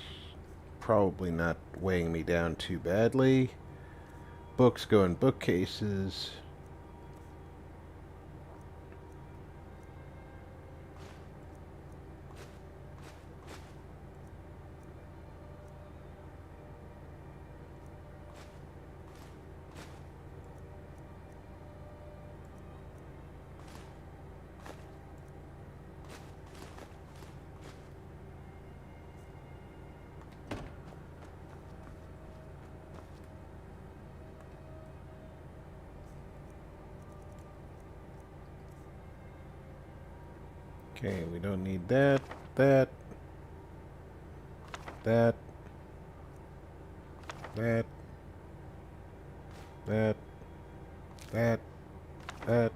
probably not weighing me down too badly. Books go in bookcases. Okay, we don't need that, that, that, that, that, that, that.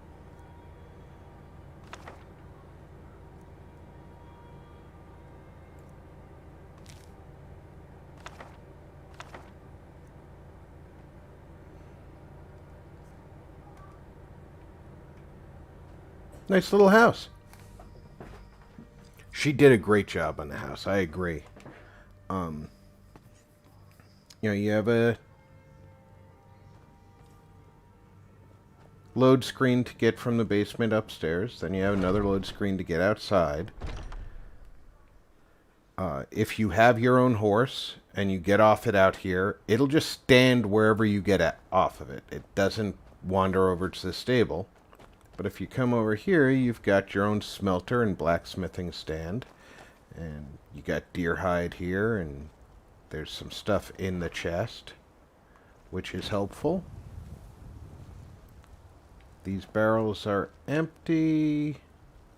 Nice little house. She did a great job on the house. I agree. You know, you have a load screen to get from the basement upstairs. Then you have another load screen to get outside. If you have your own horse and you get off it out here, it'll just stand wherever you get off of it. It doesn't wander over to the stable. But if you come over here, you've got your own smelter and blacksmithing stand. And you got deer hide here, and there's some stuff in the chest, which is helpful. These barrels are empty.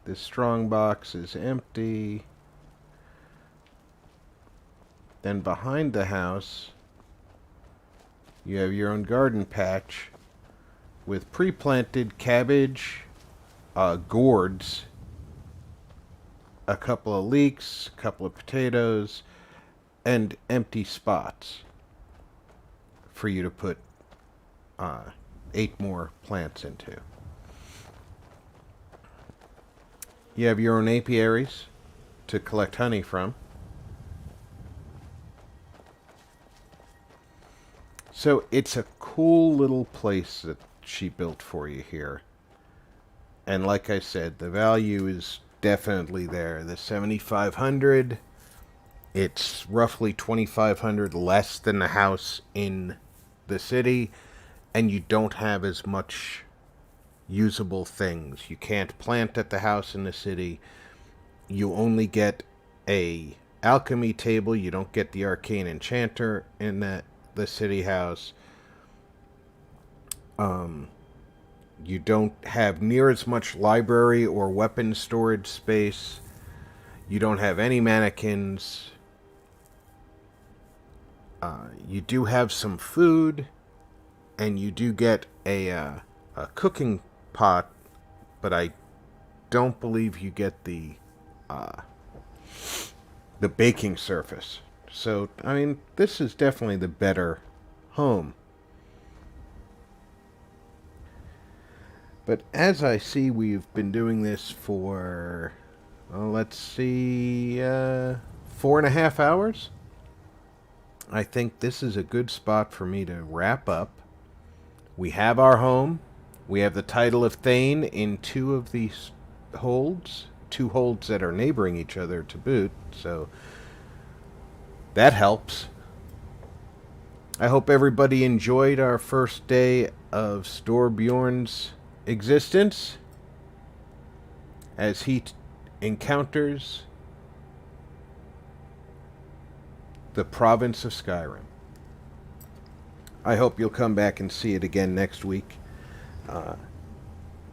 This strong box is empty. Then behind the house, you have your own garden patch with pre-planted cabbage, gourds, a couple of leeks, a couple of potatoes, and empty spots for you to put 8 more plants into. You have your own apiaries to collect honey from. So it's a cool little place that she built for you here. And like I said, the value is definitely there. The 7,500, it's roughly 2,500 less than the house in the city, and you don't have as much usable things. You can't plant at the house in the city. You only get a alchemy table. You don't get the arcane enchanter in the city house. You don't have near as much library or weapon storage space. You don't have any mannequins. You do have some food, and you do get a cooking pot, but I don't believe you get the baking surface. So, I mean, this is definitely the better home. But as I see, we've been doing this for, well, let's see, 4.5 hours. I think this is a good spot for me to wrap up. We have our home. We have the title of Thane in 2 of these holds. 2 holds that are neighboring each other to boot, so that helps. I hope everybody enjoyed our first day of Storbjorn's existence as he encounters the province of Skyrim. I hope you'll come back and see it again next week.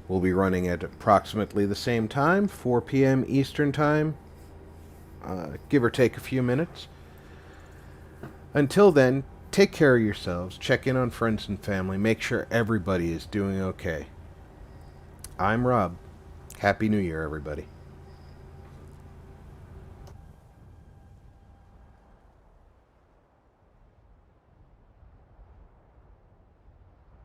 We'll be running at approximately the same time, 4 p.m. Eastern Time, give or take a few minutes. Until then, take care of yourselves, check in on friends and family, make sure everybody is doing okay. I'm Rob. Happy New Year, everybody.